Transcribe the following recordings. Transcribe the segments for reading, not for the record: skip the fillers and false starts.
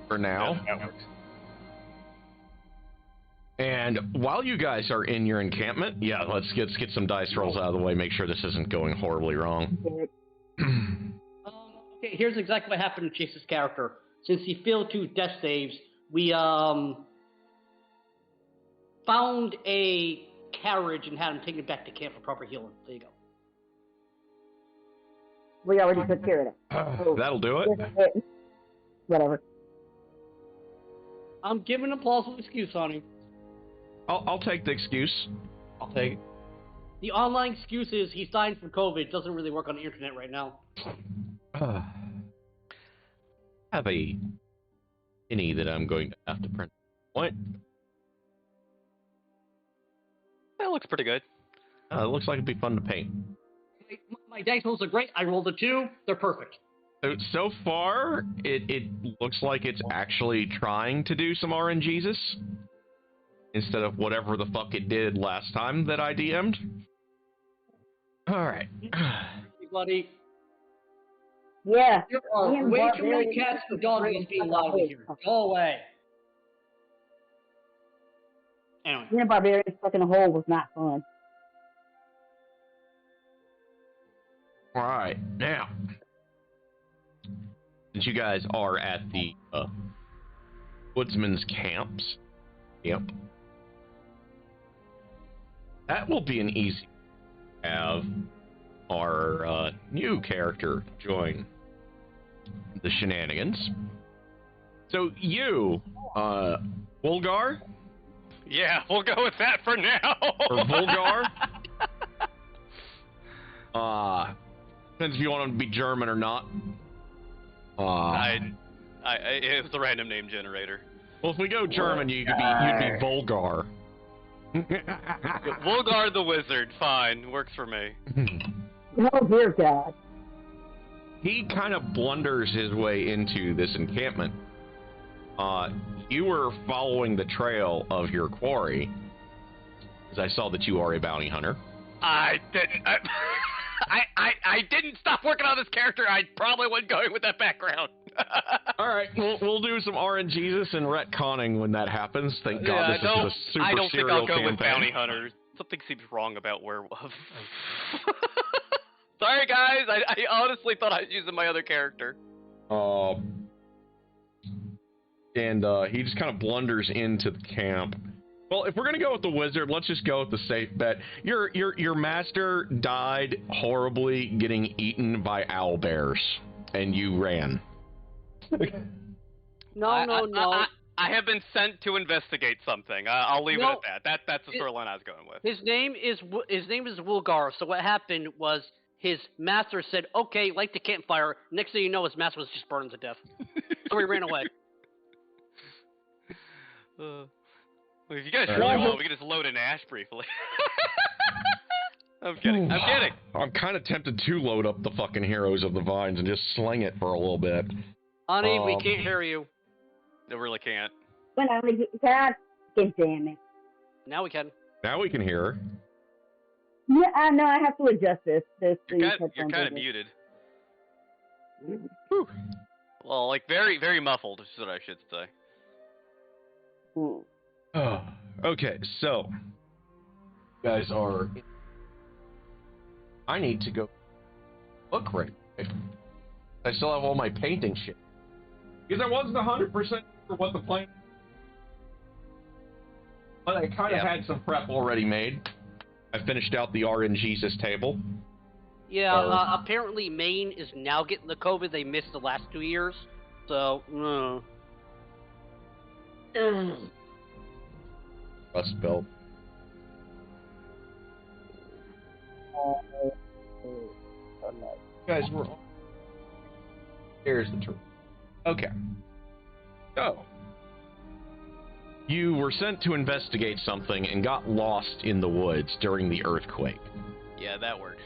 for now. And while you guys are in your encampment, yeah, let's get some dice rolls out of the way, make sure this isn't going horribly wrong. Okay, here's exactly what happened to Chase's character. Since he failed 2 death saves, we found a carriage and had him taken back to camp for proper healing. There you go. We already took care of that. That'll do it. Whatever. I'm giving a plausible excuse, honey. I'll take the excuse. I'll take it. The online excuse is he's dying from COVID. It doesn't really work on the internet right now. Have a penny that I'm going to have to print. What? That looks pretty good. It looks like it'd be fun to paint. My dice rolls are great. I rolled a 2. They're perfect. So far, it looks like it's actually trying to do some RNGesus instead of whatever the fuck it did last time that I DM'd. Alright. Everybody. Yeah. There are way too many cats and dogs being loud in here. Go away. Anyway. Being a barbarian stuck in a hole was not fun. Alright, now. Since you guys are at the woodsman's camp, that will be an easy have our new character join the shenanigans. So you, Volgar? Yeah, we'll go with that for now. Or Volgar? Depends if you want him to be German or not. It was a random name generator. Well, if we go German, you'd be Volgar. Volgar the Wizard, fine, works for me. Oh dear God. He kind of blunders his way into this encampment. You were following the trail of your quarry, as I saw that you are a bounty hunter. I didn't. I didn't stop working on this character. I probably wasn't going with that background. All right, we'll do some RNGesus and retconning when that happens. Thank God this is a super I don't think serial I'll go campaign. with bounty hunters. Something seems wrong about werewolf. Sorry, guys. I honestly thought I was using my other character. And he just kind of blunders into the camp. Well, if we're gonna go with the wizard, let's just go with the safe bet. Your master died horribly getting eaten by owl bears, and you ran. No. I have been sent to investigate something. I'll leave it at that. That's the storyline I was going with. His name is Wulgar. So what happened was his master said, "Okay, light the campfire." Next thing you know, his master was just burned to death. So he ran away. Well, if you guys really want, we can just load in Ash briefly. I'm kidding. I'm kind of tempted to load up the fucking Heroes of the Vines and just sling it for a little bit. Honey, we can't hear you. No, really can't. When I was God damn it. Now we can. Now we can hear her. Yeah, I know. I have to adjust this. You're kind of muted. Whew. Well, like very, very muffled is what I should say. Ooh. Oh, okay, so you guys are. I need to go look right. I still have all my painting shit because I wasn't 100% sure what the plan. But I kind of had some prep already made. I finished out the RNGesus table. Yeah, apparently Maine is now getting the COVID. They missed the last 2 years, so. Rust Belt. Guys, we're. Here's the truth. Okay. So, you were sent to investigate something and got lost in the woods during the earthquake. Yeah, that works.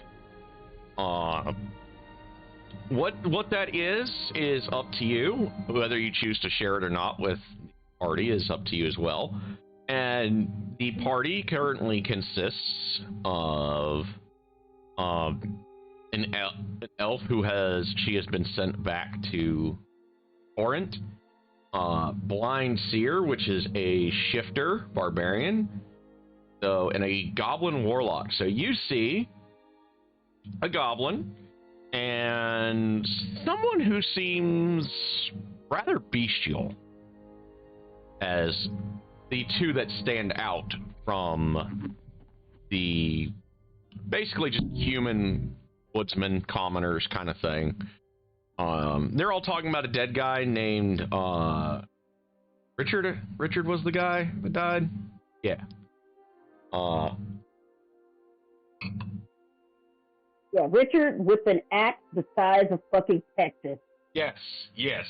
What that is up to you. Whether you choose to share it or not with the party is up to you as well. And the party currently consists of an elf who has been sent back to Corinth, Blind Seer, which is a shifter barbarian, so and a goblin warlock. So you see a goblin and someone who seems rather bestial as the two that stand out from the basically just human woodsman commoners kind of thing. They're all talking about a dead guy named Richard. Richard was the guy that died. Yeah. Yeah, Richard with an axe the size of fucking Texas. Yes. Yes.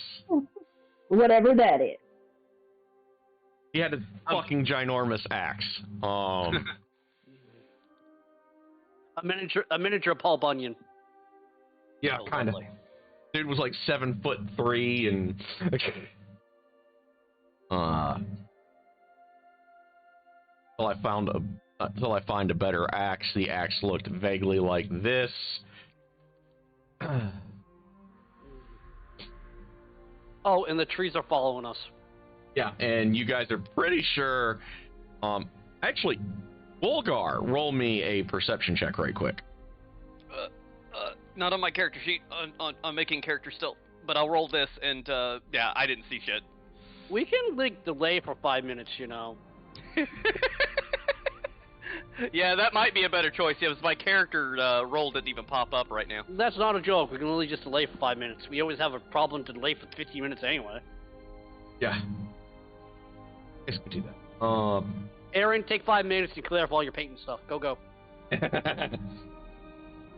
Whatever that is. He had a fucking ginormous axe. A miniature Paul Bunyan. Yeah, Oh, kind of. lovely. Dude was like 7'3" and until I find a better axe. The axe looked vaguely like this. Oh, and the trees are following us. Yeah, and you guys are pretty sure. Actually, Wolgar, roll me a perception check right quick. Not on my character sheet. On making character still, but I'll roll this, and yeah, I didn't see shit. We can like delay for 5 minutes, you know. Yeah, that might be a better choice. Yeah, it was my character roll didn't even pop up right now. That's not a joke. We can only just delay for 5 minutes. We always have a problem to delay for 15 minutes anyway. Yeah. Guess we do that. Aaron, take 5 minutes to clear up all your paint and stuff. Go.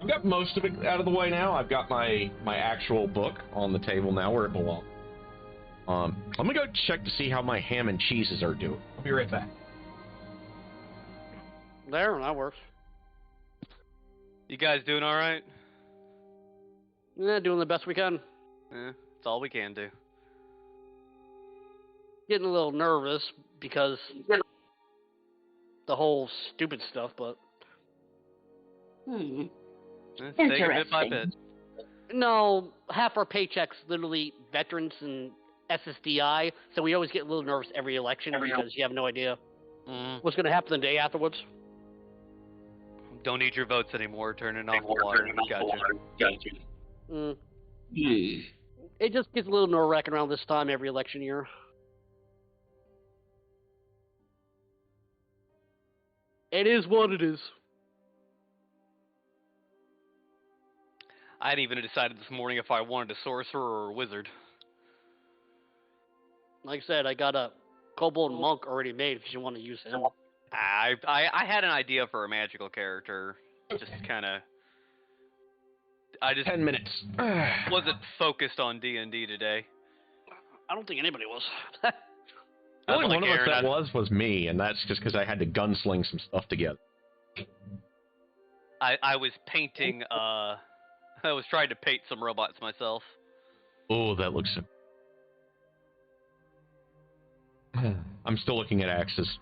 I've got most of it out of the way now. I've got my actual book on the table now where it belongs. I'm gonna go check to see how my ham and cheeses are doing. I'll be right back. There, that works. You guys doing all right? Yeah, doing the best we can. That's all we can do. Getting a little nervous because the whole stupid stuff, but Taking bit by bit. no, half our paychecks literally veterans and SSDI, so we always get a little nervous every election because you have no idea what's going to happen the day afterwards. Don't need your votes anymore. Turning off the water. Gotcha. It just gets a little nerve-wracking around this time every election year. It is what it is. I hadn't even decided this morning if I wanted a sorcerer or a wizard. Like I said, I got a kobold monk already made if you want to use him. I had an idea for a magical character. Just kind of. I just 10 minutes. wasn't focused on D&D today. I don't think anybody was. The only like one of us Aaron, that was me, and that's just because I had to gunsling some stuff together. I was painting. I was trying to paint some robots myself. Oh, that looks. I'm still looking at axes.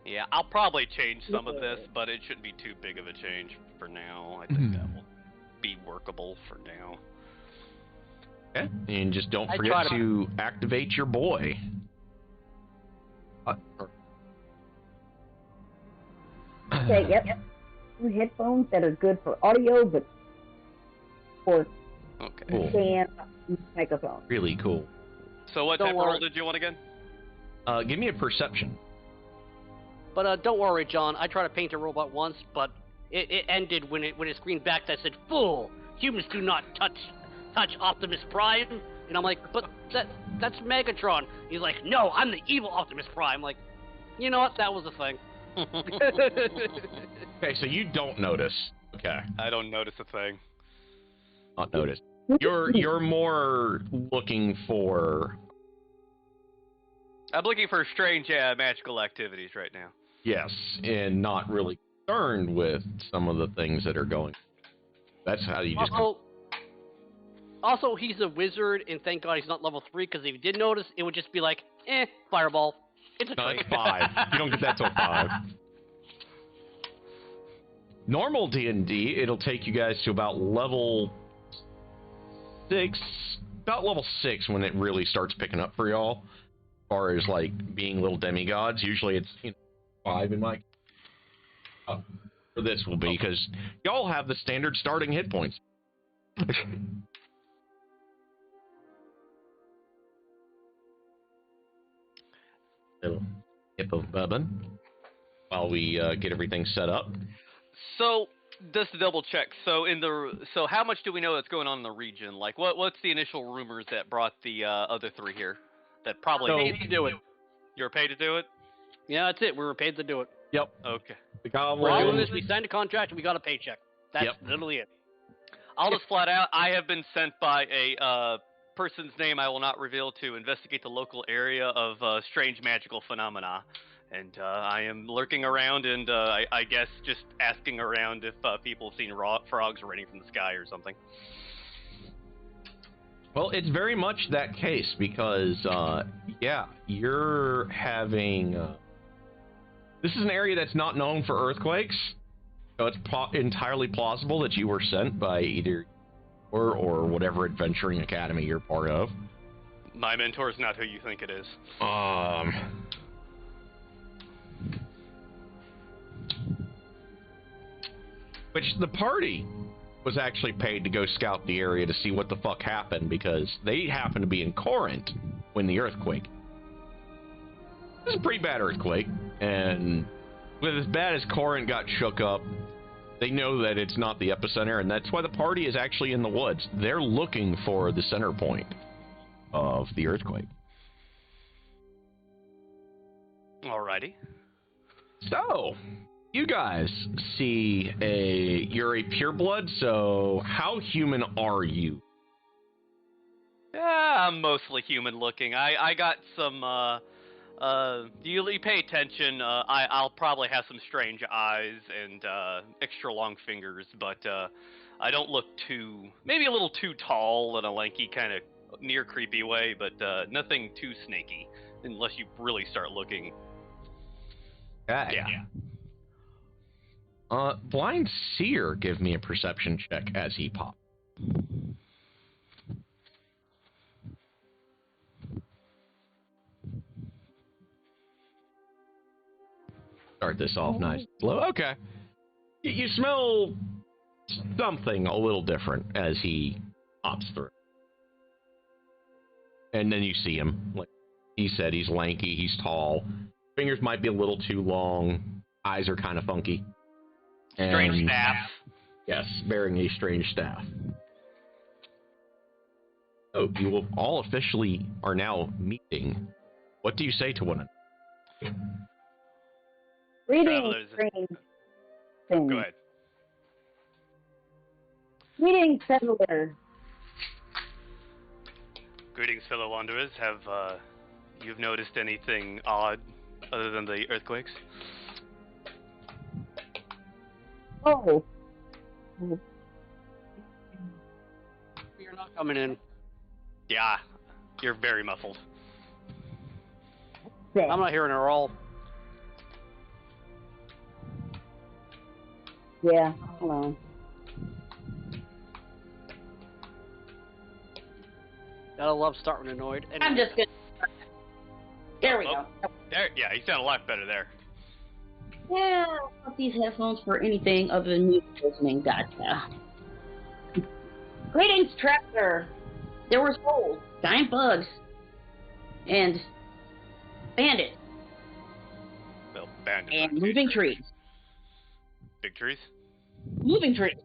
Yeah, I'll probably change some of this, but it shouldn't be too big of a change for now. I think that will be workable for now. Okay. And just don't I forget tried to activate your boy. Okay, yep. Headphones that are good for audio, but for Okay. Cool. stand microphone. Really cool. So what Don't type of roll worry. did you want again? Give me a perception. But don't worry, John. I tried to paint a robot once, but it ended when it screened back that said, "Fool! Humans do not touch Optimus Prime." And I'm like, "But that's Megatron." He's like, "No, I'm the evil Optimus Prime." Like, you know what? That was a thing. Okay, so you don't notice. Okay, I don't notice a thing. not notice. You're more looking for I'm looking for strange magical activities right now. yes, and not really concerned with some of the things that are going. That's how you just. Also, he's a wizard, and thank God he's not level 3, because if you did notice, it would just be like, fireball. It's a No, trait. it's 5. You don't get that till 5. Normal D&D, it'll take you guys to about level about level 6 when it really starts picking up for y'all. As far as like being little demigods, usually it's 5 in my. For this will be because y'all have the standard starting hit points. Little hip of bourbon while we get everything set up. So, just to double check, so how much do we know that's going on in the region? Like, what's the initial rumors that brought the other 3 here? That probably Paid to do it. You're paid to do it? Yeah, that's it. We were paid to do it. Yep. Okay. The We're all in goblin. this. We signed a contract and we got a paycheck. That's Yep. literally it. I'll just flat out, I have been sent by a person's name I will not reveal to investigate the local area of strange magical phenomena. And I am lurking around and I guess just asking around if people have seen frogs raining from the sky or something. Well, it's very much that case because, yeah, you're having. This is an area that's not known for earthquakes, so it's entirely plausible that you were sent by either or whatever adventuring academy you're part of. My mentor is not who you think it is. Which the party was actually paid to go scout the area to see what the fuck happened because they happened to be in Corinth when the earthquake. This is a pretty bad earthquake, and with as bad as Corinth got shook up, they know that it's not the epicenter, and that's why the party is actually in the woods. They're looking for the center point of the earthquake. Alrighty. So, you guys see you're a pureblood, so how human are you? Yeah, I'm mostly human looking. I got some, you pay attention, I'll probably have some strange eyes and, extra long fingers, but, I don't look maybe a little too tall in a lanky kind of near creepy way, but, nothing too snaky, unless you really start looking. Okay. Yeah. Blind Seer, give me a perception check as he pops. Start this off nice and slow. Okay. You smell something a little different as he hops through. And then you see him. Like he said, he's lanky, he's tall. Fingers might be a little too long. Eyes are kind of funky. Strange staff. Yes, bearing a strange staff. So you will all officially are now meeting. What do you say to one another? Greetings, Travelers. strange thing. Go ahead. Greetings, settler. Greetings, fellow wanderers. Have, you've noticed anything odd other than the earthquakes? Oh. You're not coming in. Yeah, you're very muffled. I'm not hearing her all. Yeah, hold on. Gotta love starting annoyed. Anyway. I'm just gonna. There we Oh. go. There, yeah, you sound a lot better there. Yeah, I want these headphones for anything other than music listening. Gotcha. Greetings, traveler. There were souls, giant bugs, and bandits, Well, bandits. and aren't moving big trees. Big trees? Moving trees.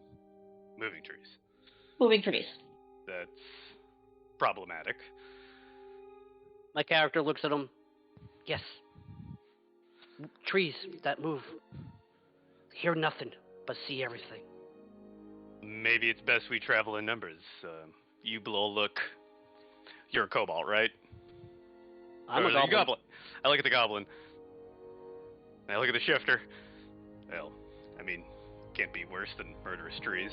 Moving trees. Moving trees. That's problematic. My character looks at him. Yes. Trees that move. Hear nothing, but see everything. Maybe it's best we travel in numbers. You blow look. You're a kobold, right? I'm Or a are you goblin. I look at the goblin. I look at the shifter. Well, I mean, can't be worse than murderous trees.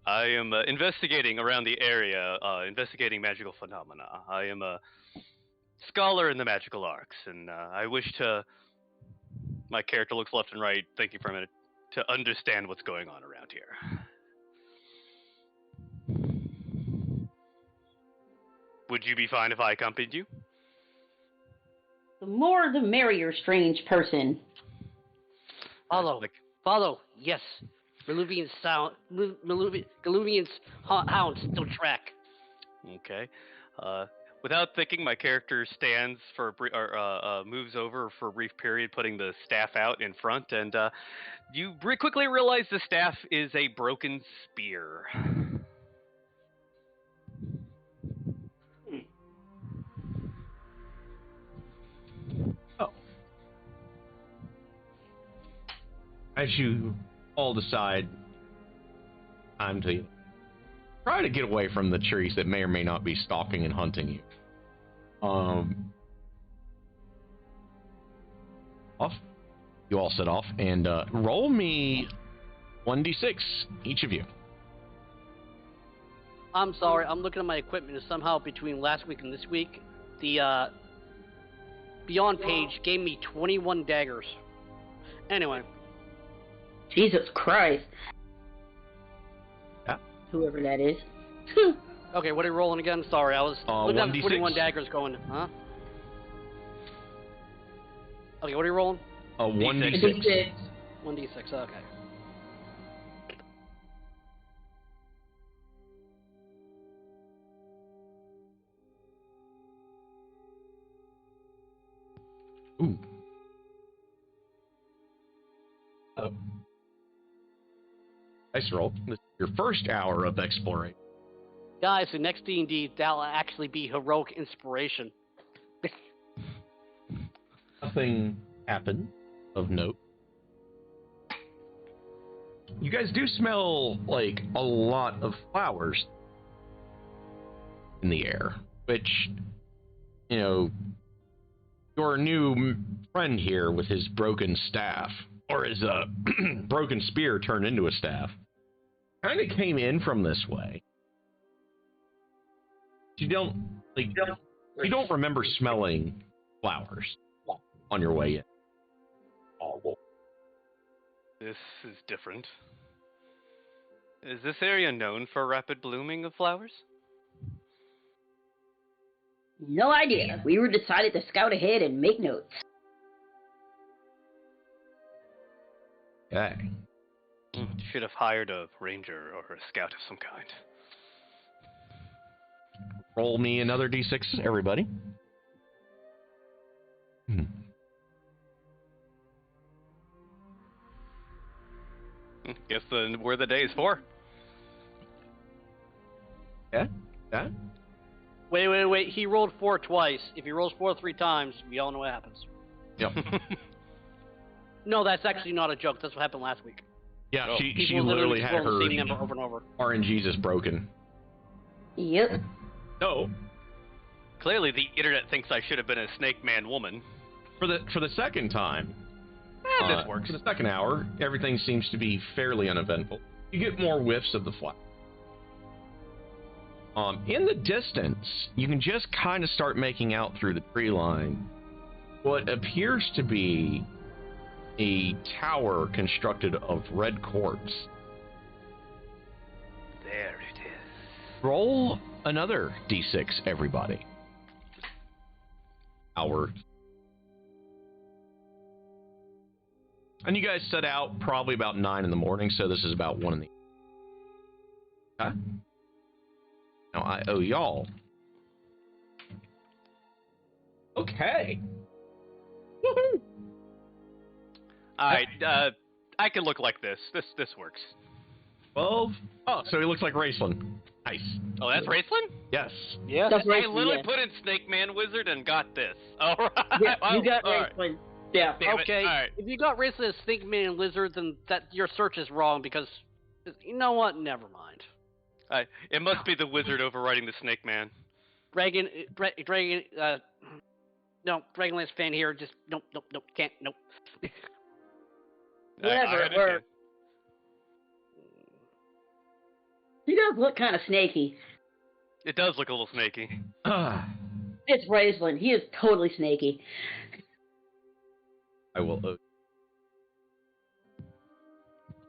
I am investigating around the area, investigating magical phenomena. I am a scholar in the magical arts, and I wish to. My character looks left and right, thinking for a minute, to understand what's going on around here. Would you be fine if I accompanied you? The more the merrier, strange person. Follow. Like, Follow. Yes. Galuvian's hounds still track. okay. Without thinking, my character stands for moves over for a brief period, putting the staff out in front, and you quickly realize the staff is a broken spear. Oh. As you all decide, time to try to get away from the trees that may or may not be stalking and hunting you. Off. You all set off, and roll me 1d6, each of you. I'm sorry, I'm looking at my equipment, and somehow between last week and this week, the Beyond page gave me 21 daggers. Anyway. Jesus Christ. Yeah. Whoever that is. Okay, what are you rolling again? Sorry, I was looking at the 1d6. 21 daggers going, huh? Okay, what are you rolling? 1d6. 1d6, okay. Ooh. Nice roll. This is your first hour of exploration. Guys, the next D&D, that'll actually be heroic inspiration. Nothing happened of note. You guys do smell like a lot of flowers in the air, which, you know, your new friend here with his broken staff, or his broken spear turned into a staff, kind of came in from this way. You don't remember smelling flowers on your way in. This is different. Is this area known for rapid blooming of flowers? No idea. We were decided to scout ahead and make notes. Okay. Should have hired a ranger or a scout of some kind. Roll me another d6, everybody. Guess we're the days for. Yeah? Yeah? Wait. He rolled 4 twice. If he rolls 4 3 times, we all know what happens. Yep. No, that's actually not a joke. That's what happened last week. Yeah, Oh. she People literally just had roll her the same number over and over. RNGs broken. Yep. So, Clearly, the internet thinks I should have been a snake man woman. for the second time, This works. for the second hour, everything seems to be fairly uneventful. You get more whiffs of the flower. In the distance, you can just kind of start making out through the tree line what appears to be a tower constructed of red quartz. There it is. Roll another d6, everybody. Hour. And you guys set out probably about 9 in the morning, so this is about 1 in the... Huh? Now I owe y'all. Okay. Woohoo! Alright, I can look like this. This works. 12. Oh, so he looks like Raceland. Nice. Oh, that's Raceland? Yes. Yeah. That's I right. literally Yeah. put in Snake Man Wizard and got this. Alright. Yeah, you got All right. One. Yeah. Damn it. Okay, All right. if you got raised as Snake Man and Lizard, then that your search is wrong because, you know what? Never mind. It must be the wizard overriding the Snake Man. Dragon, no, Dragonlance fan here. Just nope, can't, nope. Whatever, I understand. He does look kind of snaky. It does look a little snaky. I It's Raistlin. He is totally snaky. will owe.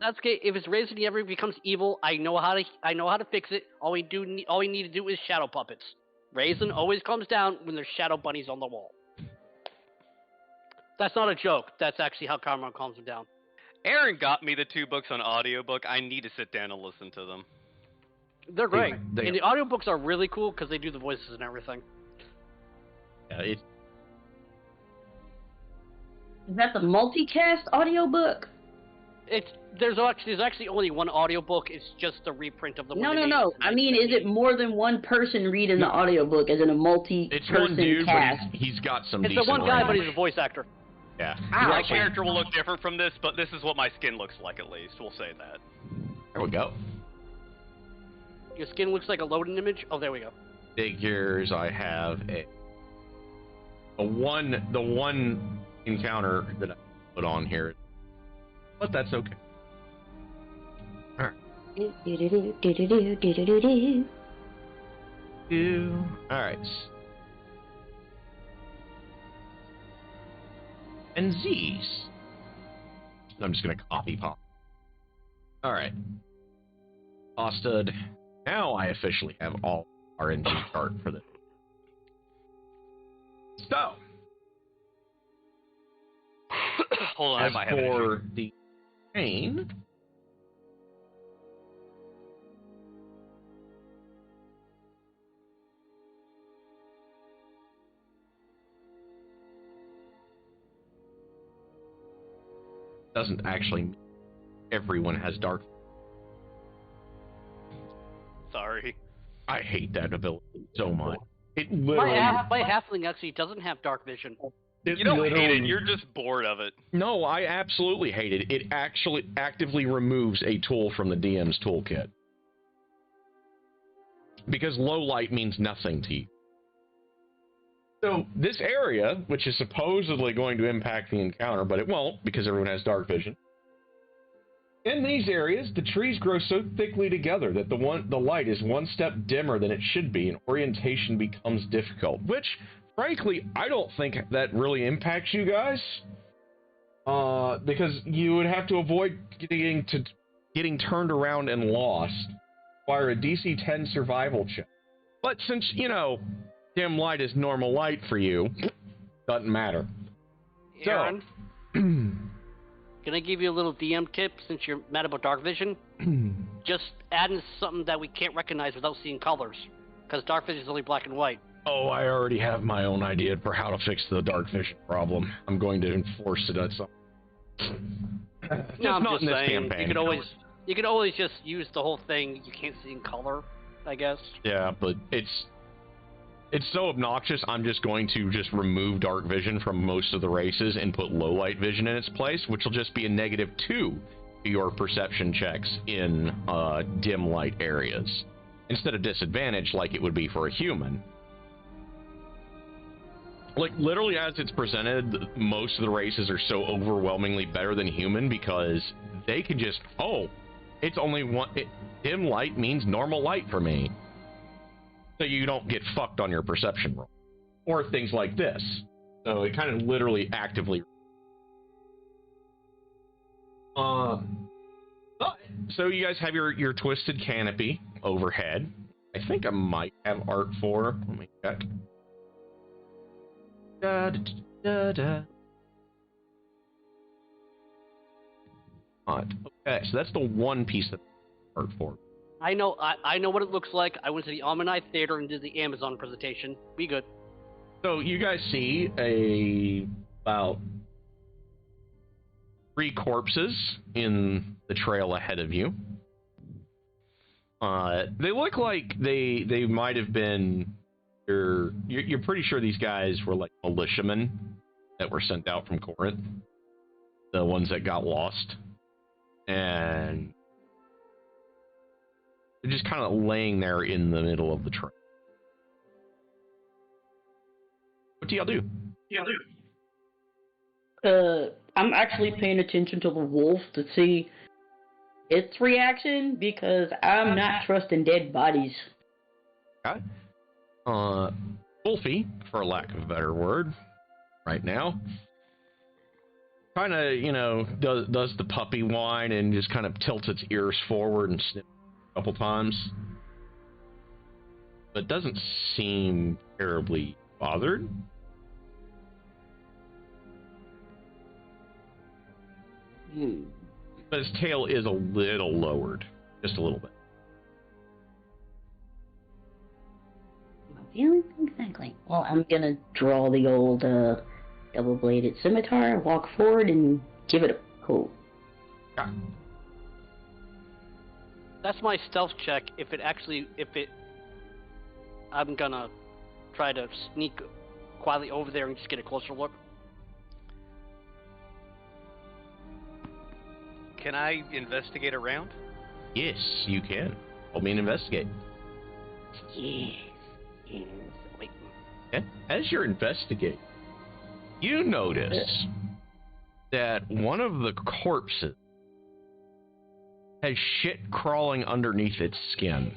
That's okay. If it's raised and he ever becomes evil, I know how to fix it. All we need to do is shadow puppets. Raisin always comes down when there's shadow bunnies on the wall. That's not a joke. That's actually how Carmine calms him down. Aaron got me the 2 books on audiobook. I need to sit down and listen to them. They're great. They- And the audiobooks are really cool because they do the voices and everything. Yeah, it, Is that the multicast audiobook? There's actually only one audiobook. It's just a reprint of the one. No. I mean, is it more than one person reading the audiobook as in a it's one multi-person dude, cast? but he's got some It's the decent one guy, range. but he's a voice actor. Yeah. Ah, My okay. character will look different from this, but this is what my skin looks like at least. We'll say that. There we go. Your skin looks like a loading image. Oh, there we go. Figures, I have the one encounter that I put on here, but that's okay. All right. And Z's. I'm just gonna copy pop. All right. Austed. Now I officially have all RNG chart for this. So, Hold on, I as might have an issue. for the pain, doesn't actually mean everyone has dark. Sorry. I hate that ability so much. It My literally. halfling actually doesn't have dark vision. it You don't hate it, literally- you're just bored of it. No, I absolutely hate it. It actually actively removes a tool from the DM's toolkit. Because low light means nothing to you. So, this area, which is supposedly going to impact the encounter, but it won't because everyone has dark vision. In these areas, the trees grow so thickly together that the light is one step dimmer than it should be, and orientation becomes difficult. Which, frankly, I don't think that really impacts you guys, because you would have to avoid getting turned around and lost. Require a DC 10 survival check. But since dim light is normal light for you, doesn't matter. So- Aaron, can I give you a little DM tip since you're mad about dark vision? Just add in something that we can't recognize without seeing colors. Because dark vision is only black and white. Oh, I already have my own idea for how to fix the dark vision problem. I'm going to enforce it at some. No, I'm not just in this saying, campaign. you could always just use the whole thing you can't see in color, I guess. Yeah, but it's so obnoxious. I'm just going to remove dark vision from most of the races and put low light vision in its place, which will just be a -2 to your perception checks in dim light areas, instead of disadvantage like it would be for a human. Like, literally, as it's presented, most of the races are so overwhelmingly better than human because they can just, it's only one. Dim light means normal light for me. So you don't get fucked on your perception roll. Or things like this. So it kind of literally actively. So you guys have your twisted canopy overhead. I think I might have art for. Let me check. Da, da, da, da. Okay, so that's the one piece that art for. I know what it looks like. I went to the Almanai Theater and did the Amazon presentation. Be good. So you guys see about 3 corpses in the trail ahead of you. They look like they might have been. You're pretty sure these guys were like militiamen that were sent out from Corinth, the ones that got lost, and they're just kind of laying there in the middle of the trail. What do y'all do? I'm actually paying attention to the wolf to see its reaction because I'm not trusting dead bodies. Okay. Wolfie, for lack of a better word, right now, kind of, does the puppy whine and just kind of tilts its ears forward and sniffs a couple times. but doesn't seem terribly bothered. But his tail is a little lowered, just a little bit. Yeah, exactly. Well, I'm gonna draw the old double-bladed scimitar, walk forward, and give it a pull. Yeah. That's my stealth check. I'm gonna try to sneak quietly over there and just get a closer look. Can I investigate around? Yes, you can. Help me investigate. Yes. Wait. Okay. As you're investigating, you notice that one of the corpses has shit crawling underneath its skin.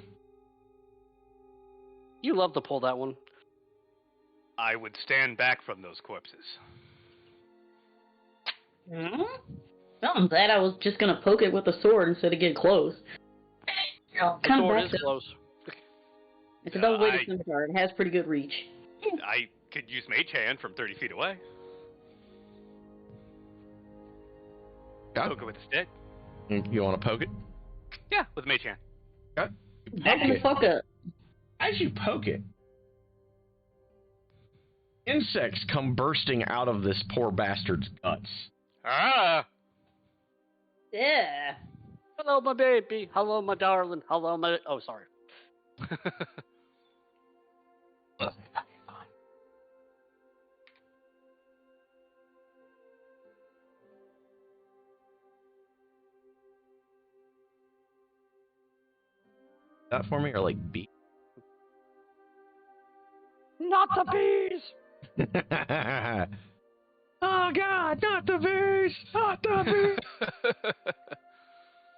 You love to pull that one. I would stand back from those corpses. Hmm? Well, I'm glad I was just gonna poke it with a sword instead of getting close. The Come sword back is to- close. It's a double-bladed scimitar. It has pretty good reach. I could use Mage Hand from 30 feet away. Got Poke it with a stick. it. You want to poke it? Yeah, with Mage Hand. Got it. Back the fuck up. As you poke it, insects come bursting out of this poor bastard's guts. Ah! Yeah. Hello, my baby. Hello, my darling. Hello, my... Oh, sorry. That for me, or like beat? Not the bees! Oh God, not the bees! Not the bees!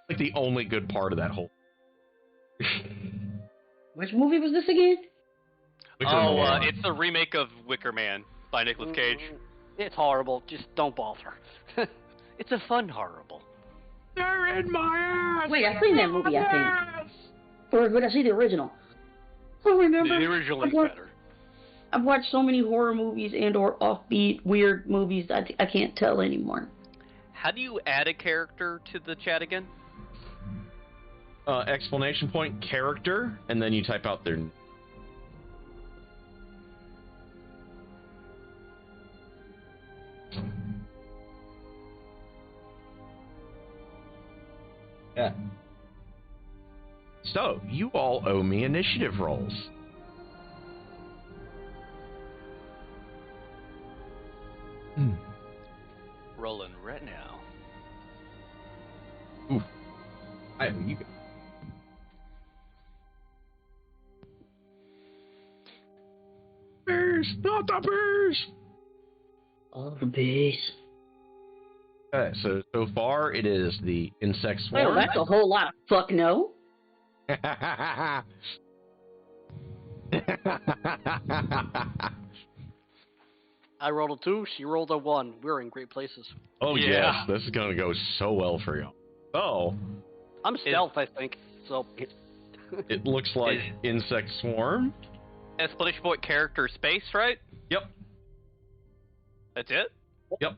Like the only good part of that whole. Which movie was this again? It's a remake of Wicker Man by Nicolas Cage. It's horrible. Just don't bother. It's a fun horrible. They're in my ass! Wait, I've seen that movie, I think. Or did I see the original? I remember. The original is I've watched- better. I've watched so many horror movies and or offbeat, weird movies, I can't tell anymore. How do you add a character to the chat again? Explanation point, character, and then you type out their. Yeah. So, you all owe me initiative rolls. Rolling right now. Oof. I owe you. Bears! Not the bears! All the bees. Okay, so far it is the insect Well, swarm. that's a whole lot of fuck no. I rolled a 2, she rolled a 1. We're in great places. Oh Yeah. yes, this is gonna go so well for you. Oh, I'm stealth, I think. So it looks like insect swarm. Explanation point character space, right? Yep. That's it? Yep.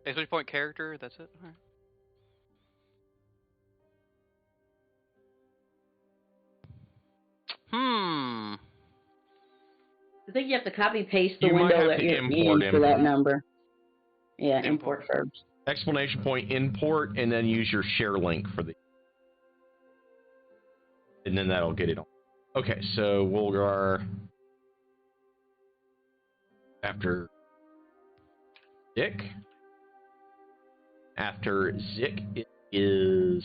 Explanation point character, that's it? Alright. I think you have to copy paste the You might window have that to you're import in for that import. number. Yeah, Import. import first. Explanation point import, and then use your share link for the. And then that'll get it on. Okay, so Wolgar. After Zik. After Zik, it is.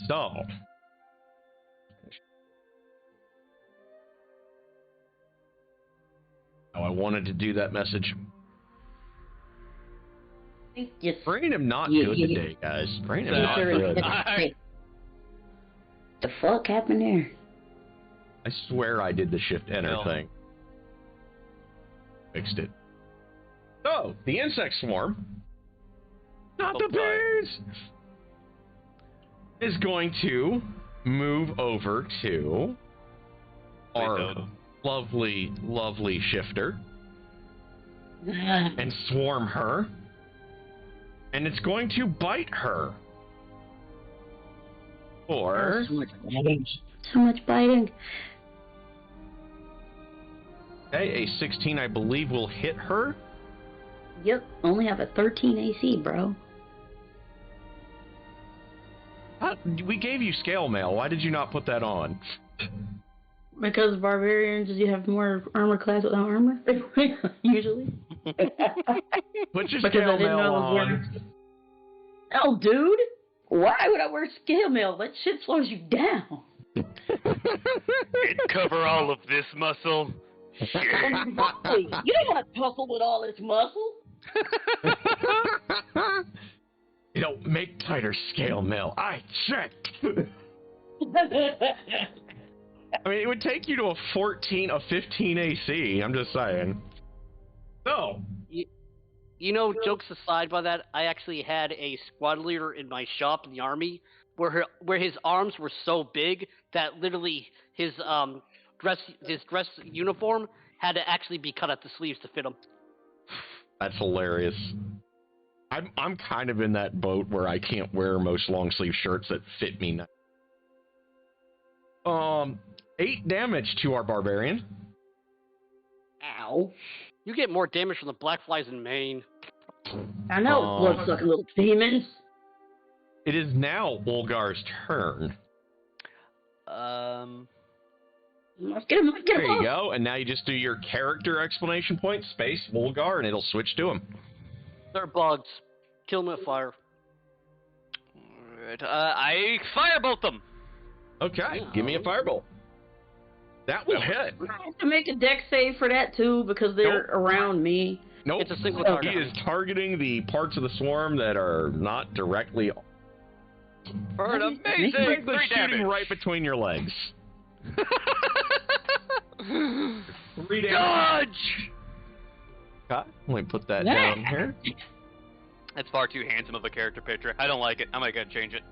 So. Now I wanted to do that message. I think you Brain am not Yeah, good yeah. today, guys. Brain am Yeah, not sure good. Hey, the fuck happened there? I swear I did the shift enter No. thing. Fixed it. So, the insect swarm. Not Oh, the sorry. bees! is going to move over to our Toad. lovely, lovely shifter and swarm her. And it's going to bite her. Or So much biting. So much biting. okay, a 16, I believe, will hit her. Yep, only have a 13 AC, bro. We gave you scale mail. Why did you not put that on? Because barbarians, you have more armor class without armor, usually. Put your Because scale I didn't mail know I was on. wearing... Oh, dude! Why would I wear scale mail? That shit slows you down. It cover all of this muscle. Exactly. You don't want to tussle with all this muscle. You know, make tighter scale mail. I checked. I mean, it would take you to a 15 AC. I'm just saying. So, You know, jokes aside by that, I actually had a squad leader in my shop in the army where his arms were so big that literally his dress uniform had to actually be cut at the sleeves to fit him. that's hilarious. I'm kind of in that boat where I can't wear most long sleeve shirts that fit me. 8 damage to our barbarian. Ow. You get more damage from the black flies in Maine. I know, blood-sucking little demons. It is now Wolgar's turn. Let's get him, There you go, and now you just do your character exclamation point, space, Wolgar, and it'll switch to him. They're bugs. Kill them with fire. Alright, I firebolt them. Okay, give me a fireball. That will hit. I have to make a dex save for that, too, because they're around me. Nope. It's a single He target. is targeting the parts of the swarm that are not directly. For an Nice. amazing They're 3 shooting damage. right between your legs. 3 damage. Dodge! Okay, let me put that Yeah. down here. That's far too handsome of a character picture. I don't like it. I might gotta change it.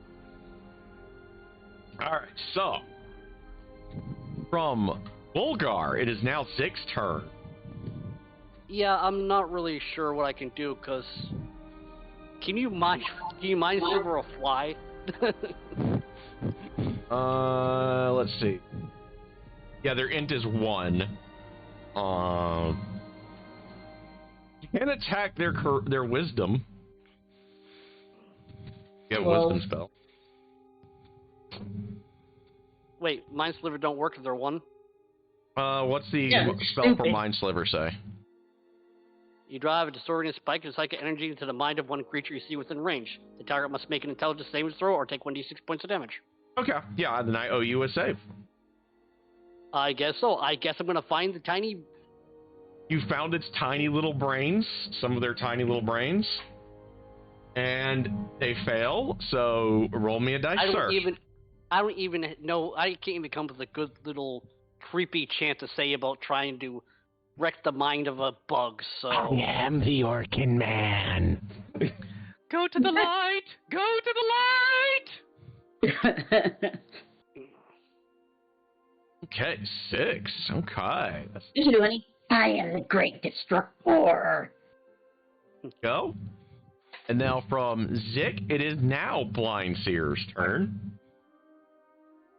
All right, so from Wolgar, it is now Zig's turn. Yeah, I'm not really sure what I can do, because... Can you mind silver a fly? Let's see. Yeah, their int is 1. You can attack their wisdom. Get a Well- wisdom spell. Wait, mind sliver don't work if they're 1? What's the Yeah, spell for stupid. Mind Sliver say? You drive a distorting spike of psychic energy into the mind of one creature you see within range. The target must make an intelligence saving throw or take 1d6 points of damage. Okay, yeah, then I owe you a save. I guess so. I guess I'm gonna find the tiny... You found its tiny little brains, some of their tiny little brains, and they fail. So roll me a dice, I sir. don't even know. I can't even come up with a good little creepy chant to say about trying to wreck the mind of a bug. So am the Orkin Man. Go to the light! Go to the light! Okay, 6. Okay, let's Did you do any? I am the great destructor. go. And now from Zik, it is now Blind Seer's turn.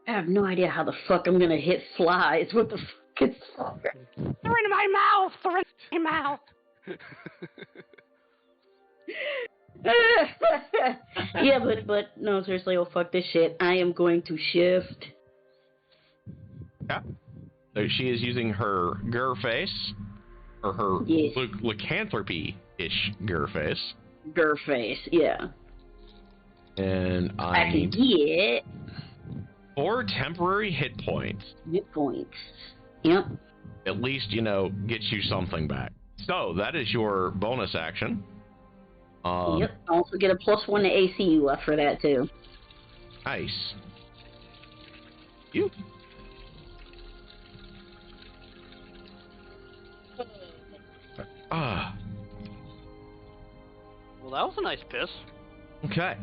I have no idea how the fuck I'm gonna hit flies. What the fuck is they're in my mouth. They're in my mouth. Yeah, but no, seriously, oh fuck this shit. I am going to shift. Yeah. So she is using her Gur face, or her Yes. lycanthropy-ish Gur face. Gur face, yeah. And I I can need get 4 temporary hit points. hit points. Yep. At least, get you something back. So, that is your bonus action. Yep. I also get a +1 to AC left for that too. Nice. You. Ah, Well, that was a nice piss. okay.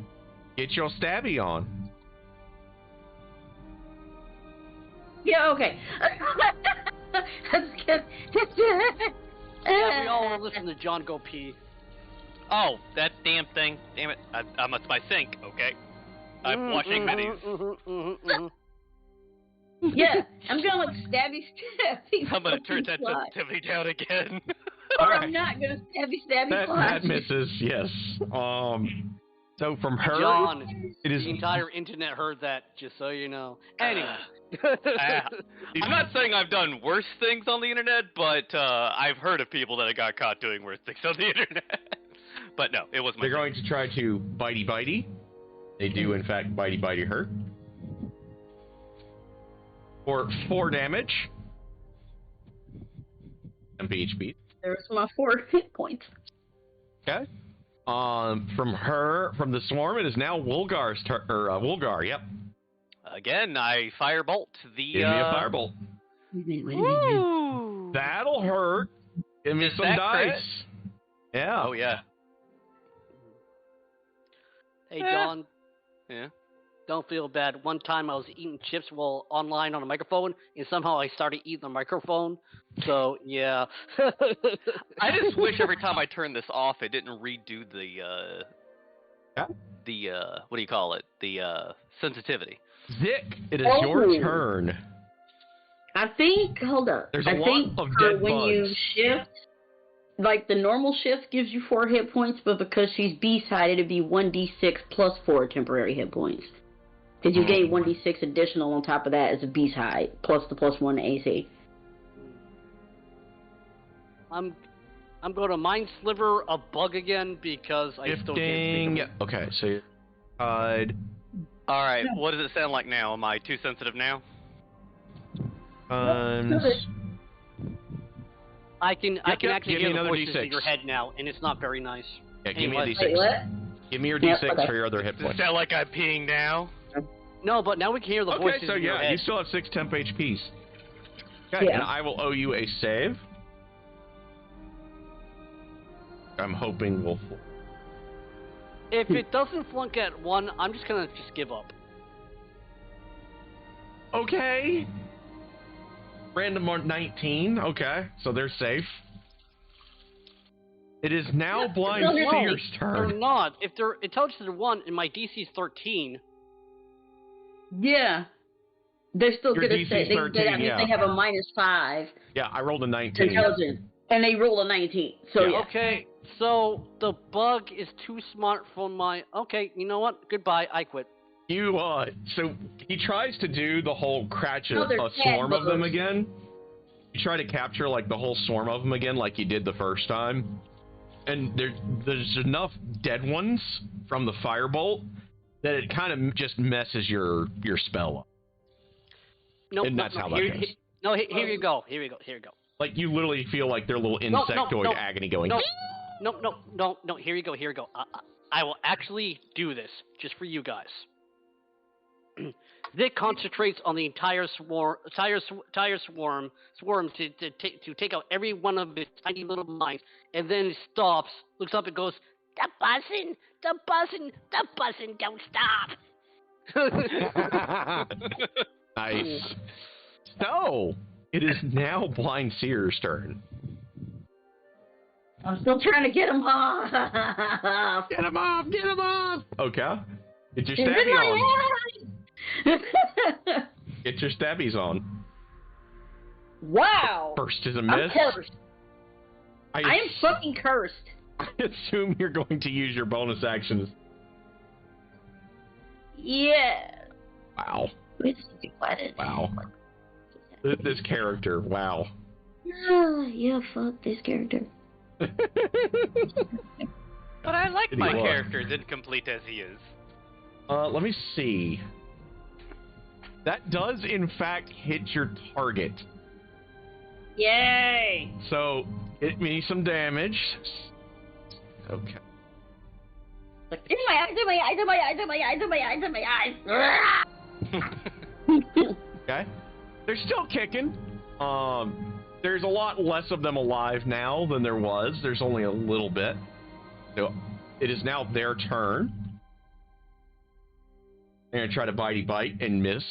Get your stabby on. Yeah, okay. That's good. Yeah, we all listen to John go pee. Oh, that damn thing. Damn it. I'm at my sink, okay? I'm washing middies. Yeah, I'm gonna like stabby. I'm gonna turn that fly. sensitivity down again. Or Alright. I'm not gonna stabby That fly. misses, yes. So from her, John, it is the entire internet heard that, just so you know. Anyway. I'm not saying I've done worse things on the internet, but I've heard of people that have got caught doing worse things on the internet. But no, it was my they're thing. going to try to bitey. They do, in fact, bitey her. For 4 damage. MP. There's my 4 hit points. Okay. From the swarm, it is now Woolgar's turn. Woolgar, yep. Again, I firebolt the. Give me a firebolt. Wait a minute. Woo! That'll hurt. Give me Is some that dice. crit? Yeah. Oh yeah. Hey, John, Yeah. don't feel bad. One time I was eating chips while online on a microphone, and somehow I started eating the microphone. So, yeah. I just wish every time I turned this off, it didn't redo the. Yeah. The what do you call it? The sensitivity. Zick, it is Oh. your turn. I think, hold up. There's a I lot think of for dead when you bugs. shift, like the normal shift gives you 4 hit points, but because she's B-side, it'd be 1d6 plus 4 temporary hit points. Because you gain 1d6 additional on top of that as a B-side, plus the +1 AC. I'm going to Mind Sliver a bug again because I still can't Shifting. Okay, so you're side. All right. What does it sound like now? Am I too sensitive now? I can Yep, actually give me hear the another voices D6. in your head now, and it's not very nice. Yeah, give me a Anyway. D6. Wait, what? Give me your Yep, D6 okay. for your other hit Does it points. sound like I'm peeing now? No, but now we can hear the Okay, voices so in your yeah, head. you still have 6 temp HPs. Okay, Yeah. and I will owe you a save. I'm hoping we'll. If it doesn't flunk at 1, I'm just going to give up. Okay. Random on 19. Okay, so they're safe. It is now Blind no, Seer's They're turn. not. If they're intelligence of 1 and my DC is 13, Yeah. They're still Your gonna DC say is that 13, means yeah. they have a -5 Yeah, I rolled a 19. intelligence, and they roll a 19. So Yeah. yeah. okay, so the bug is too smart for my... Okay, you know what? Goodbye, I quit. You, so he tries to do the whole No, they're a swarm of them bugs. again. You try to capture, like, the whole swarm of them again, like you did the first time. And there's enough dead ones from the firebolt that it kind of just messes your spell up. No, And no, that's no, how that here, goes. here- no, here you go. Here you go. Here you go. Like, you literally feel like their little No, insectoid no, agony going. No, no. Here you go. Here you go. I will actually do this just for you guys. Vic concentrates on the entire swarm to take out every one of his tiny little minds, and then stops, looks up, and goes, "The buzzing don't stop." Nice. So, it is now Blind Seer's turn. I'm still trying to get him off. Get him off! Get him off! Okay. Get your He's in stabby my on. eye. Get your stabbies on. Wow. First is a I'm miss. cursed. I am ass- fucking cursed. I assume you're going to use your bonus actions. Yeah. Wow. Wait a second, why did Wow. This character, wow. Yeah, fuck this character. But I like Did he my what? character as incomplete as he is. Let me see. That does, in fact, hit your target. Yay! So, hit me some damage. Okay. Like, in my eyes, in my eyes, in my eyes, in my eyes, in my eyes, in my eyes. Okay. They're still kicking. There's a lot less of them alive now than there was. There's only a little bit. So, it is now their turn. They're gonna try to bitey bite and miss.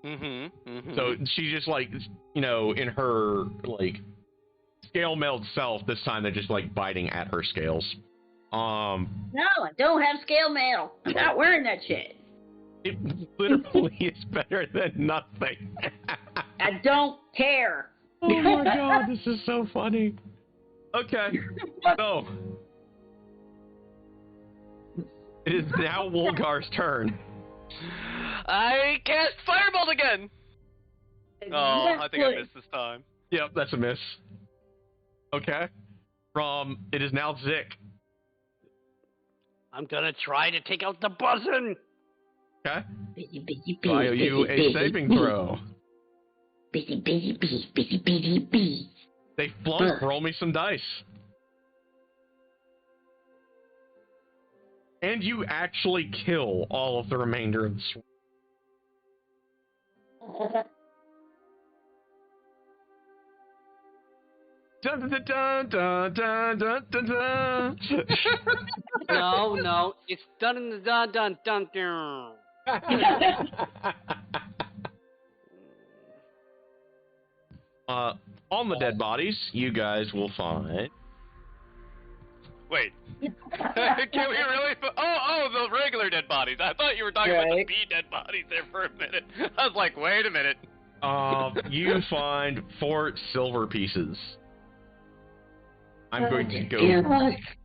So she just like, in her like scale mailed self. This time they're just like biting at her scales. No, I don't have scale mail. I'm not wearing that shit. It literally is better than nothing. I don't care. Oh my god, this is so funny. Okay, so it is now Wolgar's turn. I cast Firebolt again! Oh, I think I missed this time. Yep, that's a miss. Okay. It is now Zik. I'm gonna try to take out the buzzin'. Okay. Busy, So I owe you a saving throw. Busy. They flunk. Roll me some dice. And you actually kill all of the remainder of the swarm. Dun dun dun dun dun dun dun dun. No, it's done in the dun dun dun dun. On the dead bodies, you guys will find. Wait. Can we really? Oh, the regular dead bodies. I thought you were talking about the bee dead bodies there for a minute. I was like, wait a minute. You find 4 silver pieces. I'm going to go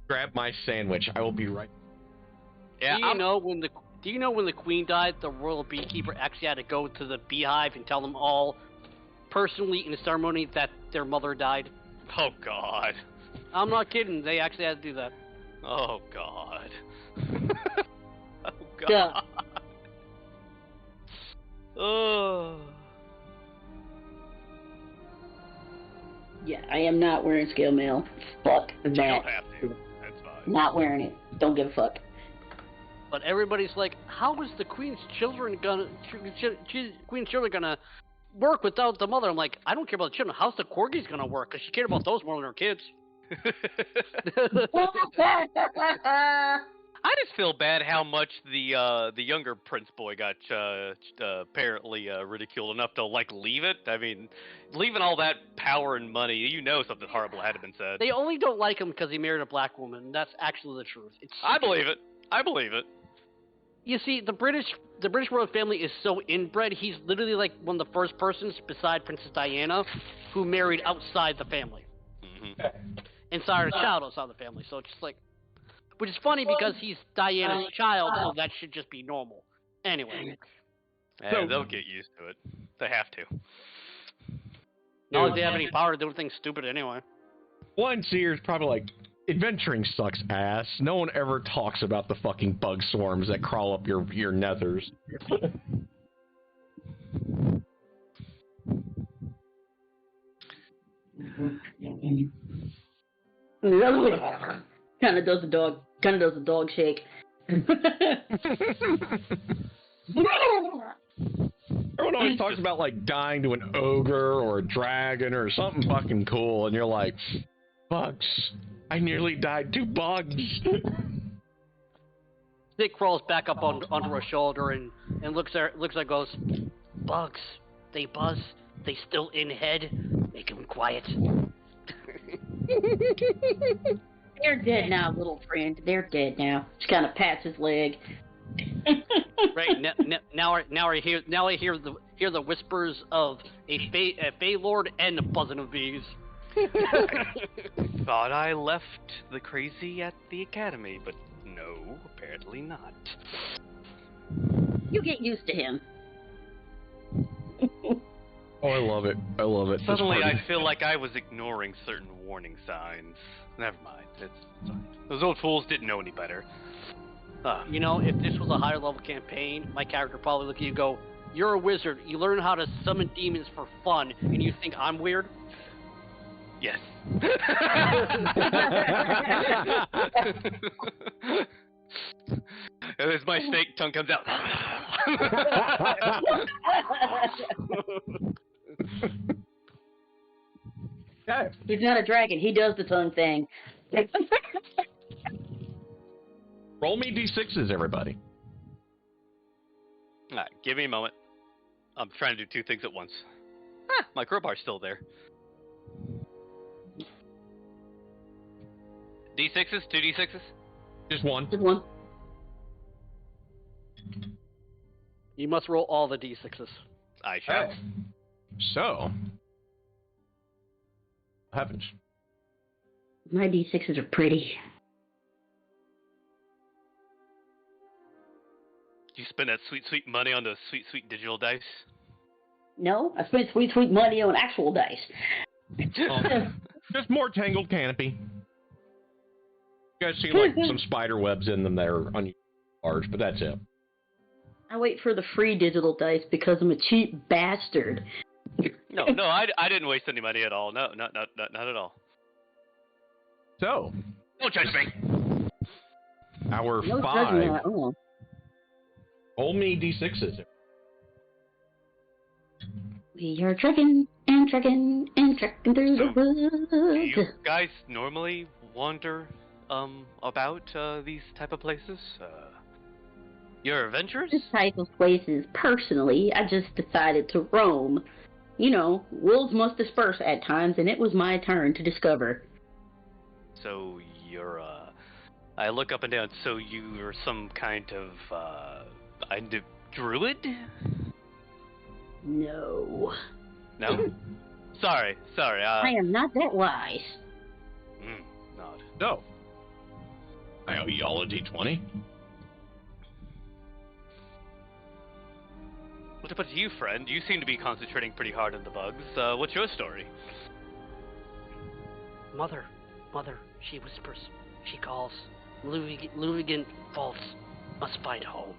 grab my sandwich. I will be right. Yeah. Do you know when the queen died, the royal beekeeper actually had to go to the beehive and tell them all personally in a ceremony that their mother died? Oh God. I'm not kidding. They actually had to do that. Oh God. Oh God. Duh. Oh. Yeah, I am not wearing scale mail. Fuck that. You don't have to. That's fine. Not wearing it. Don't give a fuck. But everybody's like, how is the queen's children gonna work without the mother? I'm like, I don't care about the children. How's the corgis gonna work? Because she cared about those more than her kids. I just feel bad how much the younger prince boy got apparently ridiculed enough to like leave it. I mean, leaving all that power and money, something horrible had to been said. They only don't like him because he married a black woman. That's actually the truth. I believe it. You see, the British royal family is so inbred. He's literally like one of the first persons, beside Princess Diana, who married outside the family. Mm-hmm. And sired a child outside the family. So it's just like, which is funny because he's Diana's child, so that should just be normal. Anyway. And they'll get used to it. They have to. Not like they have any power to do anything stupid anyway. One seer is probably like, adventuring sucks ass. No one ever talks about the fucking bug swarms that crawl up your nethers. Kind of does the dog shake. Everyone always talks about like dying to an ogre or a dragon or something fucking cool, and you're like, bugs. I nearly died to bugs. Nick crawls back up onto her shoulder and looks at and goes, bugs, they buzz, they still in head, make them quiet. They're dead now, little friend. They're dead now. She kind of pats his leg. Right now I hear the whispers of a Fey Lord and a buzzing of bees. Thought I left the crazy at the academy, but no, apparently not. You get used to him. Oh, I love it. I love it. Suddenly I feel like I was ignoring certain warning signs. Never mind. It's fine. Those old fools didn't know any better. If this was a higher level campaign, my character probably look at you and go, you're a wizard, you learn how to summon demons for fun, and you think I'm weird? Yes. And as my snake tongue comes out. He's not a dragon. He does the tongue thing. Roll me d6s, everybody. Alright, give me a moment. I'm trying to do two things at once. My crowbar's still there. D6s? 2 D6s? Just one. Good one. You must roll all the d6s. I shall. So, what happens? My D6s are pretty. Do you spend that sweet, sweet money on those sweet, sweet digital dice? No, I spent sweet, sweet money on actual dice. Just more tangled canopy. You guys see like some spider webs in them that are large, but that's it. I wait for the free digital dice because I'm a cheap bastard. No, I didn't waste any money at all. No, not at all. So, Don't judge me. our No 5. judgment at all. Roll me d6s. We are trekking and trekking and trekking through the Do you woods. guys normally wander about these type of places? Your adventures? This type of places, personally, I just decided to roam. You know, wolves must disperse at times, and it was my turn to discover. So you're I look up and down. So you're some kind of druid? No. No. sorry. I am not that wise. Not. No. I owe y'all a d20. What about you, friend? You seem to be concentrating pretty hard on the bugs. What's your story? Mother, she whispers. She calls. Luvigan Falls must find home.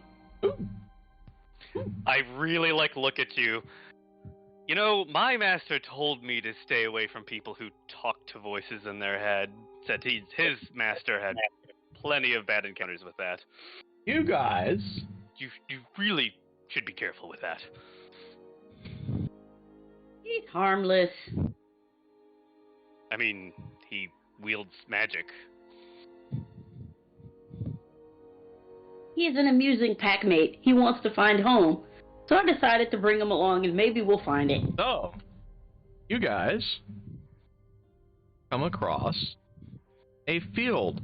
I really look at you. You know, my master told me to stay away from people who talk to voices in their head. Said his master had plenty of bad encounters with that. You guys. You really should be careful with that. He's harmless. I mean, he wields magic. He's an amusing packmate. He wants to find home. So I decided to bring him along and maybe we'll find it. So, you guys come across a field.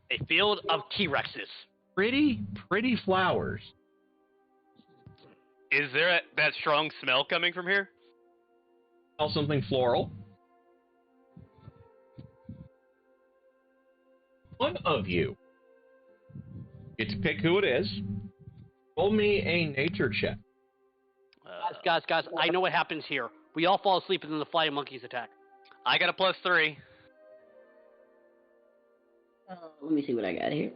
A field of T-Rexes. Pretty flowers. Is there that strong smell coming from here? Smell something floral. One of you get to pick who it is. Roll me a nature check. Guys, I know what happens here. We all fall asleep and then the flying monkeys attack. I got a +3. Let me see what I got here.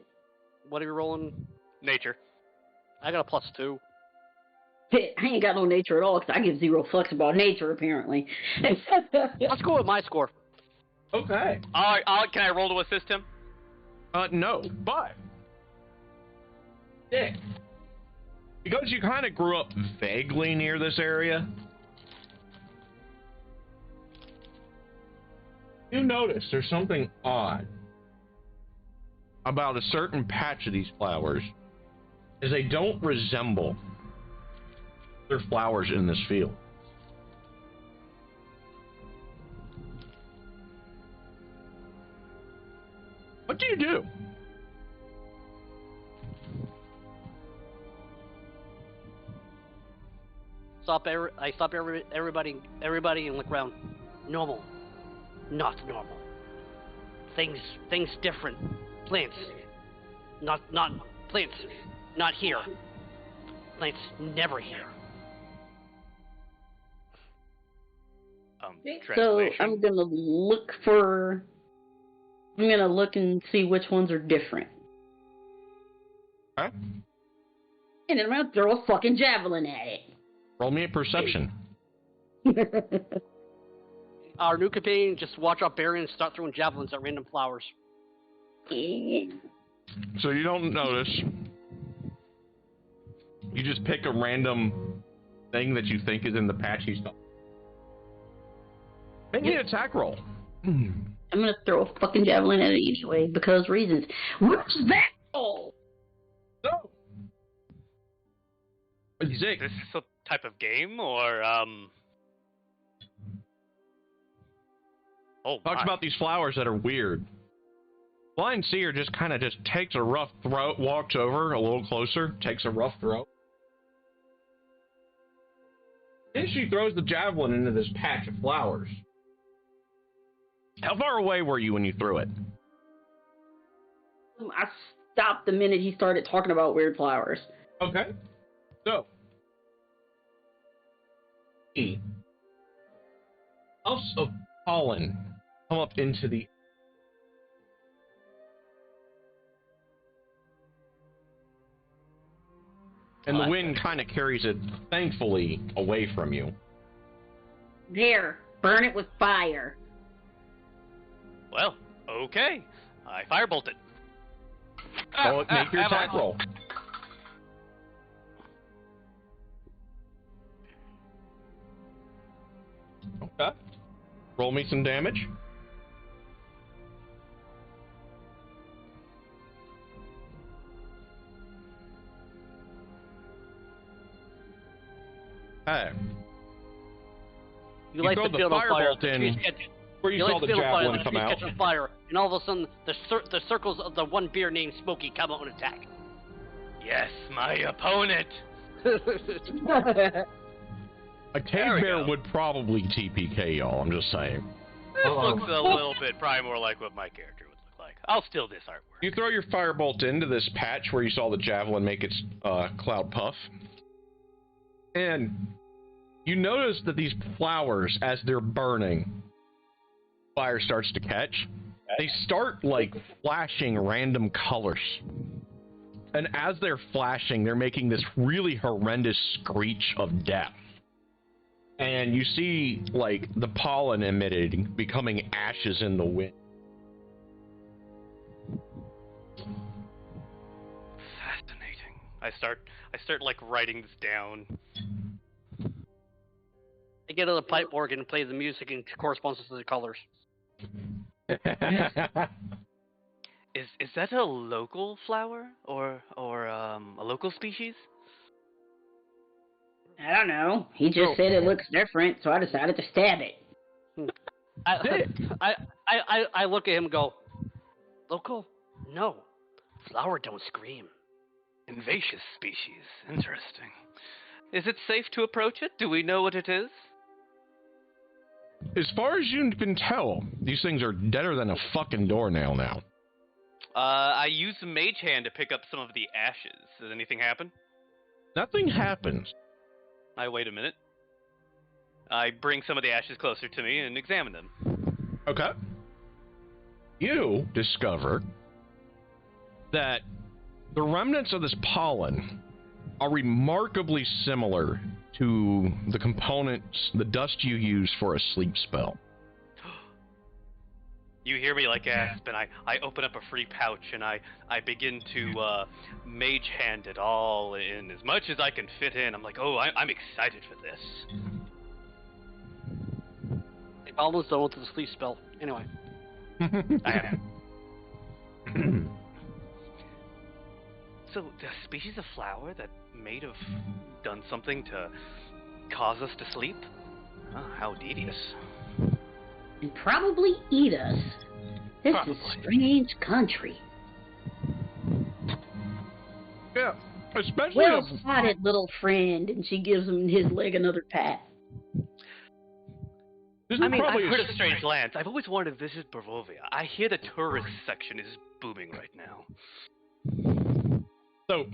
What are you rolling? Nature. I got a +2. I ain't got no nature at all because I give zero fucks about nature, apparently. Let's go with my score. Okay. All right, can I roll to assist him? No, but Dick, because you kind of grew up vaguely near this area, you notice there's something odd about a certain patch of these flowers, is they don't resemble other flowers in this field. What do you do? I stop everybody and look around. Normal. Not normal. Things different. Plants. Not plants. Not here. Plants never here. So Translation. I'm gonna look and see which ones are different. Huh? And then I'm gonna throw a fucking javelin at Roll me a perception. it. Our new companion just watch out Barry and start throwing javelins at random flowers. So you don't notice. You just pick a random thing that you think is in the patch he's talking. Make me an attack roll. I'm gonna throw a fucking javelin at it anyway because reasons. What's that? Oh, So, Zig, This is a type of game, or Oh, talks my. about these flowers that are weird. Blind Seer just kind of just takes a rough throw, walks over a little closer, takes a rough throw. Then she throws the javelin into this patch of flowers. How far away were you when you threw it? I stopped the minute he started talking about weird flowers. Okay. So. The House of Pollen come up into the. And the wind kind of carries it, thankfully, away from you. There, burn it with fire. Well, okay. I firebolted. So make your attack roll. Okay. Roll me some damage. Hey. You like throw the the field on fire. firebolt in where you You saw like the the field on fire. javelin The come trees out. catch on fire, and all of a sudden, the circles of the one beer named Smokey come out and attack. Yes, my opponent. A There cave we bear go. would probably TPK y'all, I'm just saying. This looks a little bit probably more like what my character would look like. I'll steal this artwork. You throw your firebolt into this patch where you saw the javelin make its cloud puff. And you notice that these flowers, as they're burning, fire starts to catch. They start, like, flashing random colors. And as they're flashing, they're making this really horrendous screech of death. And you see, like, the pollen emitted, becoming ashes in the wind. Fascinating. I start like writing this down. I get on the pipe organ and play the music in corresponds to the colors. Is that a local flower or a local species? I don't know. He just said it looks different, so I decided to stab it. I look at him and go, local? No. Flower don't scream. Invasive species. Interesting. Is it safe to approach it? Do we know what it is? As far as you can tell, these things are deader than a fucking doornail now. I used a mage hand to pick up some of the ashes. Does anything happen? Nothing happens. I wait a minute. I bring some of the ashes closer to me and examine them. Okay. You discover that the remnants of this pollen are remarkably similar to the components, the dust you use for a sleep spell. You hear me like gasp, and I open up a free pouch and I begin to mage hand it all in as much as I can fit in. I'm like, oh, I'm excited for this. They almost done with the sleep spell. Anyway. I am. So, the species of flower that may have done something to cause us to sleep? Oh, how devious. And probably eat us. This Probably. is strange country. Yeah, especially Well spotted, little friend. And she gives him his leg another pat. this is I mean, probably I've heard of strange lands. I've always wanted to visit Barovia. I hear the tourist section is booming right now. So,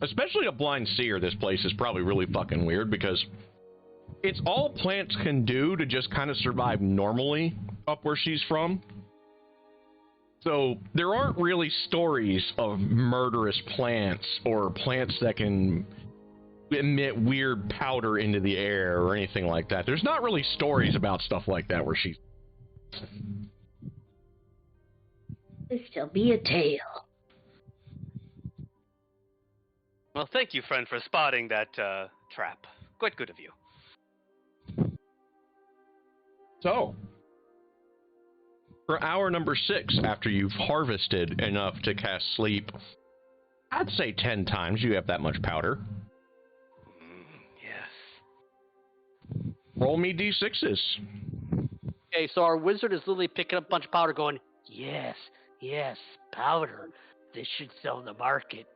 especially a blind seer, this place is probably really fucking weird because it's all plants can do to just kind of survive normally up where she's from. So, there aren't really stories of murderous plants or plants that can emit weird powder into the air or anything like that. There's not really stories about stuff like that where she's... This shall be a tale. Well, thank you, friend, for spotting that trap. Quite good of you. So, for hour number 6, after you've harvested enough to cast sleep, I'd say 10 times you have that much powder. Roll me d6s. Okay, so our wizard is literally picking up a bunch of powder going, yes, powder. This should sell the market.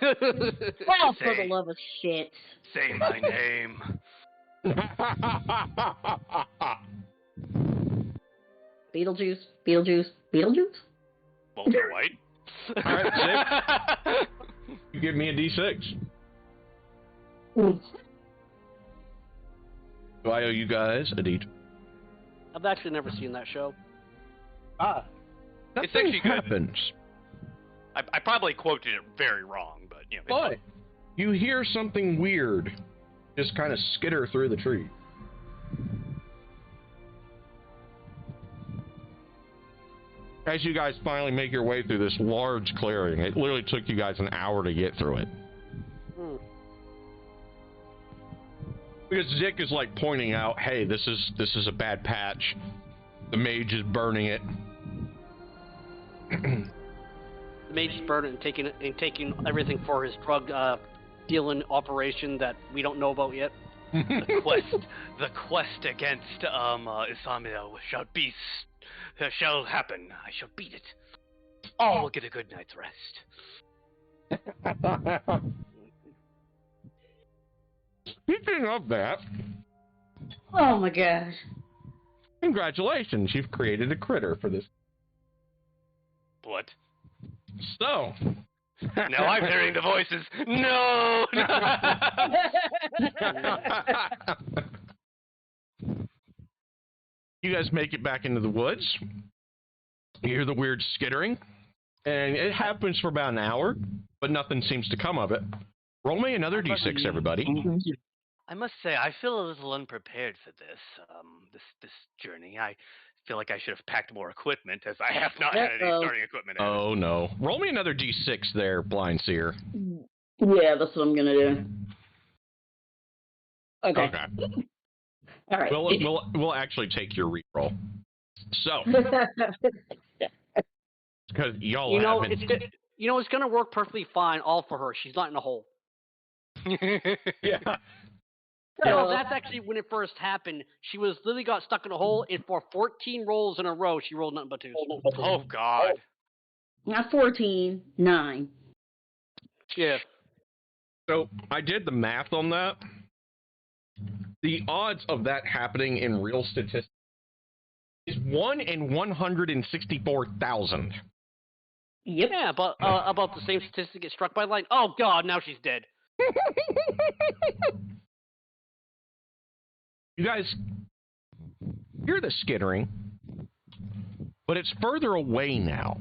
Oh, for the love of shit. Say my name. Beetlejuice. Walter White. All right, Zip. You give me a d6. Do I owe you guys a d? I've actually never seen that show. It's actually good. Happens. I probably quoted it very wrong, but you know. It's But you hear something weird just kind of skitter through the tree. As you guys finally make your way through this large clearing, it literally took you guys an hour to get through it. Because Zick is like pointing out, hey, this is a bad patch. The mage is burning it. The mage is burning and taking everything for his drug dealing operation that we don't know about yet. the quest against Isamia shall happen. I shall beat it. All will get a good night's rest. Speaking of that, Oh my gosh. congratulations, you've created a critter for this. What? So, Now I'm hearing the voices. No! you guys make it back into the woods. You hear the weird skittering, and it happens for about an hour, but nothing seems to come of it. Roll me another d6, everybody. I must say, I feel a little unprepared for this, this journey. I feel like I should have packed more equipment, as I have not had any starting equipment. Oh no! Roll me another d6 there, Blind Seer. Yeah, that's what I'm gonna do. Okay. All right. We'll actually take your reroll. So, because y'all haven't. It's gonna work perfectly fine, all for her. She's not in a hole. Yeah. No, that's actually when it first happened. She was literally got stuck in a hole, and for 14 rolls in a row, she rolled nothing but twos. Oh, God. Not 14, 9. Yeah. So I did the math on that. The odds of that happening in real statistics is 1 in 164,000. Yep. Yeah, but about the same statistic get struck by lightning. Oh God, now she's dead. You guys hear the skittering, but it's further away now.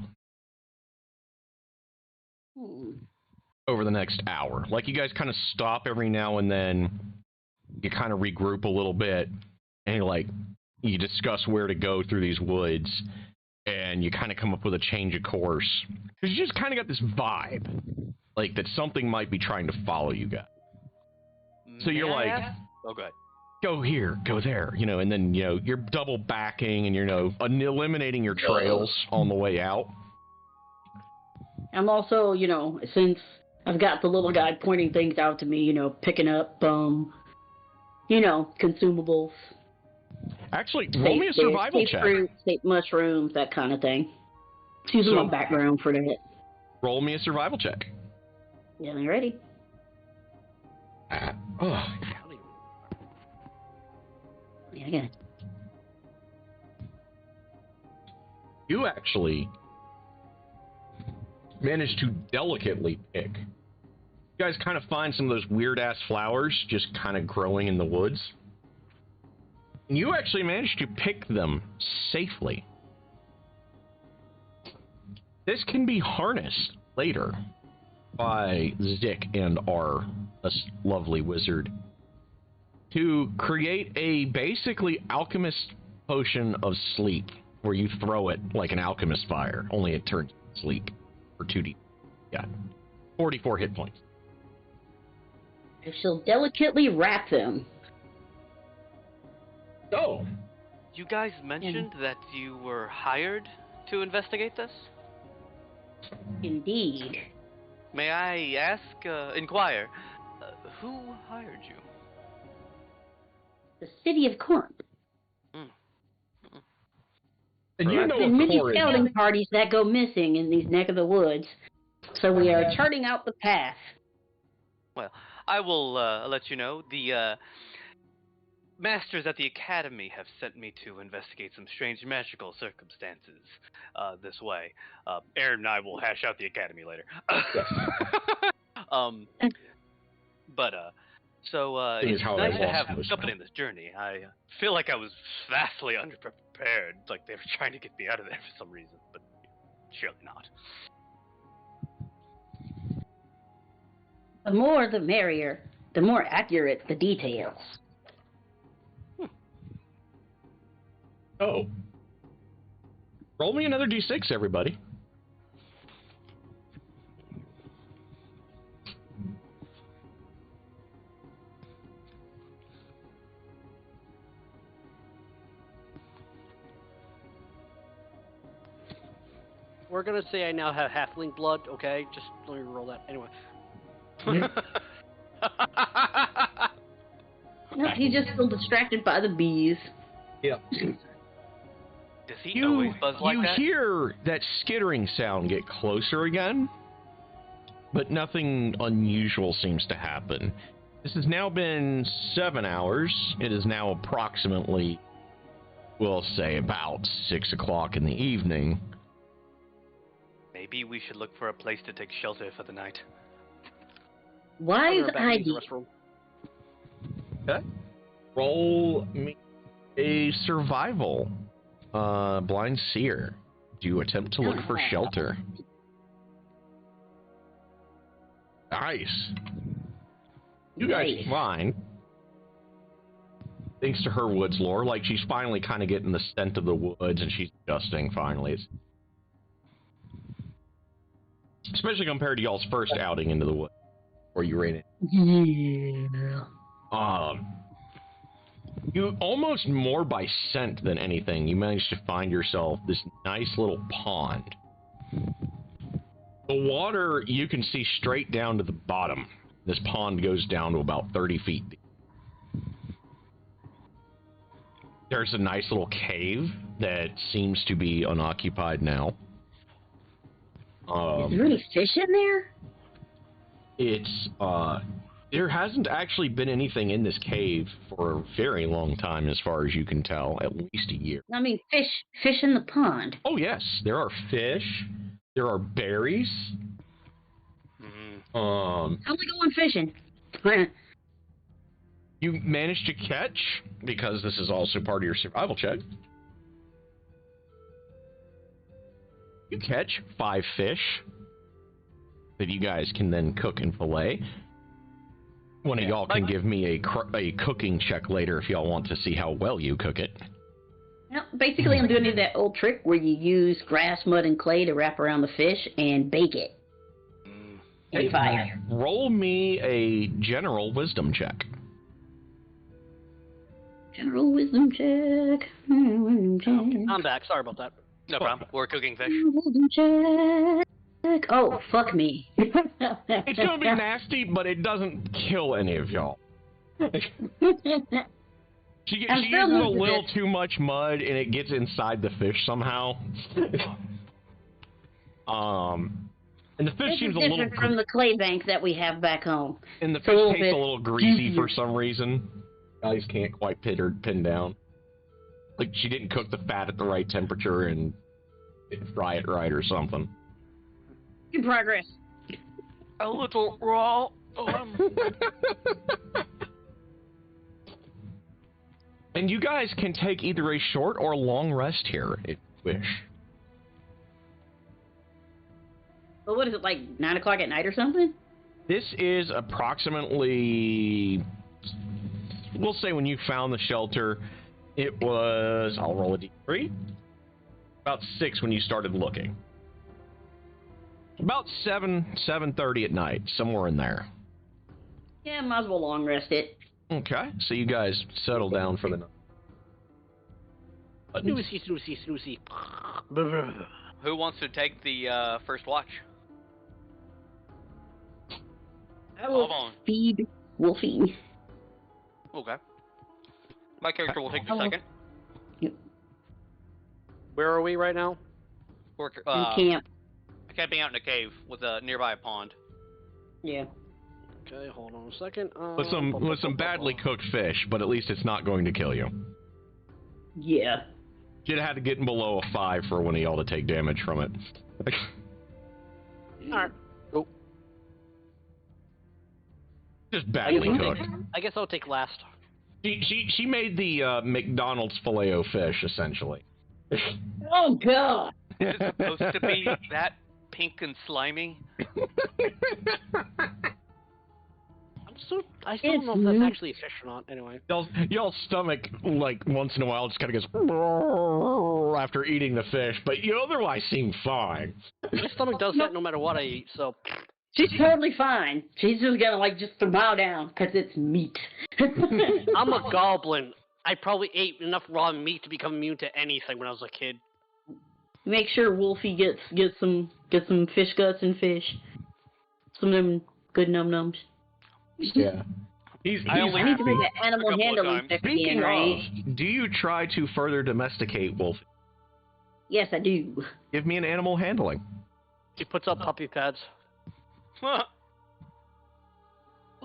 Over the next hour. Like, you guys kind of stop every now and then. You kind of regroup a little bit, and you discuss where to go through these woods, and you kind of come up with a change of course. Because you just kind of got this vibe, like that something might be trying to follow you guys. So you're like, oh, good. Go here, go there, and then, you're double backing and, eliminating your trails on the way out. I'm also, since I've got the little guy pointing things out to me, picking up, consumables. Actually, roll me a survival check. Fruit, safe mushrooms, that kind of thing. Using my background for that. Roll me a survival check. Yeah, you ready? Yeah, I got it. You actually managed to delicately pick. You guys kind of find some of those weird-ass flowers just kind of growing in the woods. And you actually managed to pick them safely. This can be harnessed later by Zick and our lovely wizard to create a basically alchemist potion of sleep, where you throw it like an alchemist fire, only it turns sleep for 2d. Yeah, 44 hit points. I shall delicately wrap them. So, you guys mentioned that you were hired to investigate this? Indeed. May I ask, inquire, who hired you? The city of Corinth. And you know There are many Corinth. scouting parties that go missing in these neck of the woods, so we are charting out the path. Well, I will let you know. The masters at the academy have sent me to investigate some strange magical circumstances this way. Aaron and I will hash out the academy later. So Seeing as it's how nice I to lost have most company in this journey. I feel like I was vastly underprepared, like they were trying to get me out of there for some reason, but surely not. The more, the merrier. The more accurate the details. Oh. Roll me another d6, everybody. We're gonna say I now have halfling blood, okay? Just let me roll that. Anyway. No, he's just still distracted by the bees. Yep. Does he always buzz like that? You hear that skittering sound get closer again, but nothing unusual seems to happen. This has now been 7 hours. It is now approximately, we'll say, about 6 o'clock in the evening. Maybe we should look for a place to take shelter for the night. Wise I'll go back to the idea. restroom. Okay. Roll me a survival. Blind seer. Do you attempt to look for shelter? Nice. You guys Nice. fine. Thanks to her woods lore, like she's finally kind of getting the scent of the woods and she's adjusting finally. Especially compared to y'all's first outing into the woods, where you ran it. Yeah. You almost more by scent than anything, you managed to find yourself this nice little pond. The water, you can see straight down to the bottom. This pond goes down to about 30 feet deep. There's a nice little cave that seems to be unoccupied now. Is there any fish in there? It's, there hasn't actually been anything in this cave for a very long time, as far as you can tell, at least a year. I mean, fish in the pond. Oh, yes, there are fish, there are berries. How's it going fishing? You managed to catch, because this is also part of your survival check, you catch 5 fish that you guys can then cook and fillet. One of y'all can give me a cooking check later if y'all want to see how well you cook it. No, basically, I'm doing that old trick where you use grass, mud, and clay to wrap around the fish and bake it. In fire. Roll me a general wisdom check. General wisdom check. Wisdom check. I'm back. Sorry about that. No problem. We're cooking fish. Wisdom check. Oh, fuck me. It's gonna be nasty, but it doesn't kill any of y'all. She I'm uses still a losing little it. too much mud, and it gets inside the fish somehow. And the fish This is seems a little, different from the clay bank that we have back home. and the it's fish a little tastes a bit little greasy juicier. for some reason. Guys can't quite pin down. Like she didn't cook the fat at the right temperature and didn't fry it right or something. Good progress. A little raw. And you guys can take either a short or long rest here if you wish. But what is it, like 9 o'clock at night or something? This is approximately, we'll say when you found the shelter, it was, I'll roll a d3, about 6 when you started looking. About 7:30 at night, somewhere in there. Yeah, might as well long rest it. Okay, so you guys settle down for the night. Snoozy. Who wants to take the first watch? I will Hold on. feed Wolfie. Okay. My character will take the second. Where are we right now? We're In camp. camping out in a cave with a nearby pond. Yeah. Okay, hold on a second. With some badly cooked fish, but at least it's not going to kill you. Yeah. You'd have had to get below a 5 for one of y'all to take damage from it. Alright. Cool. Just badly cooked. I guess I'll take last. She made the McDonald's Filet-O-Fish, essentially. Oh, God. Is it supposed to be that pink and slimy? I still don't know if that's actually a fish or not. Anyway. Y'all's stomach, like, once in a while just kind of goes after eating the fish, but you otherwise seem fine. My stomach does that no matter what I eat, so... She's totally fine. She's just gonna, like, just bow down, because it's meat. I'm a goblin. I probably ate enough raw meat to become immune to anything when I was a kid. Make sure Wolfie gets some fish guts and fish. Some of them good num-nums. Yeah. I need to make an animal handling check Speaking again, right? of, do you try to further domesticate Wolfie? Yes, I do. Give me an animal handling. He puts up puppy pads.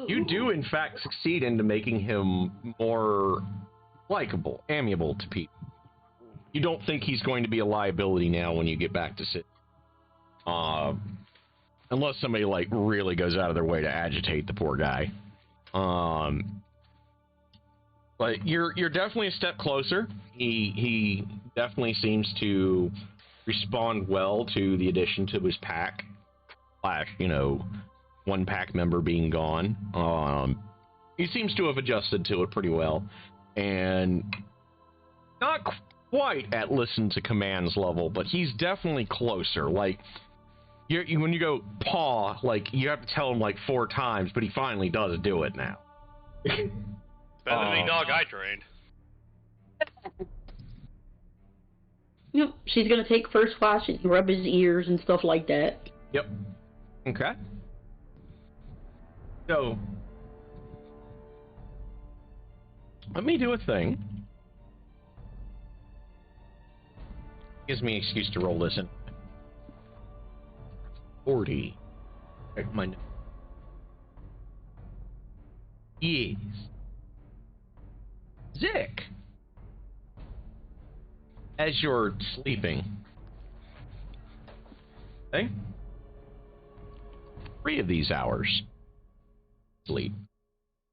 You do, in fact, succeed into making him more likable, amiable to people. You don't think he's going to be a liability now when you get back to City. Unless somebody, like, really goes out of their way to agitate the poor guy. But you're definitely a step closer. He definitely seems to respond well to the addition to his pack. One pack member being gone. He seems to have adjusted to it pretty well. And not quite at listen to commands level, but he's definitely closer. Like, when you go paw, like, you have to tell him like 4 times, but he finally does do it now. Better than any dog I trained. Yep, she's gonna take first wash and rub his ears and stuff like that. Yep. Okay. So, let me do a thing. Gives me an excuse to roll this in. 40. Check my notes. Yes. Zick. As you're sleeping. Okay? 3 of these hours. Sleep.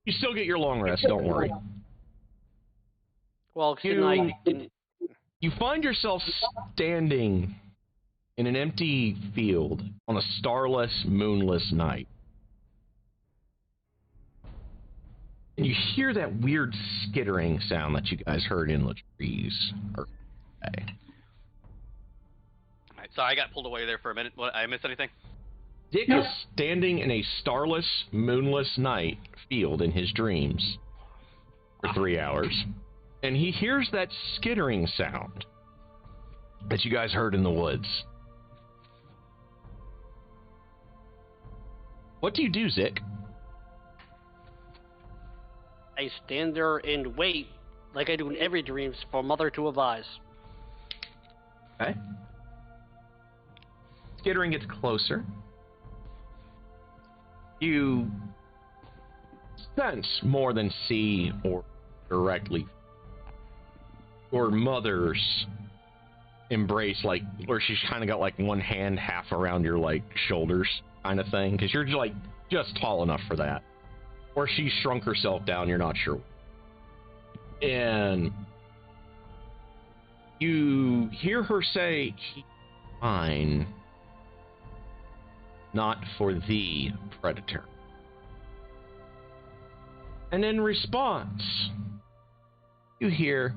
You still get your long rest, don't worry. Well, You find yourself standing in an empty field on a starless, moonless night. And you hear that weird skittering sound that you guys heard in the trees. Okay. Alright, so I got pulled away there for a minute. What, I missed anything? Dick is standing in a starless, moonless night field in his dreams for 3 hours. And he hears that skittering sound that you guys heard in the woods. What do you do, Zick? I stand there and wait, like I do in every dreams, for Mother to advise. Okay. Skittering gets closer. You sense more than see or directly your mother's embrace, like, where she's kind of got like one hand half around your like shoulders kind of thing, because you're just tall enough for that. Or she shrunk herself down, you're not sure. And you hear her say, "He's mine, not for thee, predator." And in response, you hear,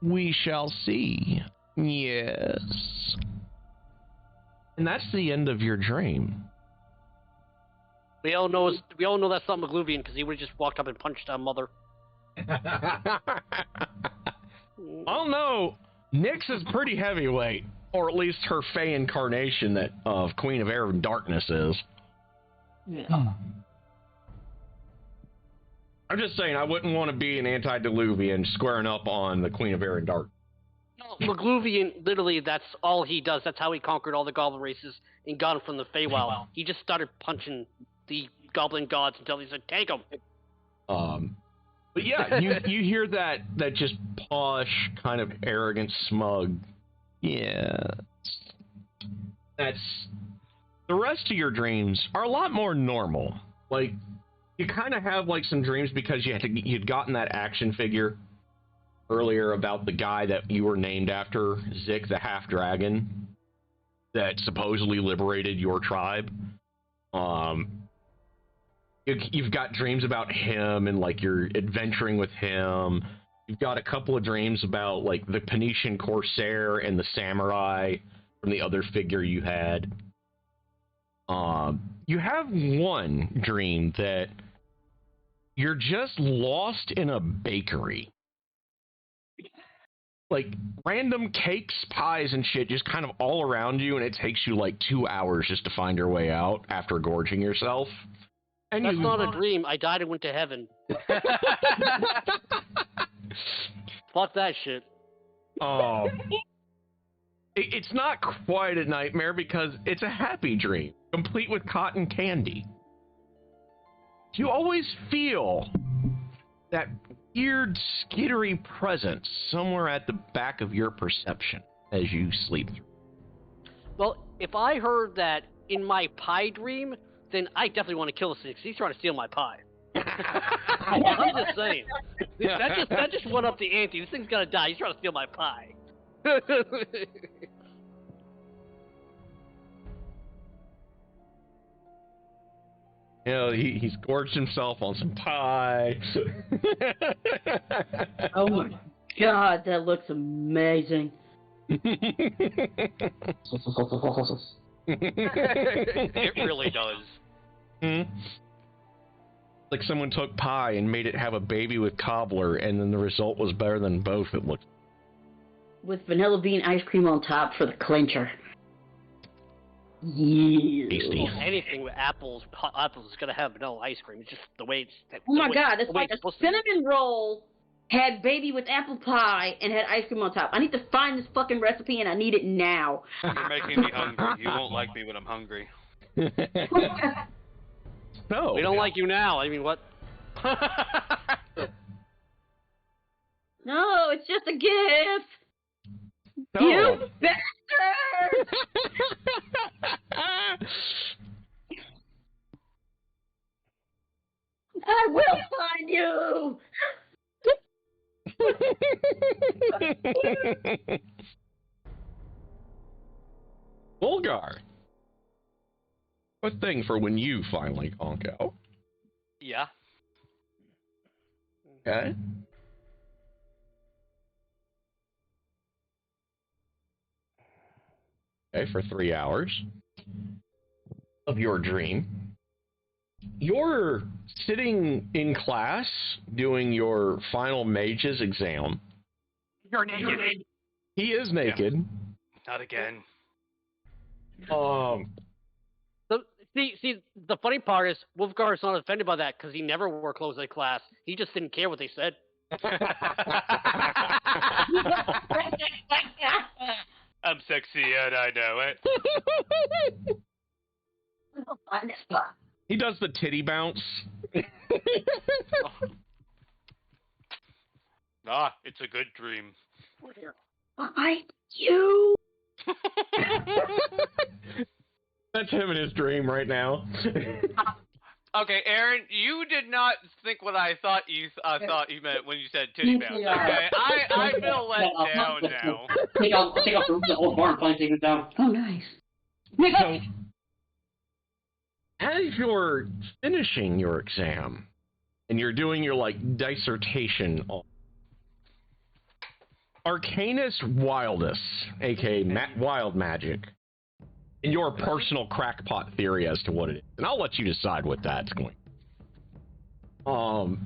"We shall see." Yes. And that's the end of your dream. We all know that's not McLuvian because he would have just walked up and punched our Mother. I don't know. Nyx is pretty heavyweight, or at least her Fey incarnation that of Queen of Air and Darkness is. Yeah. I'm just saying, I wouldn't want to be an antediluvian squaring up on the Queen of Air and Dark. No, Magluvian, literally, that's all he does. That's how he conquered all the goblin races and got them from the Feywild. He just started punching the goblin gods until he said, take them. But yeah, you hear that just posh, kind of arrogant, smug. Yeah. That's the rest of your dreams are a lot more normal. Like, you kind of have like some dreams because you'd gotten that action figure earlier about the guy that you were named after, Zik the Half Dragon, that supposedly liberated your tribe. You've got dreams about him and like you're adventuring with him. You've got a couple of dreams about like the Phoenician Corsair and the samurai from the other figure you had. You have one dream that you're just lost in a bakery. Like random cakes, pies, and shit just kind of all around you, and it takes you like 2 hours just to find your way out after gorging yourself. And That's not a dream. I died and went to heaven. Fuck that shit. It's not quite a nightmare because it's a happy dream, complete with cotton candy. You always feel that weird, skittery presence somewhere at the back of your perception as you sleep through. Well, if I heard that in my pie dream, then I definitely want to kill this thing because he's trying to steal my pie. I'm just saying. That just went up the ante. This thing's gonna die. He's trying to steal my pie. You know, he's gorged himself on some pie. Oh my god, that looks amazing. It really does. Like someone took pie and made it have a baby with cobbler, and then the result was better than both, it looked. With vanilla bean ice cream on top for the clincher. Yeah. Tasty. Anything with apples is gonna have vanilla ice cream. It's just the way it's. Oh my god, it's like a cinnamon roll had baby with apple pie and had ice cream on top. I need to find this fucking recipe and I need it now. You're making me hungry. You won't like me when I'm hungry. No. We don't like you now. I mean, what? No, it's just a gift. No. You bastard! I will find you. Volgar. A thing for when you finally conk out. Yeah. Okay. Okay, for 3 hours of your dream. You're sitting in class doing your final mage's exam. You're naked. He is naked. Yeah. Not again. See, the funny part is Wolfgar is not offended by that because he never wore clothes in class. He just didn't care what they said. I'm sexy and I know it. Find this spot. He does the titty bounce. Ah, it's a good dream. Find you. That's him in his dream right now. Okay, Aaron, you did not think what I thought you meant when you said titty bounce. Okay, I feel let down now. Take off the old barn plant, take it down. Oh, nice. So, as you're finishing your exam, and you're doing your, like, dissertation on Arcanus Wildus, a.k.a. Wild Magic, and your personal crackpot theory as to what it is. And I'll let you decide what that's going. No,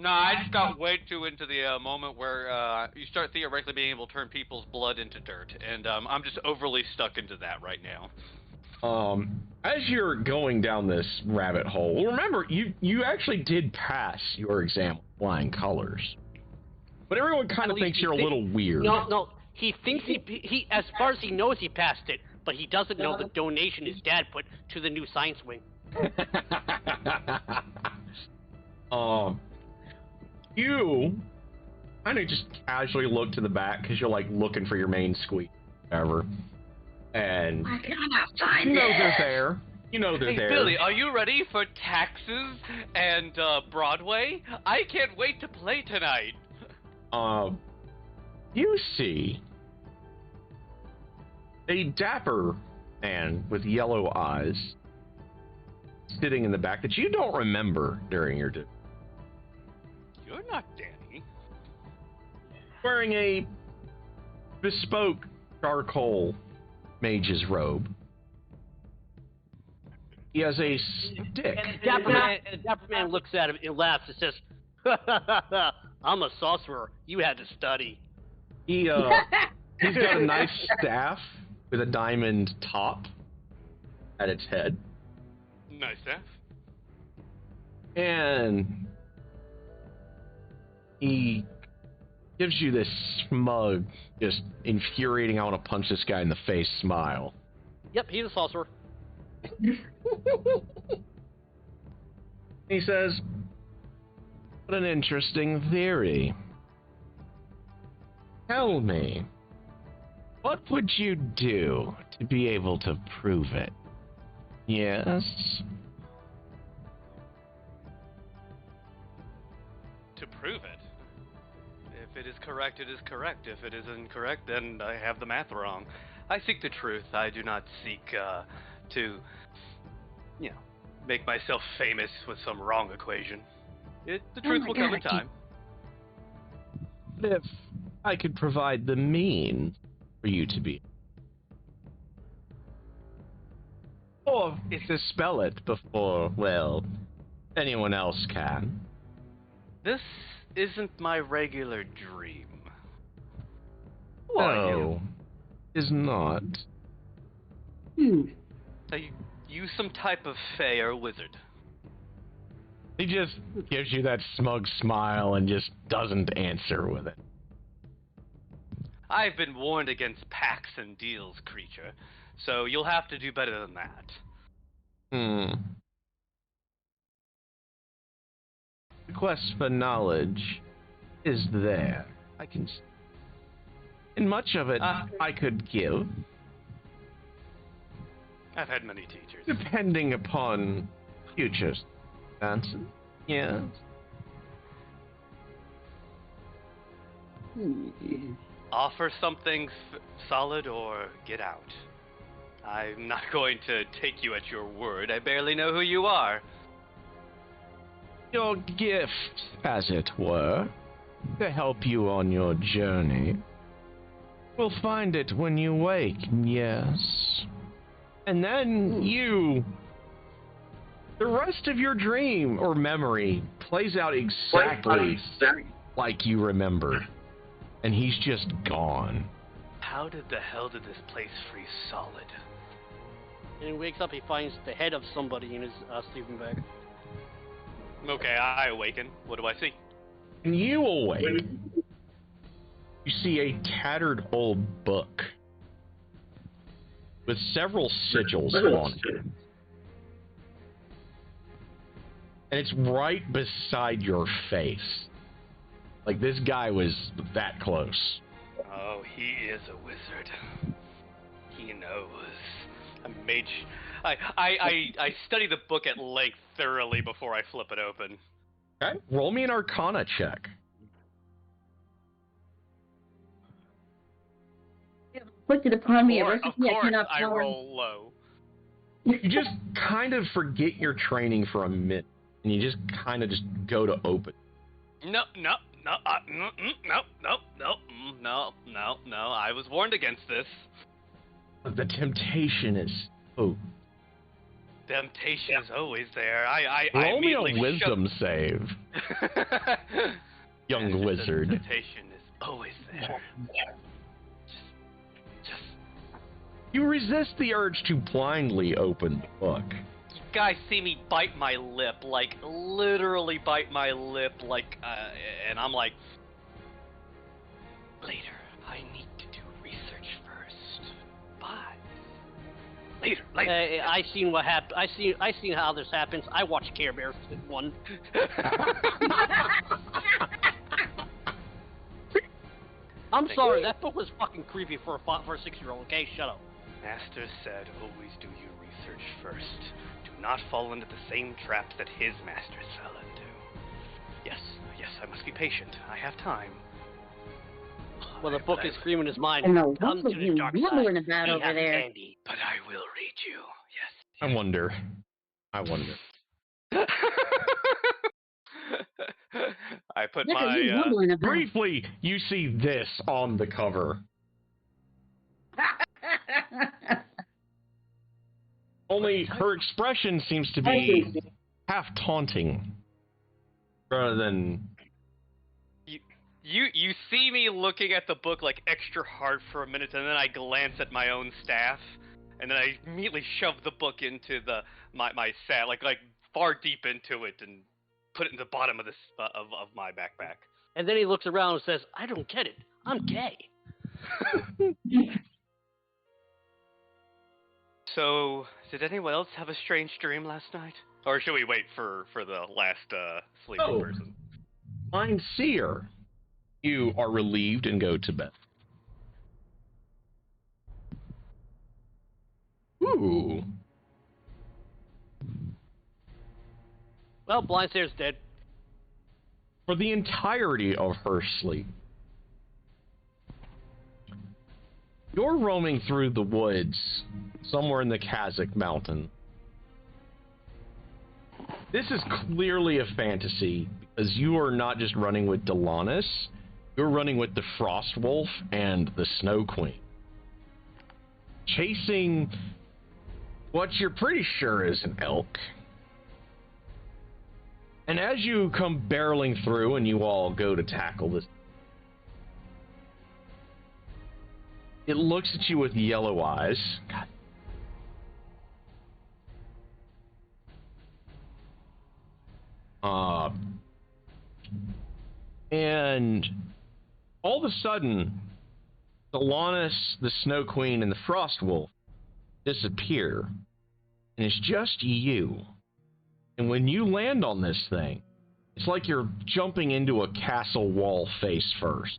I just got way too into the moment where you start theoretically being able to turn people's blood into dirt, and I'm just overly stuck into that right now. As you're going down this rabbit hole, remember, you actually did pass your exam with flying colors. But everyone kind of thinks you're a little weird. No. He thinks he, as far as he knows, he passed it, but he doesn't know the donation his dad put to the new science wing. You kind of just casually look to the back because you're like looking for your main squeak, whatever. And I cannot find you know it. they're there. You know they're Hey, there. Billy, are you ready for taxes and Broadway? I can't wait to play tonight. You see a dapper man with yellow eyes sitting in the back that you don't remember during your day. You're not Danny. Wearing a bespoke charcoal mage's robe. He has a stick. And the Dapper Man looks at him and laughs and says, I'm a sorcerer. You had to study. He's got a nice staff with a diamond top at its head. Nice stuff. And he gives you this smug, just infuriating, I want to punch this guy in the face smile. Yep, he's a sorcerer. He says, what an interesting theory. Tell me, what would you do to be able to prove it? Yes? To prove it. If it is correct, it is correct. If it is incorrect, then I have the math wrong. I seek the truth. I do not seek to, make myself famous with some wrong equation. The truth will come in time. If I could provide the means for you to be, or dispel it before, well, anyone else can. This isn't my regular dream. Who are you? No, is not. Are you some type of fae or wizard? He just gives you that smug smile and just doesn't answer with it. I've been warned against pacts and deals, creature, so you'll have to do better than that. The quest for knowledge is there. I can see. And much of it I could give, I've had many teachers. depending upon future circumstances. Yes. Offer something solid or get out. I'm not going to take you at your word. I barely know who you are. Your gift, as it were, to help you on your journey. We'll find it when you wake, yes. And then the rest of your dream or memory plays out exactly like you remember. And he's just gone. How did the hell did this place freeze solid? And he wakes up, he finds the head of somebody in his sleeping bag. Okay, I awaken. What do I see? And you awake. You see a tattered old book with several sigils on it. And it's right beside your face. Like, this guy was that close. Oh, he is a wizard. He knows. A mage. I study the book at length thoroughly before I flip it open. Okay, roll me an Arcana check. Inflicted upon me a Of recipe I course, cannot I follow. roll low. You just kind of forget your training for a minute, and you just kind of just go to open. No. I was warned against this. The temptation is Temptation is always there. I roll me a immediately wisdom save, young Yes, wizard. The temptation is always there. Just You resist the urge to blindly open the book. You guys see me bite my lip, like literally bite my lip, like, and I'm like, later. I need to do research first. Bye. Later. I seen what happened. I seen how this happens. I watch Care Bears one. I'm sorry, that book was fucking creepy for a 6-year-old. Okay, shut up. Master said, always do your research first. Do not fall into the same traps that his master fell into. Yes, I must be patient. I have time. Well, the book is screaming his mind. I know. Come What to was the you dark side. mumbling about He over has there? candy. But I will read you. Yes. I wonder. I put What are you my mumbling about? Briefly, you see this on the cover. Only her expression seems to be half taunting rather than. You see me looking at the book like extra hard for a minute, and then I glance at my own staff, and then I immediately shove the book into my sack, like far deep into it, and put it in the bottom of this of my backpack. And then he looks around and says, I don't get it. I'm gay. So, did anyone else have a strange dream last night? Or should we wait for the last sleeping person? Mind Seer. You are relieved and go to bed. Ooh. Well, Blindseer's dead. For the entirety of her sleep, you're roaming through the woods somewhere in the Kazakh mountain. This is clearly a fantasy because you are not just running with Delanis, you're running with the Frost Wolf and the Snow Queen. Chasing what you're pretty sure is an elk. And as you come barreling through and you all go to tackle this, it looks at you with yellow eyes. God. And all of a sudden, Delanis, the Snow Queen, and the Frost Wolf disappear. And it's just you. And when you land on this thing, it's like you're jumping into a castle wall face first.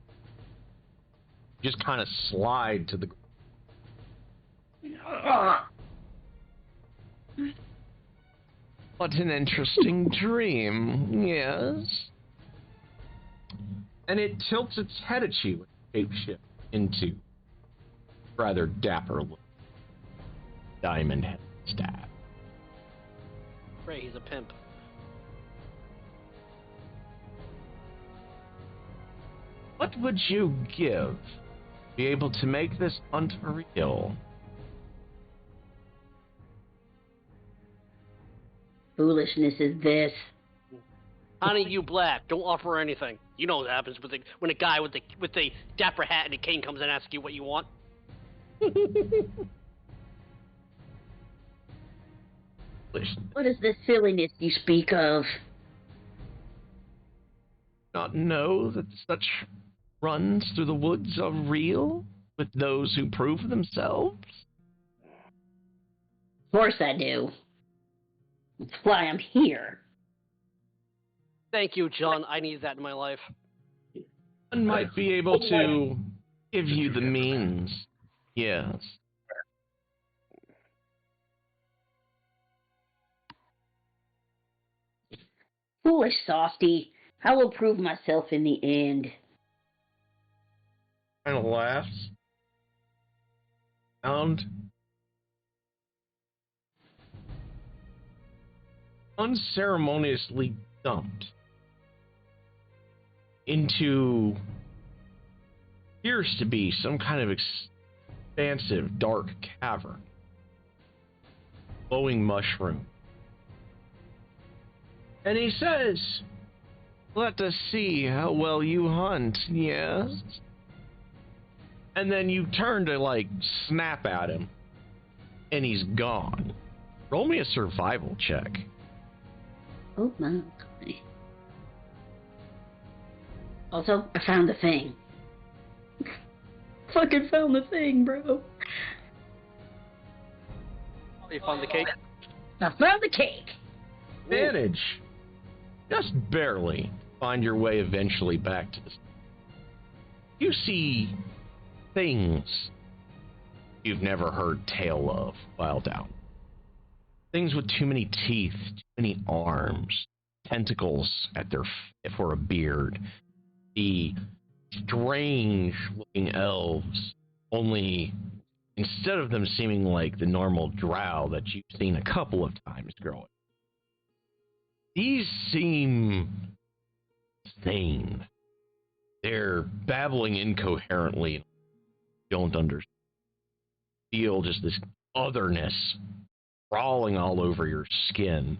Just kind of slide to the ground. What an interesting dream, yes. And it tilts its head at you and shapeshift into rather dapper look. Diamond head staff. Pray he's a pimp. What would you give to be able to make this hunt real? Foolishness is this. Honey, you black. Don't offer anything. You know what happens when a guy with the dapper hat and a cane comes and asks you what you want. What is this silliness you speak of? Not know that such runs through the woods are real with those who prove themselves? Of course I do. That's why I'm here. Thank you, John. I need that in my life. One might be able to give you the means. Yes. Foolish softy. I will prove myself in the end. Kind of laughs. Found unceremoniously dumped into appears to be some kind of expansive dark cavern. Glowing mushroom. And he says, "Let us see how well you hunt, yes?" And then you turn to, like, snap at him. and he's gone. Roll me a survival check. Oh my God. Also, I found the thing. Fucking found the thing, bro. You found the cake? I found the cake. Advantage. Just barely find your way eventually back to the... You see things you've never heard tale of while down. Things with too many teeth, too many arms, tentacles at their for a beard. The strange-looking elves, only instead of them seeming like the normal drow that you've seen a couple of times growing, these seem sane. They're babbling incoherently. You don't understand. Feel just this otherness crawling all over your skin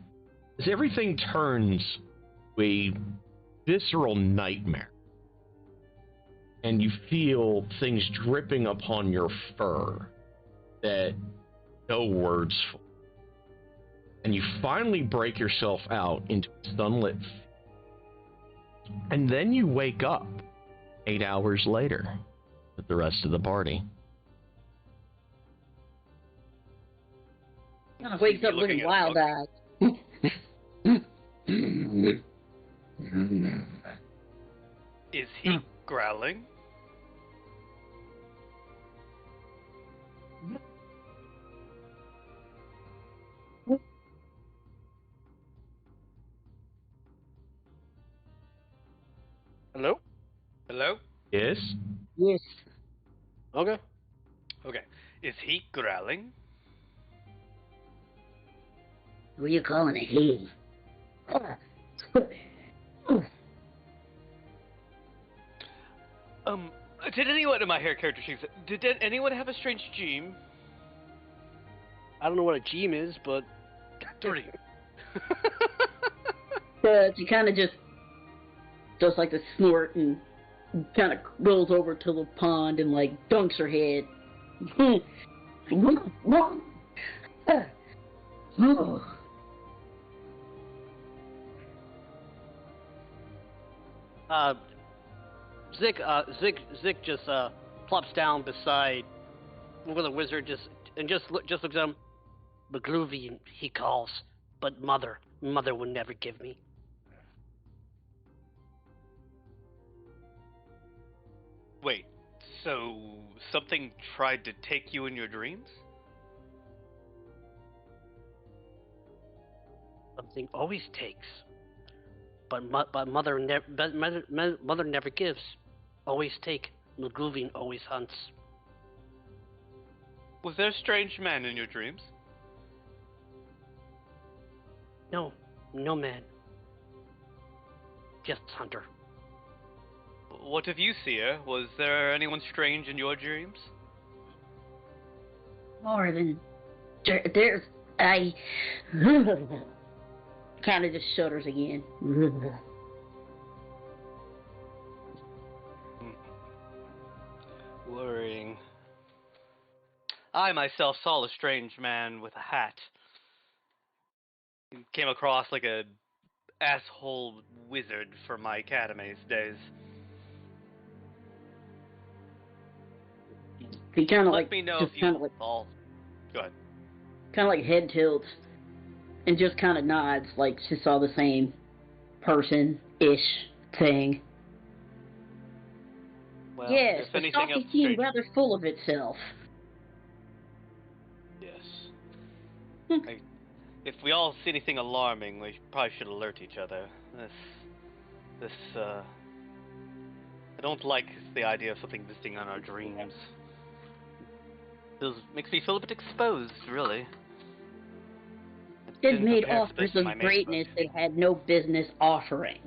as everything turns to a visceral nightmare. And you feel things dripping upon your fur that no words for. And you finally break yourself out into a sunlit field. And then you wake up 8 hours later with the rest of the party. Wakes up looking wild-eyed. Is he growling? Hello? Hello? Yes? Yes. Okay. Okay. Is he growling? Who are you calling a he? Did anyone in my hair character sheets? Did anyone have a strange dream? I don't know what a gem is, but... Dream. She kind of just does like the snort and kind of rolls over to the pond and like dunks her head. Zik just plops down beside where the wizard just looks at him. Magluvian, he calls, but mother would never give me. Wait, so something tried to take you in your dreams? Something always takes, but mother never gives. Always take. Magluvian always hunts. Was there a strange man in your dreams? No man. Just hunter. What of you, Seer? Was there anyone strange in your dreams? More than there's I kind of just shudders again. Worrying. I myself saw a strange man with a hat. He came across like a asshole wizard from my academy's days. He kind of Let like me know just if kind you of like all. Go ahead. kind of like head tilts and just kind of nods like she saw the same person-ish thing. Well, Yes, if the anything else stalking seemed strange- rather full of itself. Yes. If we all see anything alarming, we probably should alert each other. I don't like the idea of something visiting on our dreams. Makes me feel a bit exposed, really. It Didn't made prepare for offers this in of my main greatness book. it had no business offering.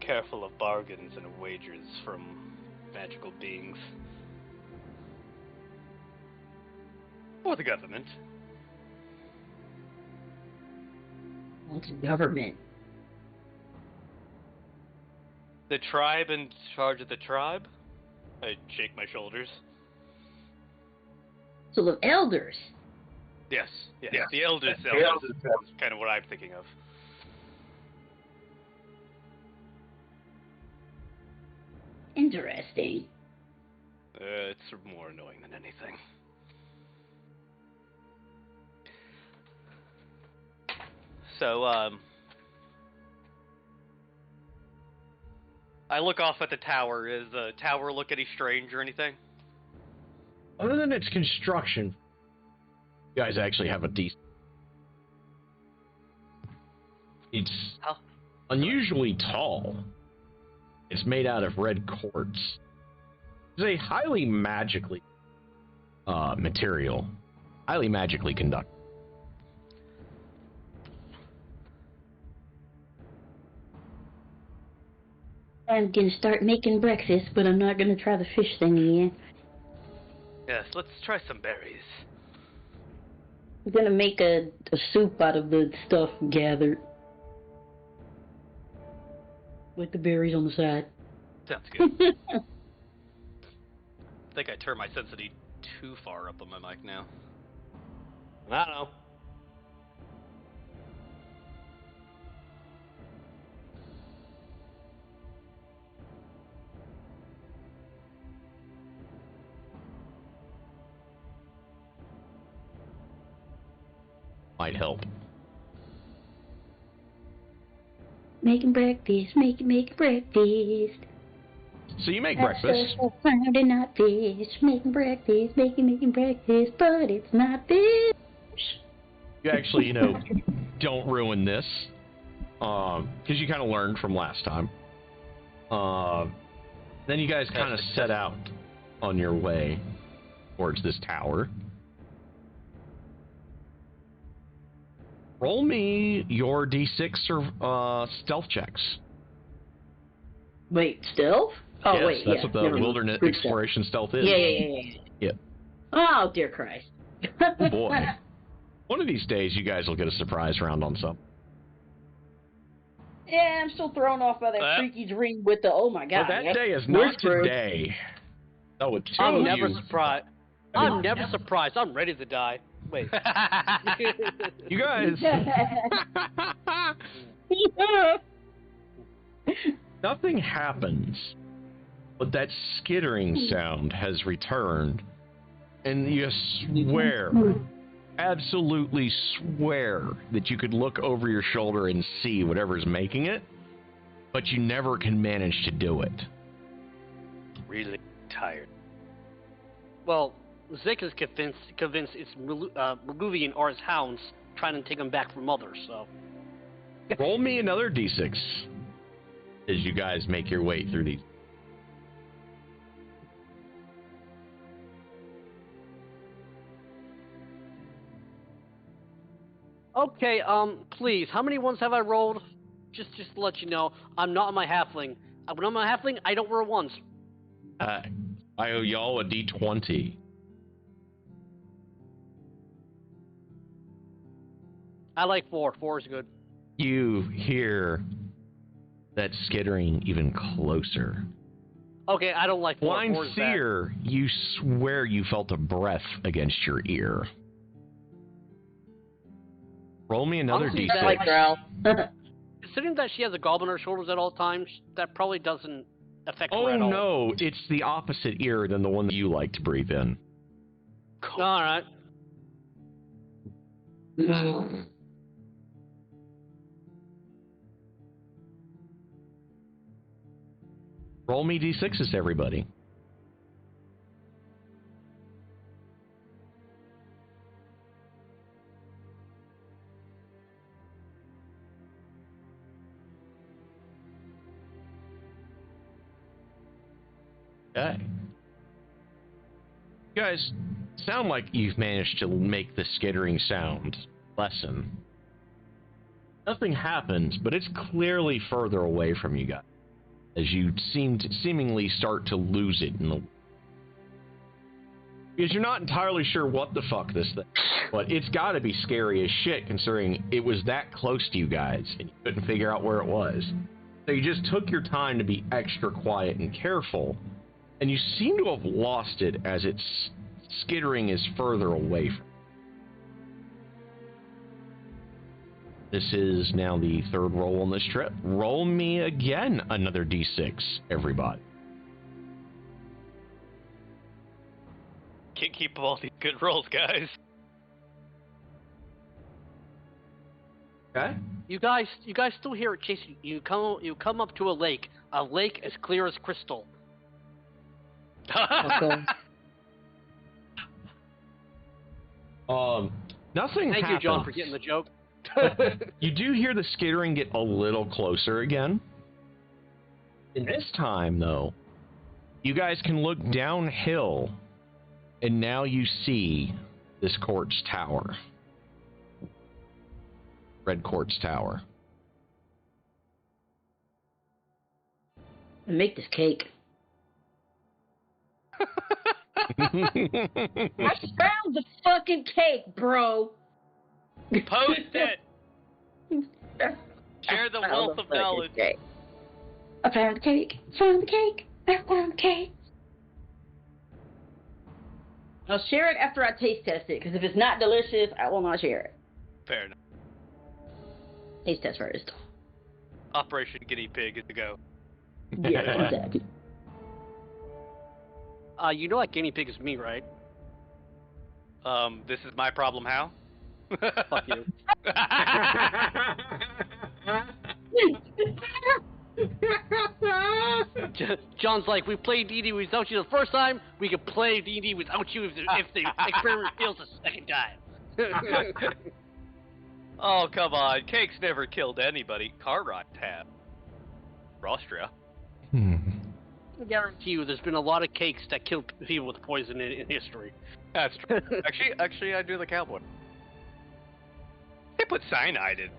Careful of bargains and wagers from magical beings. Or the government. What's government? The tribe in charge of the tribe? I shake my shoulders. Council of Elders. Yes, the Elder Cells is kind of what I'm thinking of. Interesting. It's more annoying than anything. So, I look off at the tower. Is the tower look any strange or anything? Other than its construction, you guys actually have a decent. It's unusually tall. It's made out of red quartz. It's a highly magically material, highly magically conducted. I'm gonna start making breakfast, but I'm not gonna try the fish thing again. Yes, let's try some berries. I'm gonna make a soup out of the stuff gathered. With the berries on the side. Sounds good. I think I turned my sensitivity too far up on my mic now. I don't know. Might help. Making breakfast, making breakfast. So you make breakfast. Friday night fish, making breakfast, making breakfast, but it's not fish. You actually, don't ruin this, because you kind of learned from last time. Then you guys kind of set out on your way towards this tower. Roll me your D6 or stealth checks. Wait, stealth? Oh, yes, wait, that's what the wilderness Group exploration stealth is. Yeah. Oh, dear Christ. Oh, boy. One of these days, you guys will get a surprise round on something. Yeah, I'm still thrown off by that freaky dream with the, oh my god. But that day is not today. Oh, it's I'm never surprised. I'm never surprised. I'm ready to die. Wait. You guys. Nothing happens, but that skittering sound has returned, and you swear, absolutely swear, that you could look over your shoulder and see whatever's making it, but you never can manage to do it. Really tired. Well, Zik is convinced it's Maluvian or his hounds trying to take him back from others, so. Roll me another D6 as you guys make your way through these. Okay, please, how many ones have I rolled? Just to let you know, I'm not on my halfling. When I'm on my halfling, I don't roll ones. I owe y'all a D20. I like 4. 4 is good. You hear that skittering even closer. Okay, I don't like 4. Blind 4 is bad. seer, you swear you felt a breath against your ear. Roll me another Honestly, D6. Like growl. Considering that she has a goblin on her shoulders at all times, that probably doesn't affect her Oh at all. no, it's the opposite ear than the one that you like to breathe in. Alright. Roll me D6s, everybody. Okay. You guys sound like you've managed to make the skittering sound lessen. Nothing happens, but it's clearly further away from you guys as you seemingly start to lose it in the. Because you're not entirely sure what the fuck this thing is, but it's got to be scary as shit considering it was that close to you guys and you couldn't figure out where it was. So you just took your time to be extra quiet and careful, and you seem to have lost it as it skittering is further away from. This is now the third roll on this trip. Roll me again another d6, everybody. Can't keep all these good rolls, guys. Okay. You guys still hear it chasing you. You come up to a lake as clear as crystal. Okay. Nothing Thank you, John, happens. for getting the joke. You do hear the skittering get a little closer again. And this time, though, you guys can look downhill, and now you see this quartz tower. Red quartz tower. Make this cake. I found the fucking cake, bro. Post it. Share the I found wealth the of fucking knowledge. cake. I found the cake. Found the cake. I found the cake. I'll share it after I taste test it, because if it's not delicious, I will not share it. Fair enough. Taste test first. Operation Guinea Pig is to go. Yeah, exactly. You know that guinea pig is me, right? This is my problem. How? Fuck you. John's like, we played D&D without you the first time. We can play D&D without you if the experiment fails the second time. Oh, come on. Cake's never killed anybody. Cartwright have. Austria. I guarantee you, there's been a lot of cakes that kill people with poison in history. That's true. actually, I do the cowboy. They put cyanide in.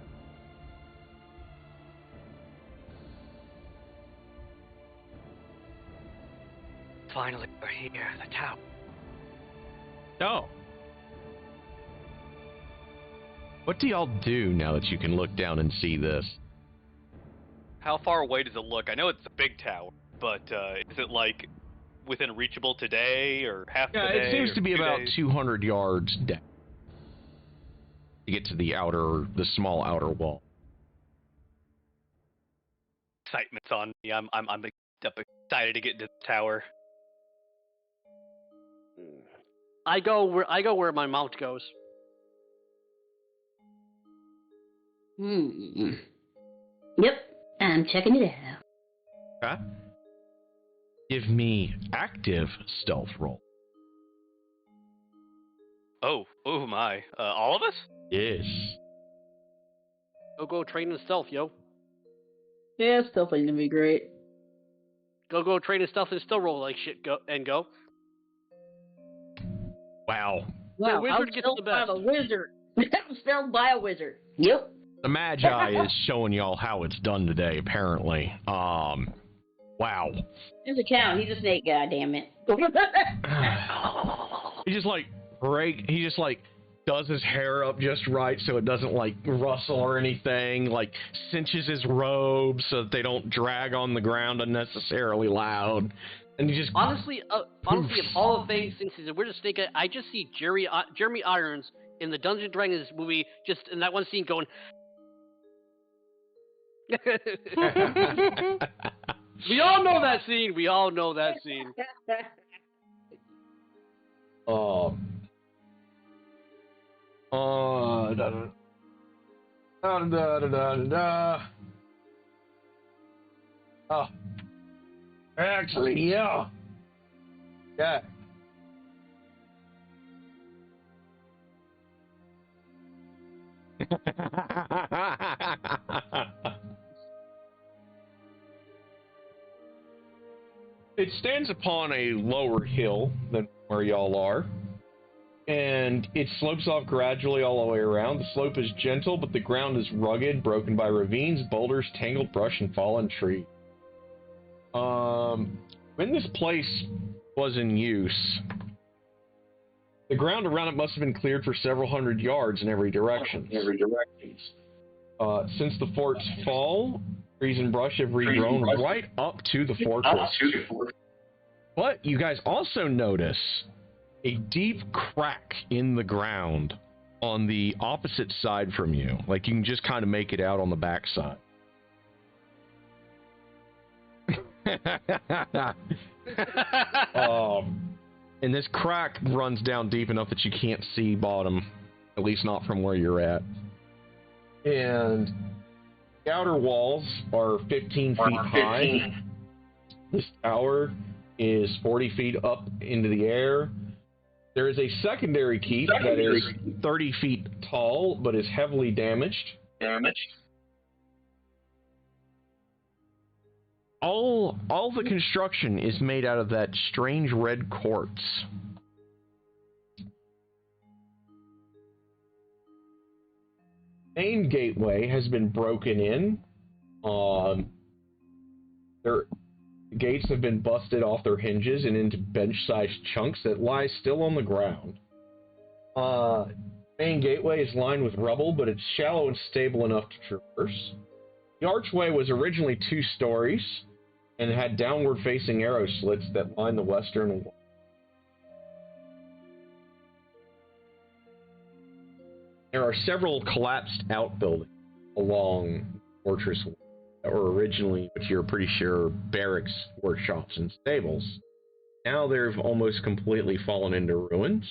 Finally, we're here. The tower. Oh. What do y'all do now that you can look down and see this? How far away does it look? I know it's a big tower, but is it like within reachable today or half Yeah, today? it seems or to be 2 about days? 200 yards down to get to the small outer wall. Excitement's on me. I'm excited to get to the tower. I go where my mount goes. Yep, I'm checking it out. Okay. Give me active stealth roll. Oh my. All of us? Yes. Go train in stealth, yo. Yeah, still think it'd be great. Go train in stealth and still roll like shit. Go. Wow. Wow, wizard I was gets spelled the by best. a wizard. I was spelled by a wizard. Yep. The Magi is showing y'all how it's done today, apparently. Wow. There's a count. He's a snake guy, damn it. He just does his hair up just right so it doesn't like rustle or anything, like cinches his robes so that they don't drag on the ground unnecessarily loud. And he just Honestly, of all the things, since he's a weird snake guy, I just see Jeremy Irons in the Dungeons and Dragons movie, just in that one scene going. We all know that scene. Actually, yeah. Yeah. It stands upon a lower hill than where y'all are, and it slopes off gradually all the way around. The slope is gentle, but the ground is rugged, broken by ravines, boulders, tangled brush, and fallen trees. When this place was in use, the ground around it must have been cleared for several hundred yards in every direction. Since the fort's fall, trees and brush have regrown right up to the fortress. But you guys also notice a deep crack in the ground on the opposite side from you. Like you can just kind of make it out on the backside. And this crack runs down deep enough that you can't see bottom, at least not from where you're at. And the outer walls are 15 feet high. This tower is 40 feet up into the air. There is a secondary keep that is 30 feet tall, but is heavily damaged. All the construction is made out of that strange red quartz. Main gateway has been broken in. Their gates have been busted off their hinges and into bench-sized chunks that lie still on the ground. Main gateway is lined with rubble, but it's shallow and stable enough to traverse. The archway was originally 2 stories and had downward-facing arrow slits that line the western wall. There are several collapsed outbuildings along Fortress Wall that were originally, which you're pretty sure, barracks, workshops, and stables. Now they've almost completely fallen into ruins.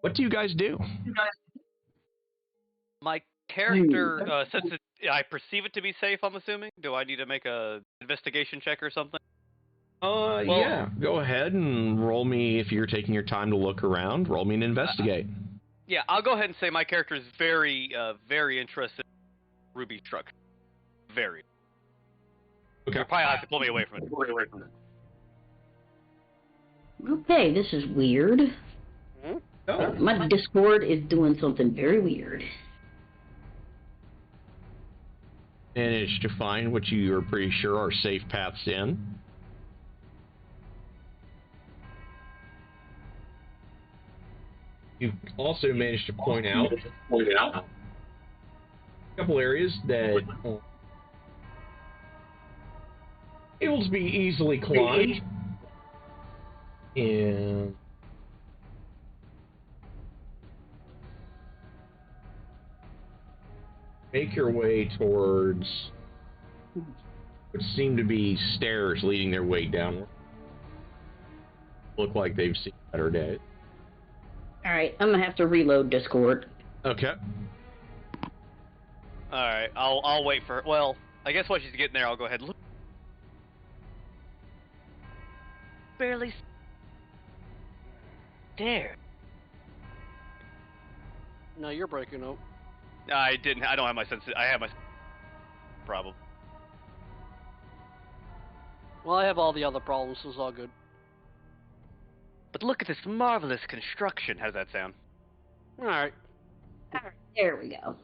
What do you guys do? My character, since I perceive it to be safe, I'm assuming, do I need to make a investigation check or something? Yeah. Go ahead and roll me, if you're taking your time to look around, roll me an investigate. Yeah, I'll go ahead and say my character is very, very interested in Ruby structure. Very. Okay. You'll probably have to pull me away from it. Okay, this is weird. Oh. My Discord is doing something very weird. Managed to find what you are pretty sure are safe paths in. You've also managed to point out a couple areas that are able to be easily climbed. And make your way towards what seem to be stairs leading their way downward. Look like they've seen better days. Alright, I'm gonna have to reload Discord. Okay. Alright, I'll wait for her. Well, I guess while she's getting there, I'll go ahead and look. Barely there. No, you're breaking up. I don't have my sense. I have my problem. Well, I have all the other problems, so it's all good. But look at this marvelous construction. How does that sound? Alright. There we go.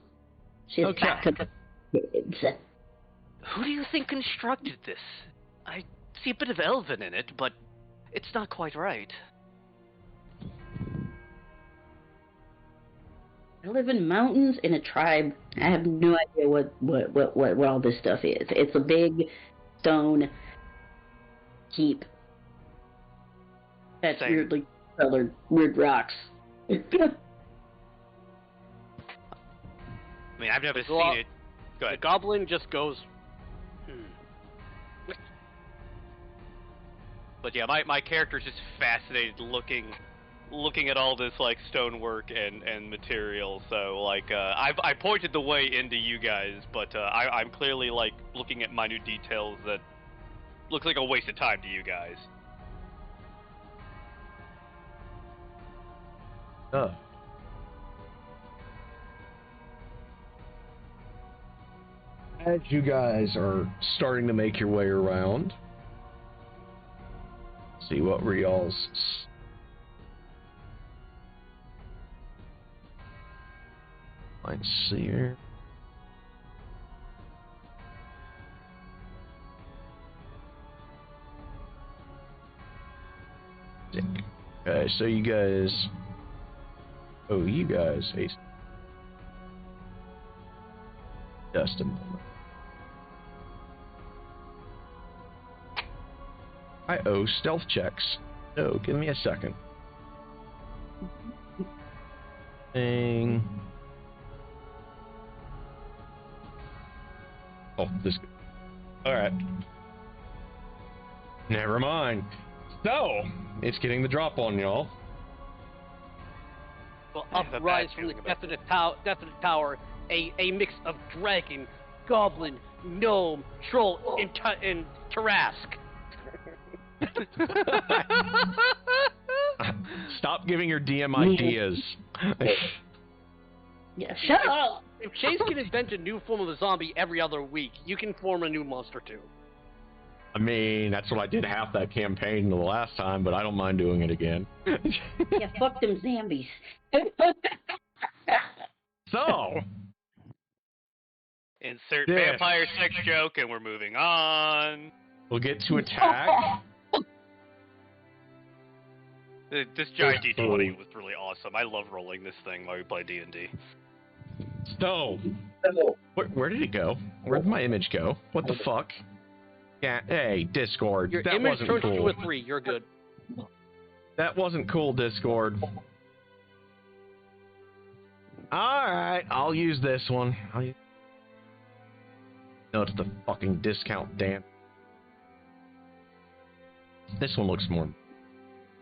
She's Okay. back to the kids. Who do you think constructed this? I see a bit of Elven in it, but it's not quite right. I live in mountains in a tribe. I have no idea what all this stuff is. It's a big stone keep that's Same. weirdly colored, weird rocks. I mean, I've never Well, seen it. Go The ahead. goblin just goes, But yeah, my character's just fascinated looking at all this like stonework and material. So like I pointed the way into you guys, but I'm clearly like looking at minute details that looks like a waste of time to you guys. As you guys are starting to make your way around, see what were y'all's. Let's see here. Okay, so you guys. Oh, you guys. Hey, just a moment. I owe stealth checks. So, give me a second. Thing. Oh, this. Alright. Never mind. So, it's getting the drop on y'all. Well, I have a uprise bad from the feeling about definite tower, a mix of dragon, goblin, gnome, troll, and Tarask. Stop giving your DM ideas. Yeah, shut up. If Chase can invent a new form of a zombie every other week, you can form a new monster too. I mean, that's what I did half that campaign the last time, but I don't mind doing it again. Yeah, fuck them zombies. So, Insert Yes. vampire sex joke, and we're moving on. we'll get to attack. This giant D20 was really awesome. I love rolling this thing while we play D&D. So, where did it go? Where did my image go? What the fuck? Yeah, hey, Discord. Your that image wasn't turns cool. to a 3, you're good. That wasn't cool, Discord. Alright, I'll use this one. No, it's the fucking discount, damn. This one looks more...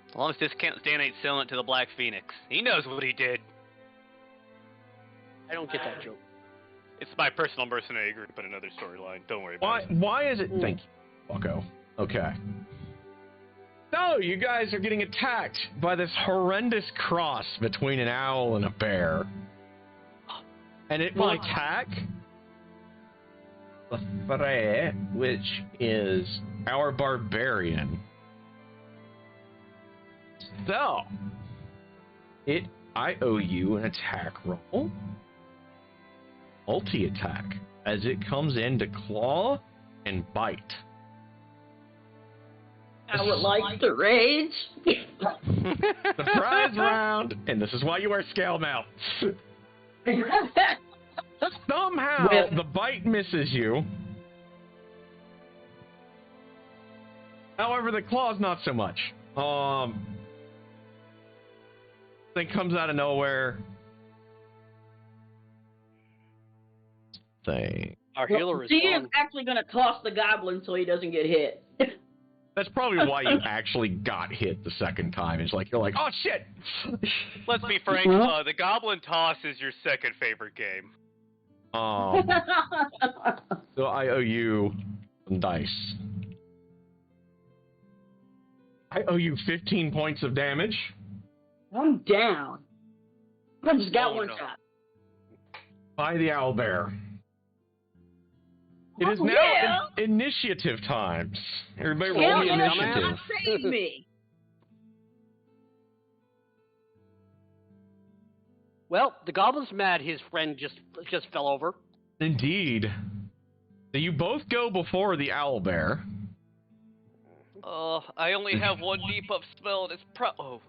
As long as Discount Stan ain't selling it to the Black Phoenix. He knows what he did. I don't get that joke. It's my personal mercenary group in another storyline. Don't worry about it. Why is it... Thank you, fucko. Okay. So, you guys are getting attacked by this horrendous cross between an owl and a bear. And it will attack the Frey, which is our barbarian. So, I owe you an attack roll. Multi-attack, as it comes in to claw and bite. I would like to rage. Surprise round, and this is why you wear scale mount. Somehow, the bite misses you. However, the claw's not so much. Thing comes out of nowhere. Thing. Our healer is She is gone. actually going to toss the goblin so he doesn't get hit. That's probably why you actually got hit the second time. It's like, you're like, oh shit! Let's be frank, the Goblin Toss is your second favorite game. So I owe you some dice. I owe you 15 points of damage. I'm down. I just got one no. shot. By the owlbear. It is Oh, now yeah. initiative times. Everybody roll Hell the yeah, initiative. save me. Well, the goblin's mad his friend just fell over. Indeed. So you both go before the owlbear. I only have one debuff spell, and it's oh.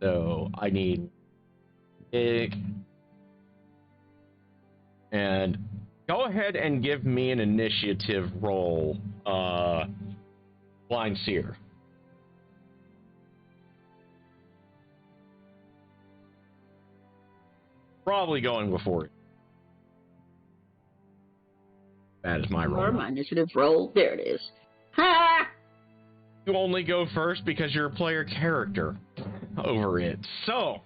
So I need big. And go ahead and give me an initiative roll, Blind Seer. Probably going before it. That is my Or roll. my initiative roll. There it is. Ha! You only go first because you're a player character over it. So,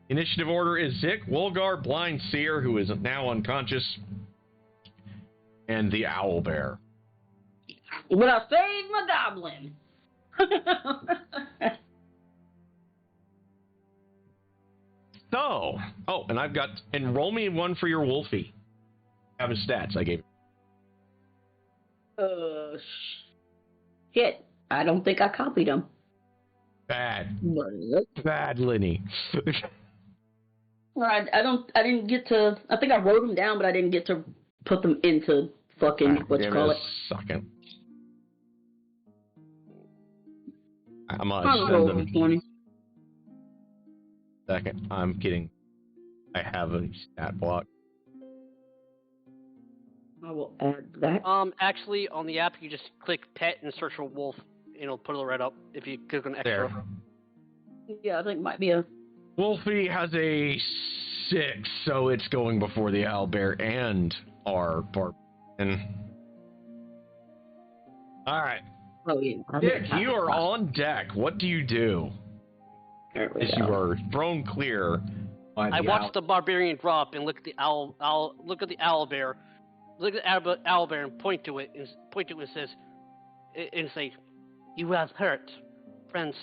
initiative order is Zik, Wolgar, Blind Seer, who is now unconscious, and the owlbear. But I saved my goblin. So, and I've got, and roll me one for your Wolfie. Have his stats I gave. Shit. I don't think I copied them. Bad, But, bad, Lenny. I didn't get to. I think I wrote them down, but I didn't get to put them into fucking what you Give call me it. a second. I'm I'll gonna roll send them. them for me. Second, I have a stat block. I will add that. Actually, on the app, you just click pet and search for wolf, and it'll put it right up if you click on extra. There. Yeah, I think it might be a. Wolfie has a 6, so it's going before the owlbear and our barbarian. All right. Oh, yeah. Dick, you are on deck. What do you do? There we As go. you are thrown clear by the I owl. watched the barbarian drop and look at the look at the owlbear, look at the owlbear and point to it and says, and say, "You have hurt, friends.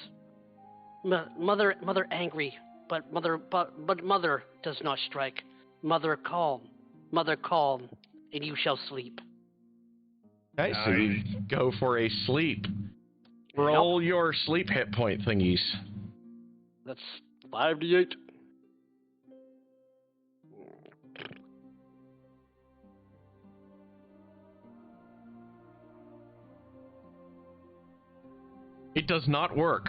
Mother angry, but mother does not strike. Mother calm, and you shall sleep." Okay, so you go for a sleep. Roll your sleep hit point thingies. That's 5d8. It does not work.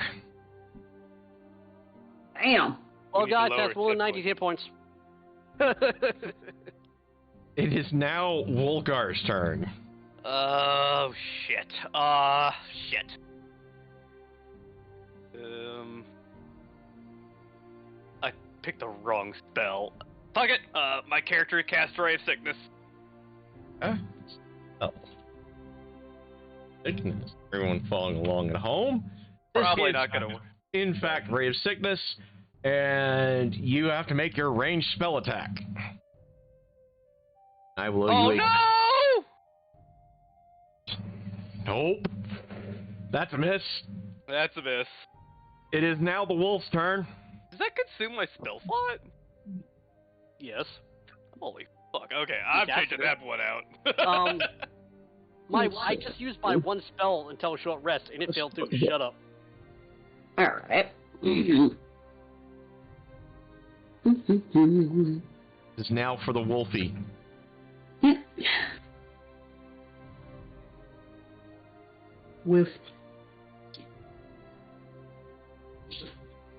Damn. Well, need to guys, lower that's more than hit 90 hit points. It is now Wolgar's turn. Oh shit. Shit. I picked the wrong spell. Fuck it. My character cast Ray of Sickness. Huh? Oh. Sickness. Everyone following along at home. This Probably is, not gonna work. in fact, Ray of Sickness, and you have to make your ranged spell attack. I will owe Oh you no! Nope. That's a miss. That's a miss. It is now the wolf's turn. Does that consume my spell slot? Yes. Holy fuck. Okay, I'm That's taking it. that one out. I just used my one spell until short rest, and it failed to. Shut up. Alright. This is now for the wolfie. With.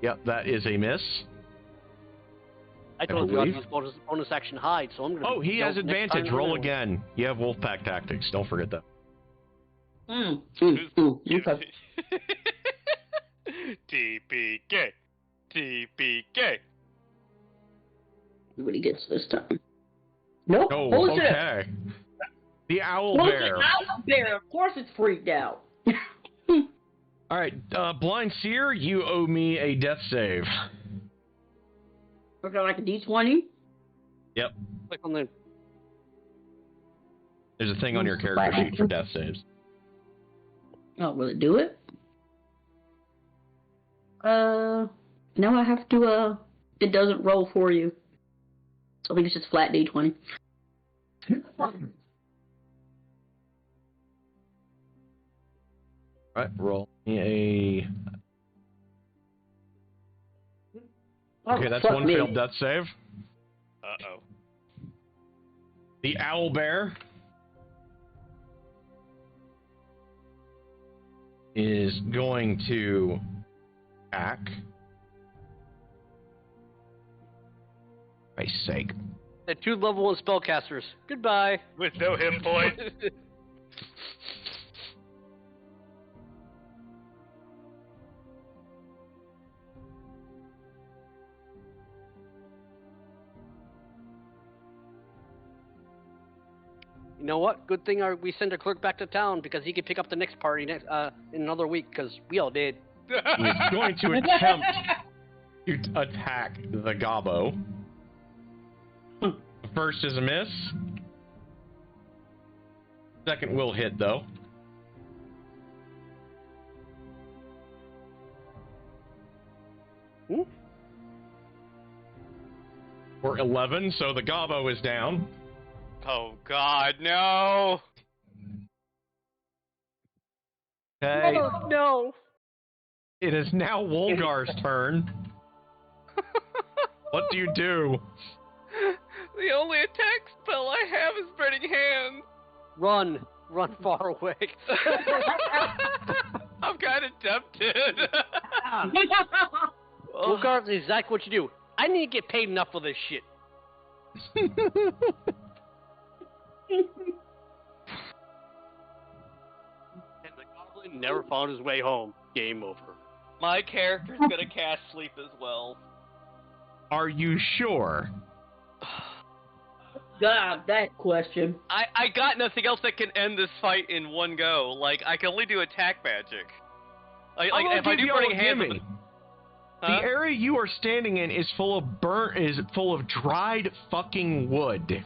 Yep, that is a miss. I told you I'd believe. use bonus action hide, so I'm gonna. Oh, he has go next advantage. time Roll around. again. You have Wolfpack tactics. Don't forget that. Okay. TPK. TPK. See what he gets this time. Nope. Oh, Bullshit. okay. The owl Bullshit. bear. Owl bear. Of course it's freaked out. All right, Blind Seer, you owe me a death save. Okay, like a D20. Yep. Click on the. There's a thing on your character sheet for death saves. Oh, will it do it? No, I have to, it doesn't roll for you. So I think it's just flat D20. All right, roll me a. Okay, that's Fuck one me. failed death save. Uh-oh. The owl bear is going to attack. For Christ's sake. The 2 level 1 spellcasters. Goodbye. With no hit point. You know what? Good thing we send our clerk back to town because he can pick up the next party in another week because we all did. He is going to attempt to attack the gobbo. The first is a miss. Second will hit, though. For 11, so the gobbo is down. Oh god, no! Okay. Oh, no. It is now Wolgar's turn. What do you do? The only attack spell I have is Burning Hands. Run. Run far away. I'm kind of tempted. Wolgar is exactly what you do. I need to get paid enough for this shit. never found his way home. Game over. My character's gonna cast sleep as well. Are you sure? God, that question. I got nothing else that can end this fight in one go. Like, I can only do attack magic. Like if I do burning hands, the area you are standing in is full of dried fucking wood.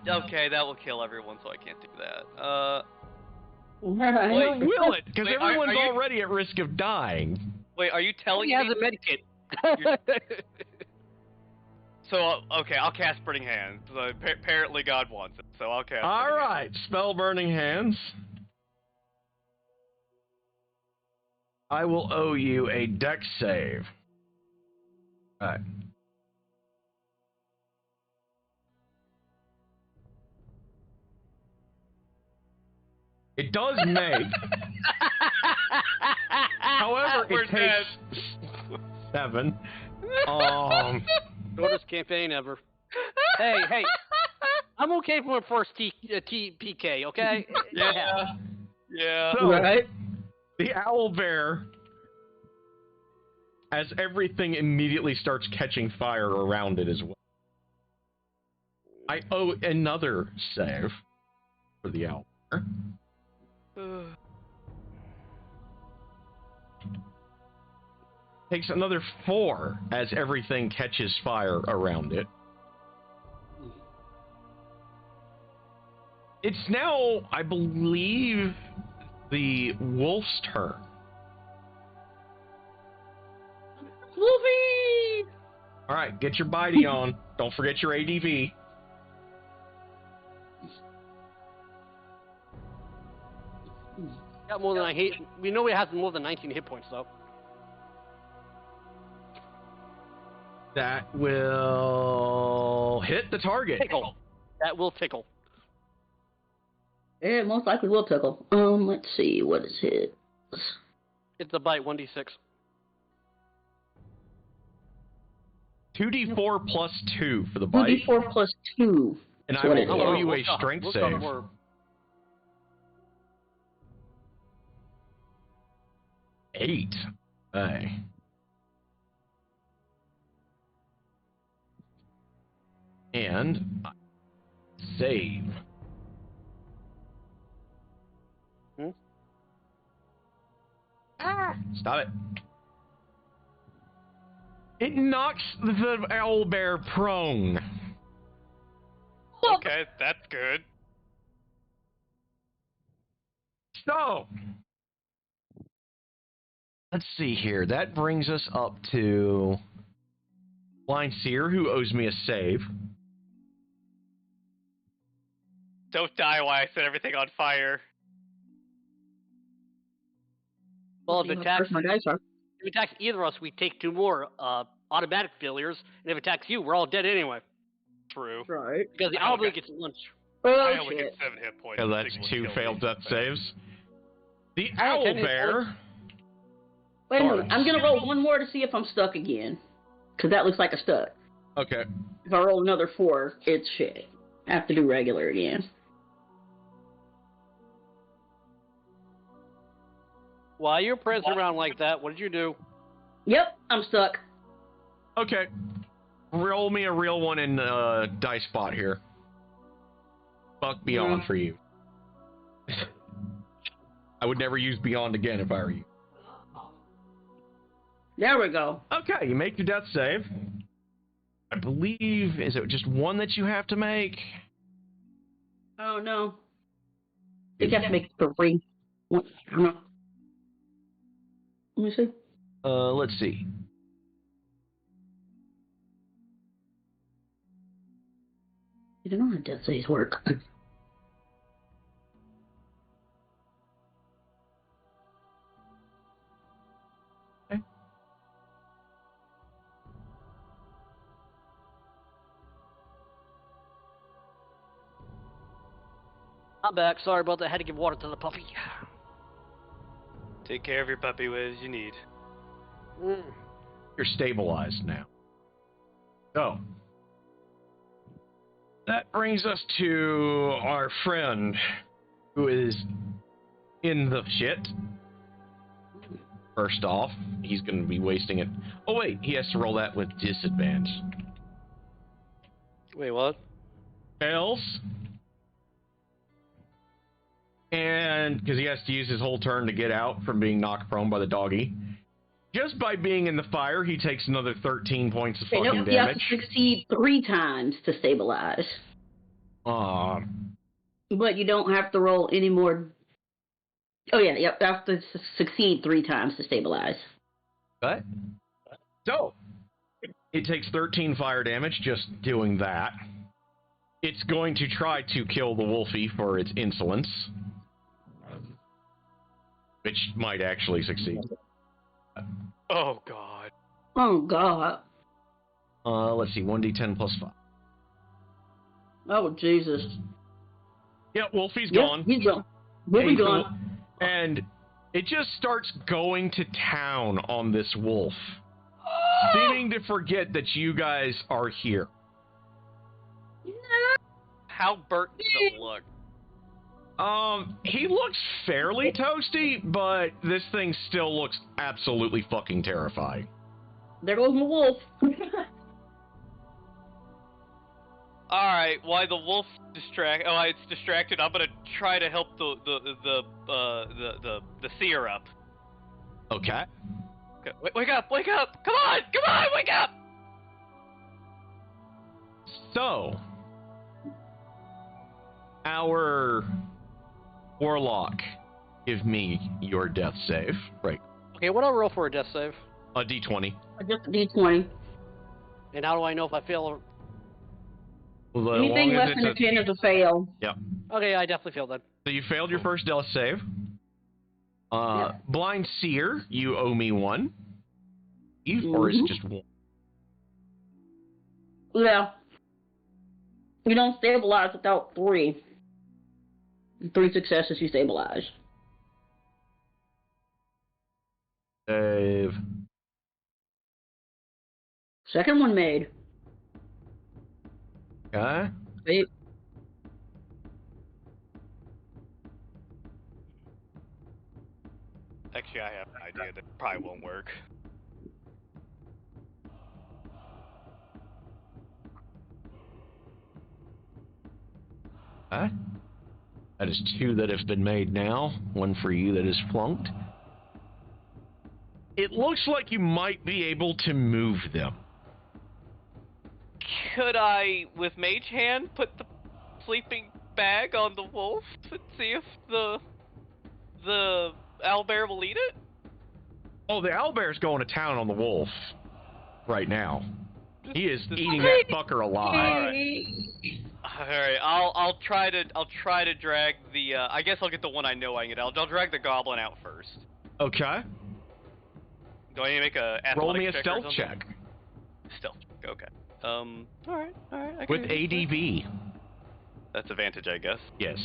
Okay, that will kill everyone, so I can't do that. Right. Will it? Because Wait, everyone's are you- already at risk of dying. Wait, are you telling He has me? a medikit. So, okay, I'll cast Burning Hands. Apparently God wants it, so I'll cast All Burning right, spell Burning Hands. I will owe you a dex save. All right. It does make. However, We're it takes 7. Shortest campaign ever. Hey, I'm okay for my first PK, okay? Yeah. So, Right. the owl bear, as everything immediately starts catching fire around it as well. I owe another save for the owl bear. Takes another 4 as everything catches fire around it. It's now, I believe, the wolf's turn. Wolfie! Alright, get your bitey on. Don't forget your ADV. Got more than we know he has more than 19 hit points though. That will hit the target. Tickle. That will tickle. Yeah, most likely will tickle. Let's see, what is it? It's a bite, 1d6. 2d4 plus 2 for the bite. 2d4 plus 2. And I That's what it will is. owe you We'll a talk- strength we'll talk save. more. 8. Hey. And save. Stop it. It knocks the owlbear prone. Okay, that's good. So, let's see here. That brings us up to Blind Seer, who owes me a save. Don't die while I set everything on fire. Well, if it attacks, My dice are. if it attacks either of us, we take 2 more automatic failures, and if it attacks you, we're all dead anyway. True. Right. Because the I owlbear only gets lunch. Oh, I only shit. get 7 hit points. So The that's thing will 2 kill failed me. death saves. The I have 10 hit owlbear. Wait a minute. I'm going to roll one more to see if I'm stuck again. Because that looks like a stuck. Okay. If I roll another 4, it's shit. I have to do regular again. While you're prancing around like that, what did you do? Yep, I'm stuck. Okay. Roll me a real one in dice spot here. Fuck Beyond for you. I would never use Beyond again if I were you. There we go. Okay, you make your death save. I believe, is it just one that you have to make? Oh, no. I think I have to make 3. What? I don't know. Let me see. Let's see. You don't know how death saves work. I'm back. Sorry about that. I had to give water to the puppy. Take care of your puppy as you need. You're stabilized now. So, that brings us to our friend who is in the shit. First off, he's going to be wasting it. Oh, wait, he has to roll that with disadvantage. Wait, what? Fails. And because he has to use his whole turn to get out from being knocked prone by the doggy. Just by being in the fire, he takes another 13 points of fucking damage. You have to succeed 3 times to stabilize. But you don't have to roll any more. Oh, yeah, you have to succeed 3 times to stabilize. What? So, it takes 13 fire damage just doing that. It's going to try to kill the Wolfie for its insolence. Which might actually succeed. Oh god. Oh, God. Let's see, 1d10 plus 5. Oh, Jesus. Yeah, Wolfie's Yep, gone. he's gone. Wolfie's gone. And it just starts going to town on this wolf. Seeming to forget that you guys are here. How burnt does it look? He looks fairly toasty, but this thing still looks absolutely fucking terrifying. There goes my wolf. Alright, while the wolf it's distracted, I'm gonna try to help the seer up. Okay. Okay, wake up! Come on, wake up! So, our warlock, give me your death save. Right. Okay, what do I roll for a death save? A d20. Just a D20. And how do I know if I fail? Anything less than a 10 is a fail. Yep. Okay, I definitely failed then. So you failed your first death save. Blind Seer, you owe me 1. Or is it just 1? Yeah. You don't stabilize without 3. 3 successes, you stabilize. Save. Second one made. Okay. Wait. Actually, I have an idea that probably won't work. Okay. That is 2 that have been made now. 1 for you that is flunked. It looks like you might be able to move them. Could I, with Mage Hand, put the sleeping bag on the wolf and see if the owlbear will eat it? Oh, the owlbear's going to town on the wolf right now. He is eating that fucker alive. Alright, I'll try to drag the I guess I'll get the one I know I can get out. I'll drag the goblin out first. Okay. Do I need to make a Roll me a check stealth check. Stealth check, okay. Alright. With ADV. That's advantage, I guess. Yes.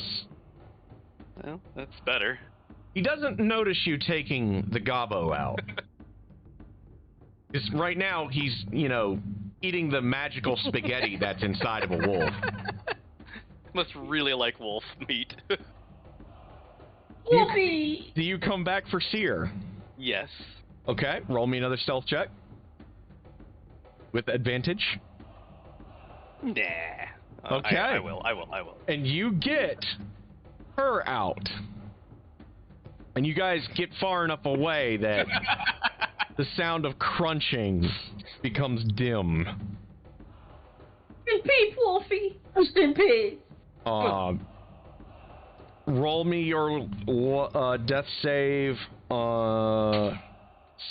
Well, that's better. He doesn't notice you taking the gobbo out. Because right now he's, eating the magical spaghetti that's inside of a wolf. Must really like wolf meat. Wolfie! Do you come back for Seer? Yes. Okay, roll me another stealth check. With advantage. Nah. Okay. I will. And you get her out. And you guys get far enough away that the sound of crunching becomes dim. In peace, Wolfie. Rest in peace. Roll me your death save,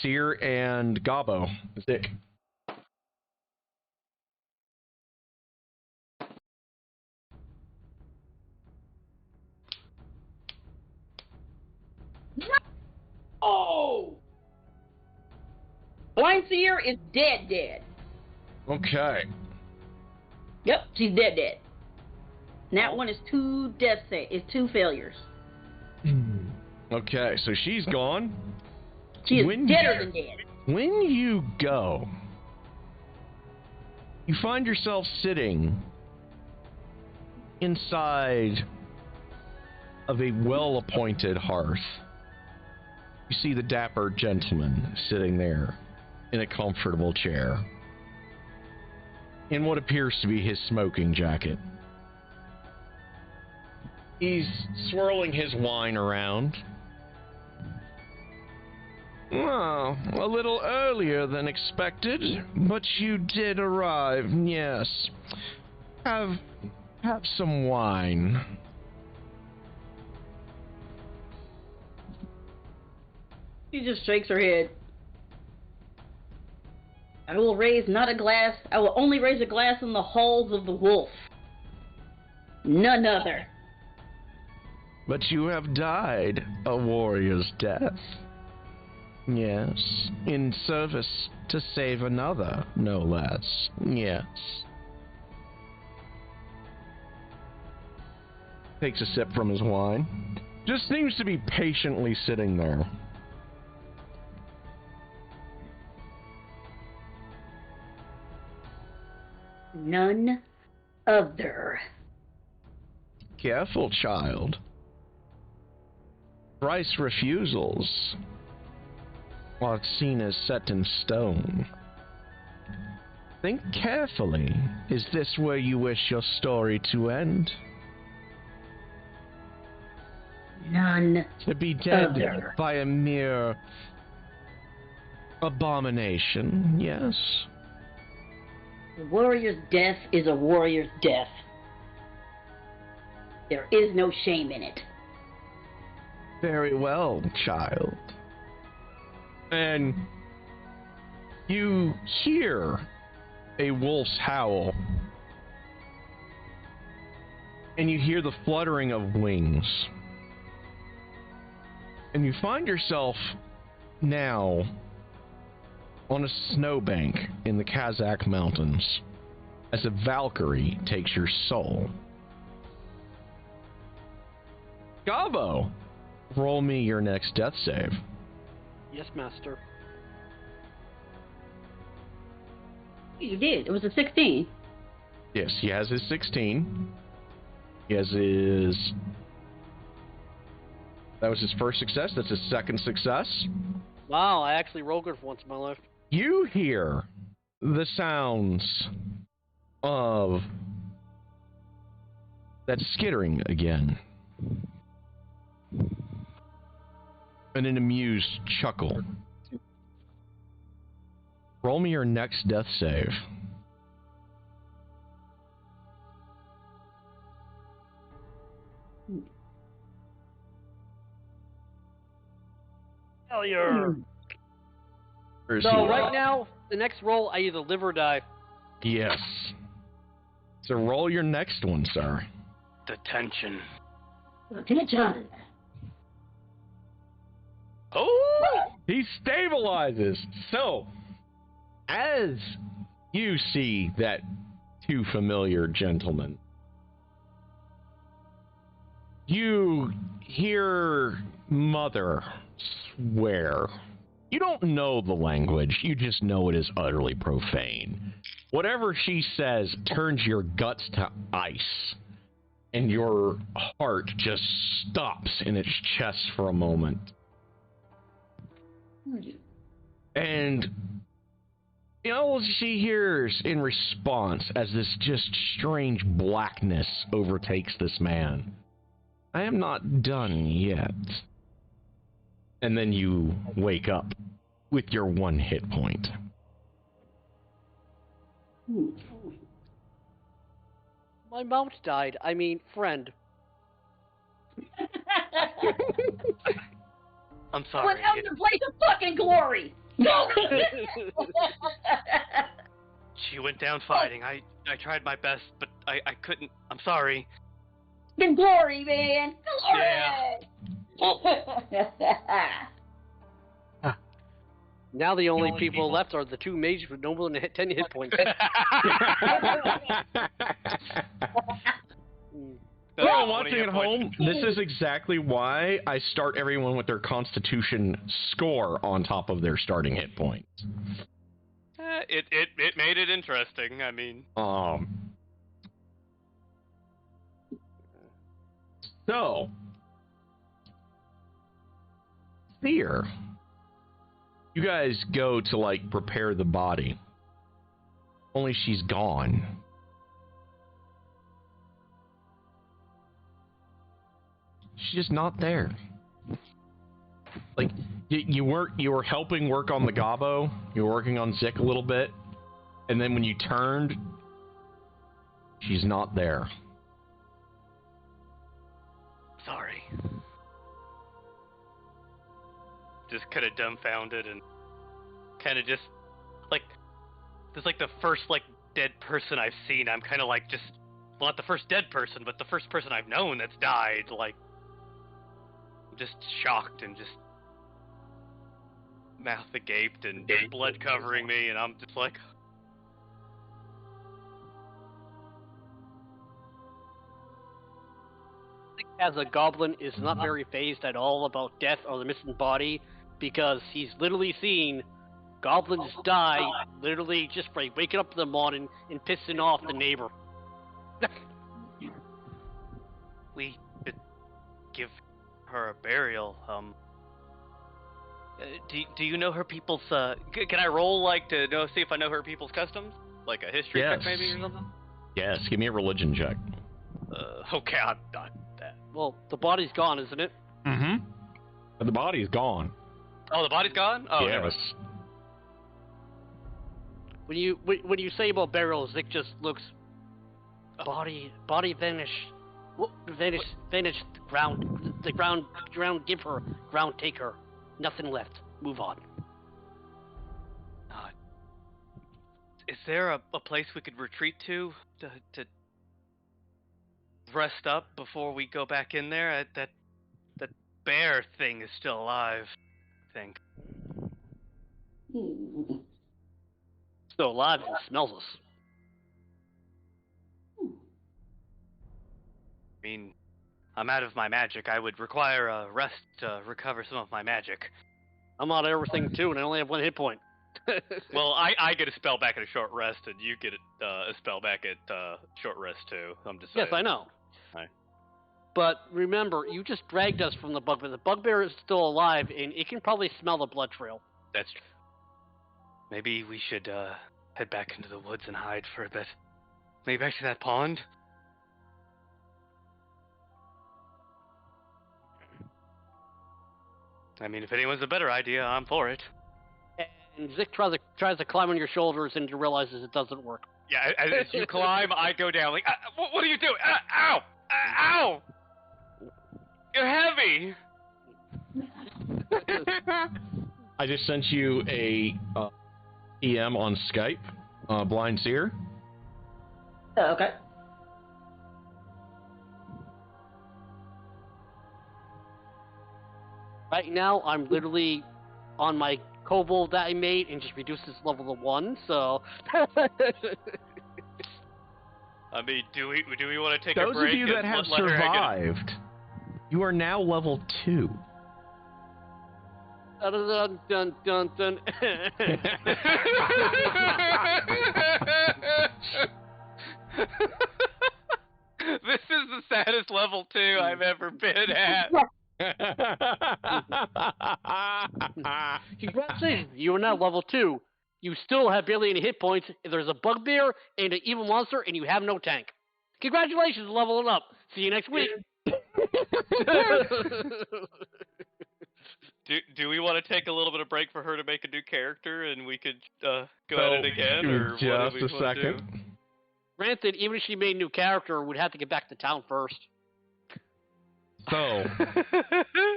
Seer and Gobbo. Zick. Oh! Blind Seer is dead. Okay. Yep, she's dead. And that one is 2 is 2 failures. Okay, so she's gone. She is deader than dead. When you go, you find yourself sitting inside of a well-appointed hearth. You see the dapper gentleman sitting there in a comfortable chair in what appears to be his smoking jacket. He's swirling his wine around. Well, a little earlier than expected, but you did arrive, yes. Have some wine. She just shakes her head. I will only raise a glass in the halls of the wolf. None other. But you have died a warrior's death. Yes, in service to save another, no less. Yes. Takes a sip from his wine. Just seems to be patiently sitting there. None other. Careful, child. Thrice refusals are seen as set in stone. Think carefully. Is this where you wish your story to end? None To be dead other. by a mere abomination, yes? A warrior's death is a warrior's death. There is no shame in it. Very well, child. And you hear a wolf's howl. And you hear the fluttering of wings. And you find yourself now on a snowbank in the Kazakh mountains as a Valkyrie takes your soul. Gabo, roll me your next death save. Yes, master. You did. It was a 16. Yes, he has his 16. He has his... That was his first success. That's his second success. Wow, I actually rolled good for once in my life. You hear the sounds of that skittering again. And an amused chuckle. Roll me your next death save. Failure. Or So right now, the next roll, I either live or die. Yes. So roll your next one, sir. Detention. Attention. Oh! He stabilizes. So, as you see that two familiar gentlemen, you hear Mother swear. You don't know the language, you just know it is utterly profane. Whatever she says turns your guts to ice, and your heart just stops in its chest for a moment. And you know what she hears in response as this just strange blackness overtakes this man? I am not done yet. And then you wake up with your 1 hit point. My mount died. I mean, friend. I'm sorry. What else to play the fucking glory? No. She went down fighting. I tried my best, but I couldn't. I'm sorry. The glory, man. Glory. Now the only people left are the two mages with no more than 10 hit points. Well, watching at home, this is exactly why I start everyone with their Constitution score on top of their starting hit points. It made it interesting. I mean, So Fear. You guys go to, like, prepare the body. Only she's gone. She's just not there. Like, you were helping work on the gobbo. You were working on Zik a little bit. And then when you turned, she's not there. Sorry. Just kind of dumbfounded and kind of just like this is like the first like dead person I've seen. I'm kind of like just well, not the first dead person, but the first person I've known that's died. Like just shocked and just mouth agaped and blood covering me, and I'm just like. As a goblin is not very phased at all about death or the missing body because he's literally seen goblins die literally just by waking up in the morning and pissing off the neighbor. We should give her a burial. Do you know her people's? Can I roll like to know see if I know her people's customs, like a history check maybe or something? Yes, give me a religion check. Okay, I'm not that. Well, the body's gone, isn't it? Mm-hmm. But the body's gone. Oh, the body's gone. Oh, yes. never. When you say about burials, Zik just looks. Body vanished. Vanished. Ground. The ground. Give her. Ground. Take her. Nothing left. Move on. Is there a place we could retreat to rest up before we go back in there? That bear thing is still alive, I think. Still alive and smells us. I mean, I'm out of my magic. I would require a rest to recover some of my magic. I'm out of everything too, and I only have 1 hit point. Well, I get a spell back at a short rest, and you get a spell back at short rest too. I'm just saying. Yes, I know. Right. But remember, you just dragged us from the bugbear. The bugbear is still alive, and it can probably smell the blood trail. That's true. Maybe we should head back into the woods and hide for a bit. Maybe back to that pond? I mean, if anyone's a better idea, I'm for it. And Zik tries to climb on your shoulders, and you realizes it doesn't work. Yeah, as you climb, I go down like, what are you doing? Ow! Ow! You're heavy! I just sent you a EM on Skype, Blind Seer. Oh, okay. Right now, I'm literally on my kobold that I made and just reduced his level to 1, so... I mean, do we want to take Those a break? of you that have let her get survived, you are now level 2. Dun dun dun dun dun. This is the saddest level 2 I've ever been at. Congratulations, you are now level 2. You still have barely any hit points. There's a bugbear and an evil monster, and you have no tank. Congratulations, leveling up. See you next week. Do we want to take a little bit of break for her to make a new character, and we could go at it again, or just what do we a wanna do? second. Granted, even if she made a new character, we'd have to get back to town first. So,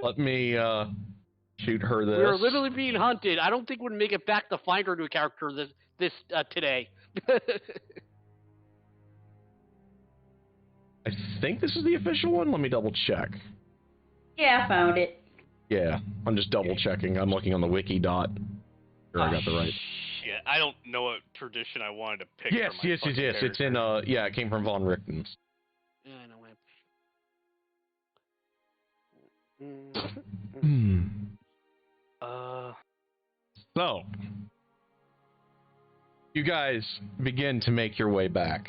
let me shoot her this. We're literally being hunted. I don't think we'd make it back to find her new character this today. I think this is the official one. Let me double check. Yeah, I found it. Yeah, I'm just double checking. I'm looking on the wiki dot. Sure, I got the right. Shit, I don't know what tradition I wanted to pick. Yes, for my yes. fucking It's in yeah, it came from Von Richten's. Yeah, I know. So, you guys begin to make your way back.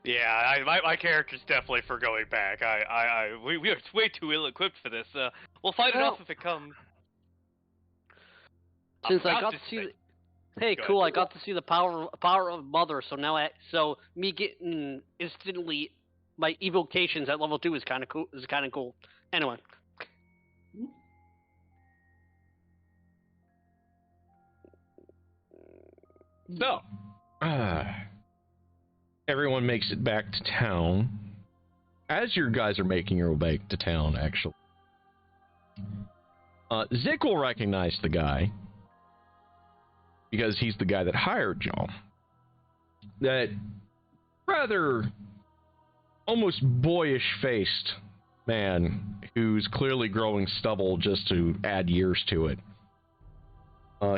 Yeah, my character's definitely for going back. We are way too ill-equipped for this. We'll fight it Well, off if it comes. Since I About got to to see, say- hey, Go cool! ahead. I got to see the power of Mother. So now, so me getting instantly my evocations at level 2 is kind of cool. Anyway, So, everyone makes it back to town. As your guys are making your way back to town, actually, Zick will recognize the guy because he's the guy that hired y'all. That rather almost boyish-faced man who's clearly growing stubble just to add years to it.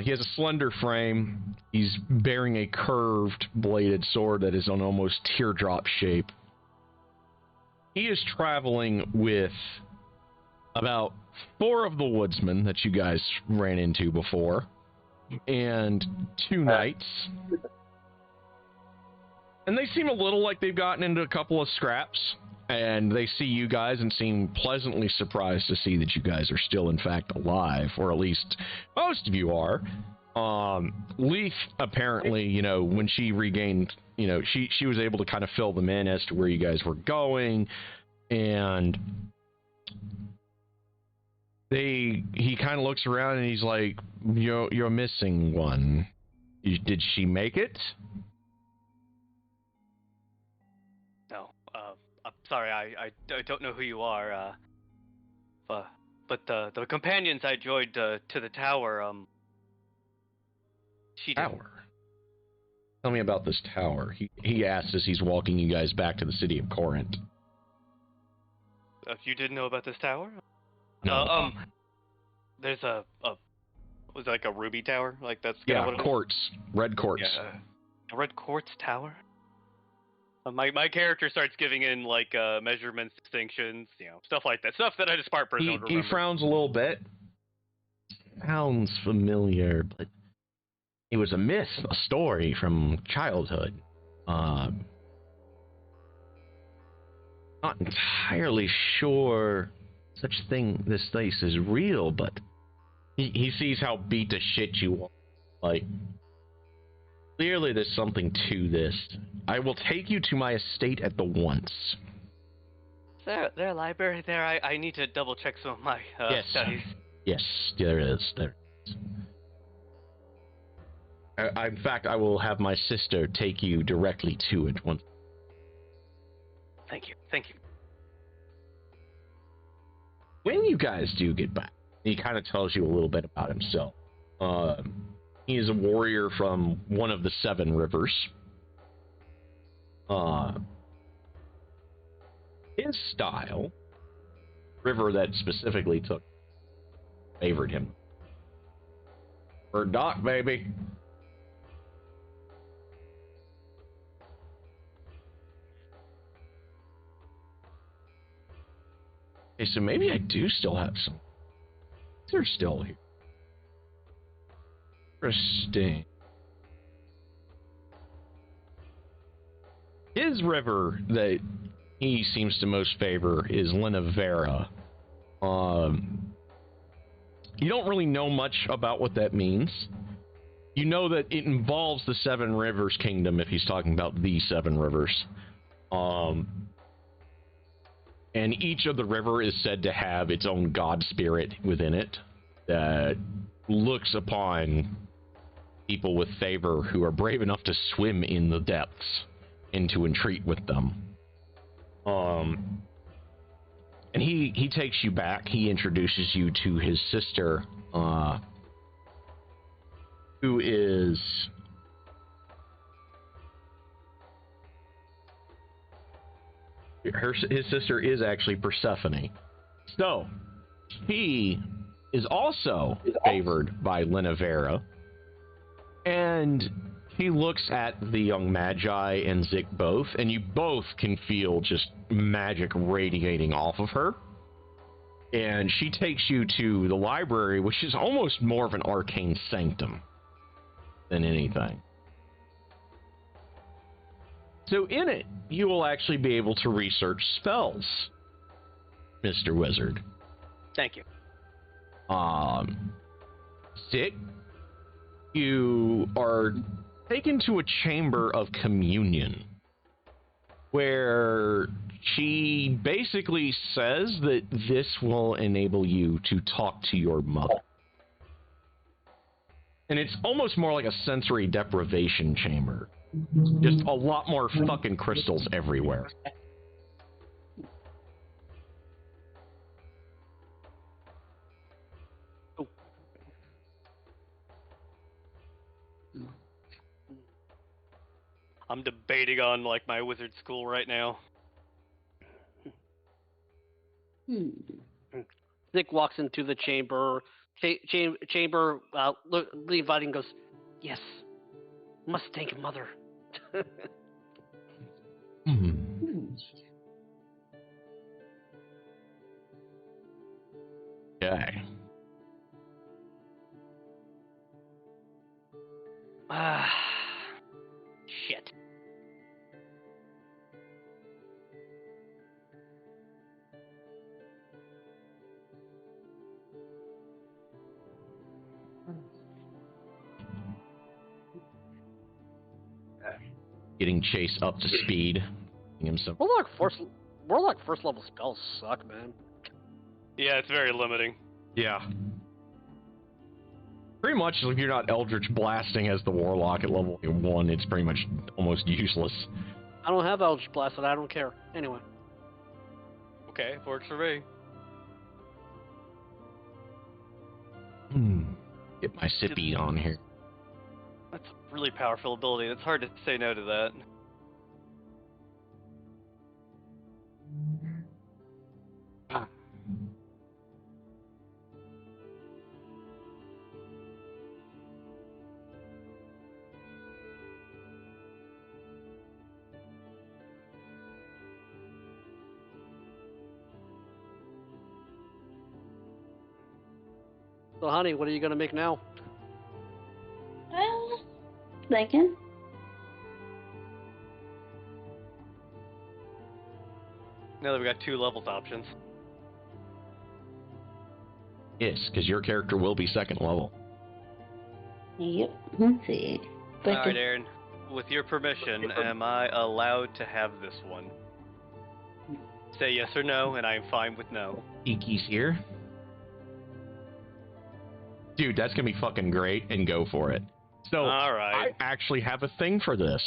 He has a slender frame. He's bearing a curved bladed sword that is on almost teardrop shape. He is traveling with about 4 of the woodsmen that you guys ran into before, and 2 knights. And they seem a little like they've gotten into a couple of scraps, and they see you guys and seem pleasantly surprised to see that you guys are still in fact alive, or at least most of you are. Leaf apparently, when she regained, she was able to kind of fill them in as to where you guys were going, and he kind of looks around and he's like, you're missing one. Did she make it? No, I'm sorry, I don't know who you are, but the companions I joined to the tower, she didn't. Tower? Tell me about this tower. He asks as he's walking you guys back to the city of Corinth. You didn't know about this tower? No. There's was it like a ruby tower? Like that's kinda Yeah, what it is? quartz. Red quartz. Yeah. A red quartz tower? My character starts giving in like measurements, distinctions, stuff like that. Stuff that I just part person would He remember. frowns a little bit. Sounds familiar, but it was a myth, a story from childhood. Not entirely sure this place is real, but he sees how beat to shit you are. Like, clearly there's something to this. I will take you to my estate at the once. Is there a library there? I need to double check some of my Yes. studies. Yes, there is. There is. In fact, I will have my sister take you directly to it once. Thank you. When you guys do get back, he kind of tells you a little bit about himself. He is a warrior from one of the 7 rivers. His style, river that specifically favored him. For Doc, baby. Okay, so maybe I do still have some. They're still here. Interesting. His river that he seems to most favor is Linavera. You don't really know much about what that means. You know that it involves the 7 Rivers Kingdom if he's talking about the 7 rivers. And each of the river is said to have its own god spirit within it that looks upon people with favor who are brave enough to swim in the depths and to entreat with them. And he takes you back. He introduces you to his sister, who is... His sister is actually Persephone. So, he is also favored by Linavera. And he looks at the young Magi and Zick both, and you both can feel just magic radiating off of her. And she takes you to the library, which is almost more of an arcane sanctum than anything. So in it, you will actually be able to research spells, Mr. Wizard. Thank you. Sick. You are taken to a chamber of communion, where she basically says that this will enable you to talk to your mother. And it's almost more like a sensory deprivation chamber. Just a lot more fucking crystals everywhere. I'm debating on like my wizard school right now. Nick walks into the chamber. Chamber, inviting, goes, "Yes, must thank mother." Okay. Shit. Getting Chase up to speed. Him some. Warlock first level spells suck, man. Yeah, it's very limiting. Yeah. Pretty much, if you're not Eldritch Blasting as the Warlock at level 1, it's pretty much almost useless. I don't have Eldritch Blast, and I don't care. Anyway. Okay, works for me. Get my sippy on here. That's a really powerful ability. It's hard to say no to that. So, honey, what are you gonna make now? Thinking. Now that we got 2 levels options. Yes, because your character will be second level. Yep. Let's see. Alright, Aaron. With your permission, am I allowed to have this one? Say yes or no, and I'm fine with no. Iki's here. Dude, that's gonna be fucking great, and go for it. So, Alright. I actually have a thing for this.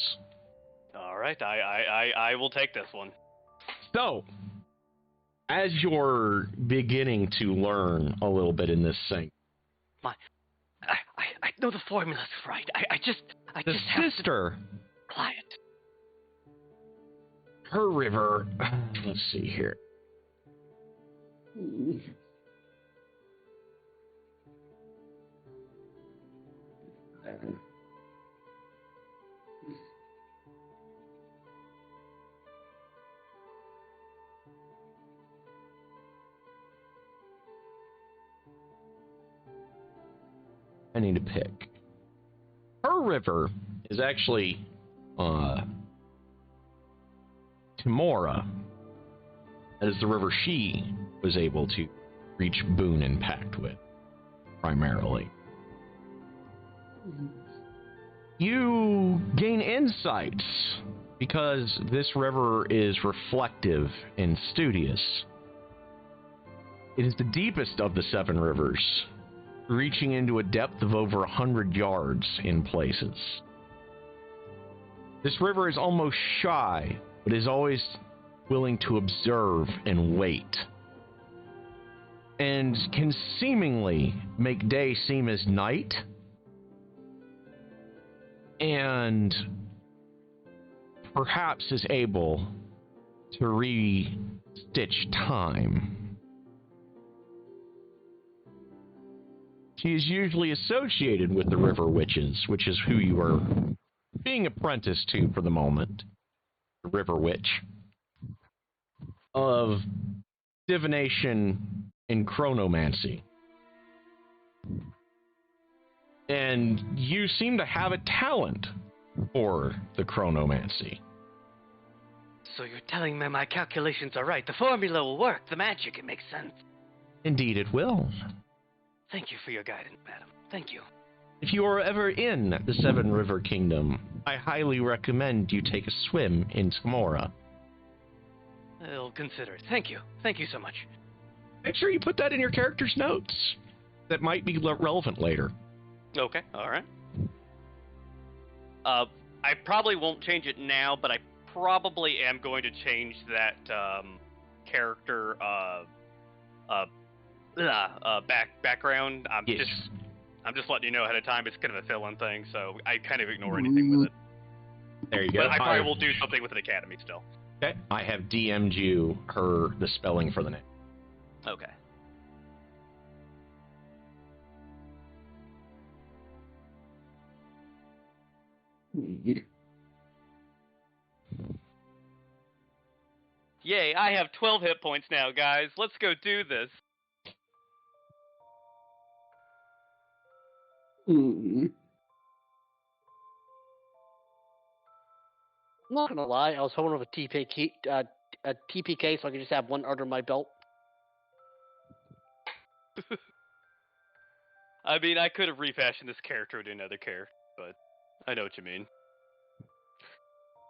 Alright, I will take this one. So, as you're beginning to learn a little bit in this thing, I know the formula's right. I just the have sister, to apply it. her river, let's see here. I need to pick. Her river is actually Timora. That is the river she was able to reach boon and pact with, primarily. You gain insights because this river is reflective and studious. It is the deepest of the 7 rivers, reaching into a depth of over 100 yards in places. This river is almost shy, but is always willing to observe and wait, and can seemingly make day seem as night, and perhaps is able to re-stitch time. She is usually associated with the River Witches, which is who you are being apprenticed to for the moment. The River Witch. Of divination and chronomancy. And you seem to have a talent for the chronomancy. So you're telling me my calculations are right. The formula will work. The magic, it makes sense. Indeed, it will. Thank you for your guidance, madam. Thank you. If you are ever in the Seven River Kingdom, I highly recommend you take a swim in Tamora. I'll consider it. Thank you. Thank you so much. Make sure you put that in your character's notes. That might be relevant later. Okay, alright. I probably won't change it now, but I probably am going to change that character background. I'm just letting you know ahead of time. It's kind of a fill-in thing, so I kind of ignore anything with it. There you go. But I probably will do something with an academy still. Okay. I have DM'd you the spelling for the name. Okay. Yay, I have 12 hit points now, guys. Let's go do this. Hmm. I'm not gonna lie, I was hoping of a TPK so I could just have one under my belt. I mean, I could have refashioned this character into another character, but I know what you mean.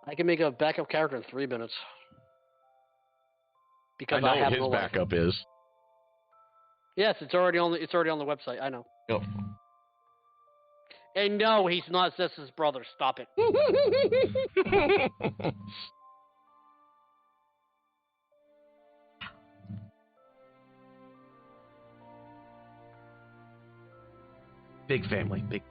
I can make a backup character in 3 minutes. Because I know have what his no life. backup is. Yes, it's already on the website. I know. Yep. And no, he's not Zessa's brother. Stop it. Big family. Big.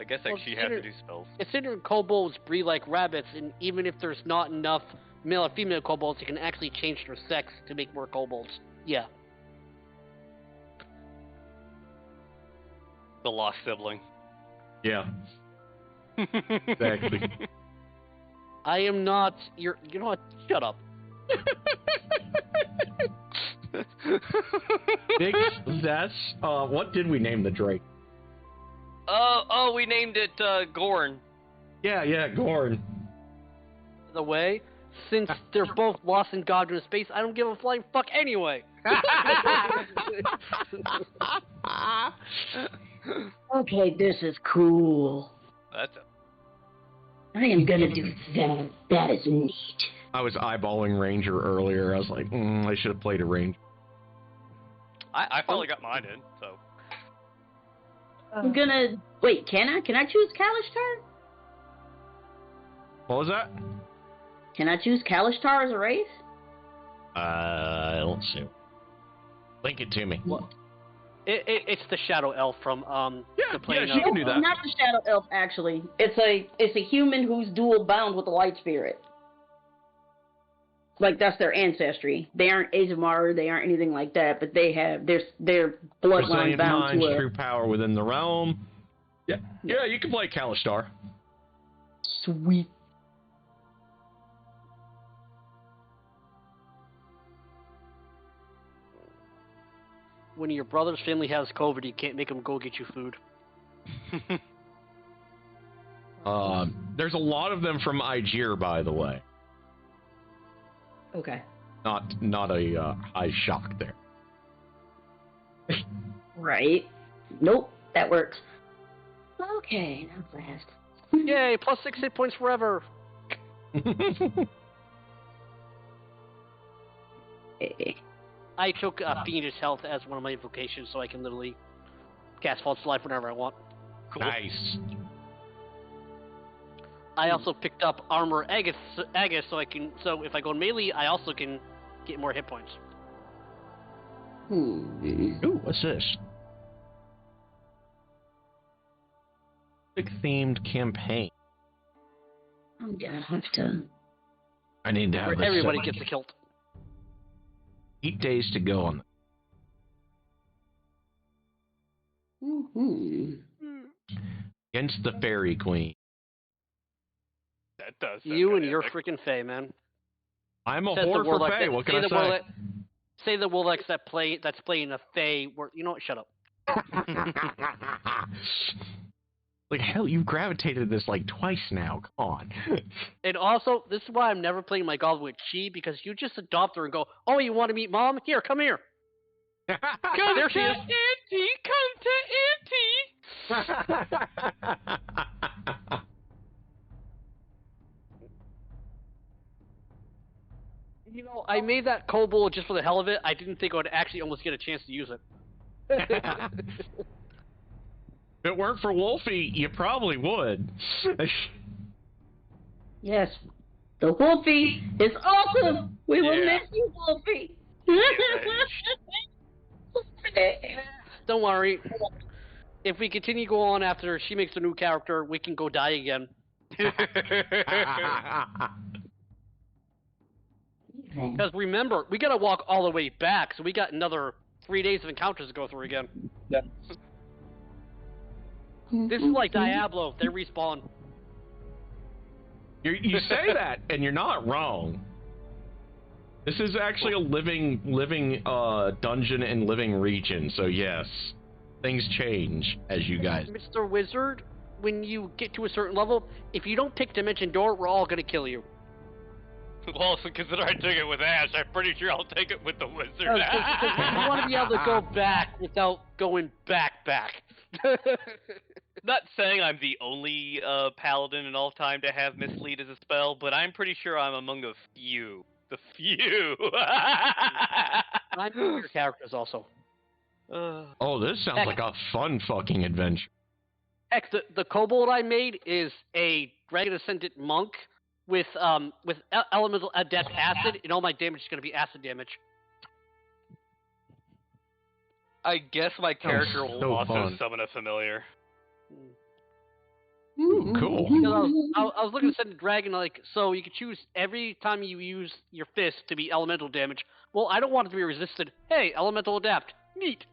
I guess Well, she had to do spells. Considering kobolds breed like rabbits, and even if there's not enough male or female kobolds, you can actually change their sex to make more kobolds. Yeah. The lost sibling. Yeah. Exactly. I am not. You know what? Shut up. Big Zess. What did we name the Drake? Oh, we named it Gorn. Yeah, Gorn. By the way, since they're both lost in God in space, I don't give a flying fuck anyway. Okay, this is cool. That's I am gonna do that. That is neat. I was eyeballing Ranger earlier. I was like, I should have played a Ranger. I finally got mine in, so. I'm gonna wait. Can I choose Kalishtar? What was that? Can I choose Kalishtar as a race? Let's see. Link it to me. What? It's the Shadow Elf from the plane. she can do that. Not the Shadow Elf, actually. It's a human who's dual bound with the Light Spirit. Like that's their ancestry. They aren't Azamar, they aren't anything like that, but they have their bloodline Resilient bound minds, to true power within the realm. Yeah, you can play Kalishtar. Sweet. When your brother's family has COVID, you can't make them go get you food. There's a lot of them from Aegir, by the way. Okay. Not a high shock there. Right. Nope, that works. Okay, now fast. Yay! Plus 6 hit points forever. Okay. I took Fiendish Health as one of my invocations, so I can literally cast False Life whenever I want. Cool. Nice. I also picked up Armor Aegis, so if I go melee, I also can get more hit points. Ooh, what's this? Big themed campaign. I'm gonna have to. I need to have Where this everybody set. gets a kilt. 8 days to go on. Against the Fairy Queen. That does. You and your freaking Fae, man. I'm a Says the whore for warlock Fae. that- What can I the say? warlock- Say the warlocks that's playing a Fae. You know what? Shut up. Like, hell, you've gravitated this like twice now. Come on. And also, this is why I'm never playing my goblin with Chi, because you just adopt her and go, oh, you want to meet Mom? Here, come here. Come There she to is. Auntie! Come to Auntie! You know, I made that kobold just for the hell of it. I didn't think I would actually almost get a chance to use it. If it weren't for Wolfie, you probably would. Yes. The Wolfie is awesome. We will Yeah. miss you, Wolfie. Don't worry. If we continue to go on after she makes a new character, we can go die again. Because remember, we gotta walk all the way back, so we got another 3 days of encounters to go through again. This is like Diablo. They respawn. You say that, and you're not wrong. This is actually a living dungeon and living region, so yes, things change as you guys. Mr. Wizard, when you get to a certain level, if you don't pick Dimension Door, we're all gonna kill you. Well, so consider I took it with Ash, I'm pretty sure I'll take it with the wizard. You want to be able to go back without going back. Not saying I'm the only paladin in all time to have mislead as a spell, but I'm pretty sure I'm among a few. The few. I'm your characters also. Oh, this sounds like a fun fucking adventure. Heck, the kobold I made is a dragon ascendant monk with elemental adept acid, and all my damage is going to be acid damage. I guess my character will so also fun. summon a familiar. Ooh, cool. Because I was looking to send a dragon, like, so you can choose every time you use your fist to be elemental damage. Well, I don't want it to be resisted. Hey, elemental adapt. Neat.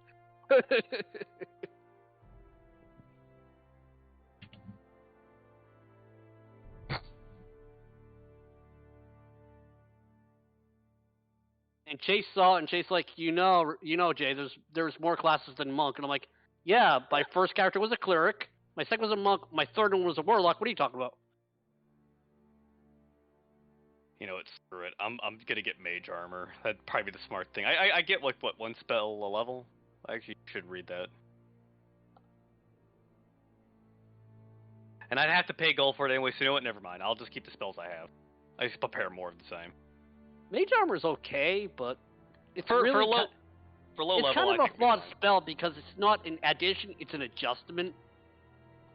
And Chase saw it, and Chase like, you know, Jay, there's more classes than monk, and I'm like, yeah, my first character was a cleric, my second was a monk, my third one was a warlock. What are you talking about? You know what, screw it. I'm gonna get mage armor. That'd probably be the smart thing. I get like what, one spell a level? I actually should read that. And I'd have to pay gold for it anyway, so you know what, never mind. I'll just keep the spells I have. I just prepare more of the same. Mage armor's okay, but it's For really low it's level, kind I of a think flawed spell because it's not an addition, it's an adjustment.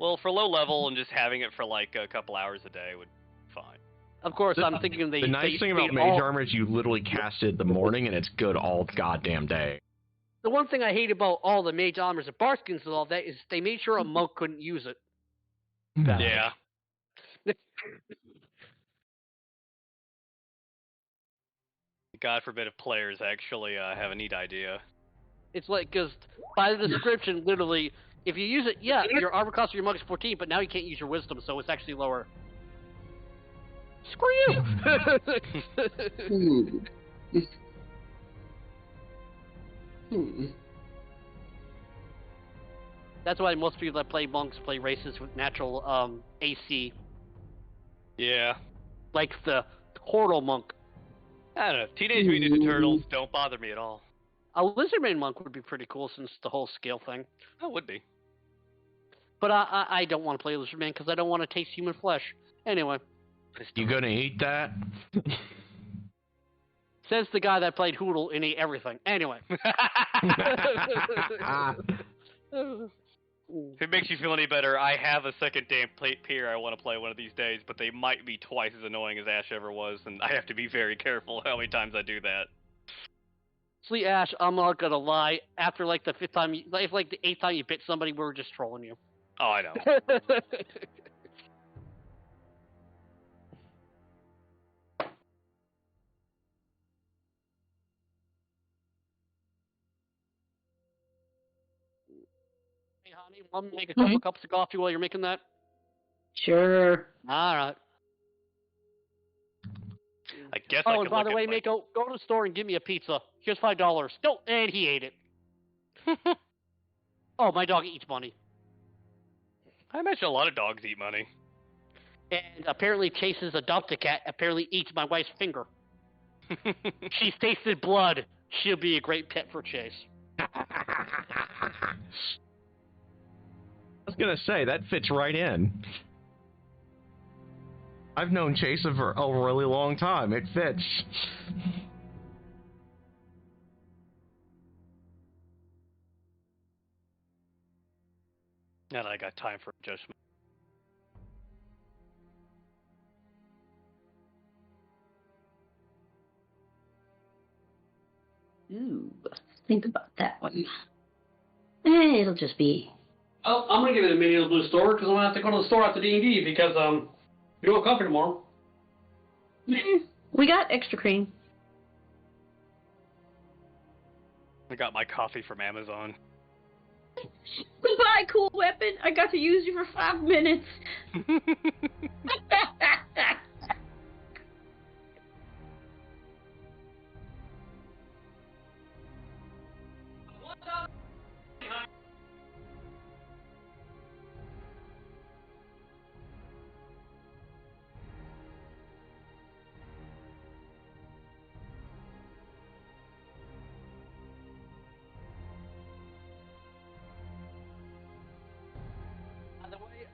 well, for low level and just having it for like a couple hours a day would be fine. Of course, I'm thinking The nice thing about mage armor is you literally cast it in the morning and it's good all goddamn day. The one thing I hate about all the mage armors and barskins and all that is they made sure a monk couldn't use it. Yeah. God forbid if players actually have a neat idea. It's like, because by the description, literally, if you use it, yeah, your armor cost for your monk is 14, but now you can't use your wisdom, so it's actually lower. Screw you! That's why most people that play monks play races with natural AC, Yeah. like the Hortal monk. I don't know. Teenage Mutant Ninja Turtles don't bother me at all. A Lizardman monk would be pretty cool since the whole scale thing. That would be. But I don't want to play Lizardman because I don't want to taste human flesh. Anyway, You gonna eat that? says the guy that played Hootle and ate everything. Anyway. If it makes you feel any better, I have a second damn peer I want to play one of these days, but they might be twice as annoying as Ash ever was, and I have to be very careful how many times I do that. See, Ash, I'm not gonna lie. After like the fifth time, if like the eighth time you bit somebody, we were just trolling you. Oh, I know. Hey, honey, want me to make a couple cups of coffee while you're making that? Sure. All right. I guess I Oh, could and by look the at way, my- Mako, go to the store and give me a pizza. Here's $5. No, and he ate it. Oh, my dog eats money. I imagine a lot of dogs eat money. And apparently Chase's adopted cat apparently eats my wife's finger. She's tasted blood. She'll be a great pet for Chase. I was gonna say, that fits right in. I've known Chase for a really long time. It fits. Not that I got time for adjustment. Ooh, think about that one. It'll just be. Oh, I'm gonna give it a mini blue store because I'm gonna have to go to the store after D&D because you don't come here tomorrow. We got extra cream. I got my coffee from Amazon. Goodbye, cool weapon. I got to use you for 5 minutes.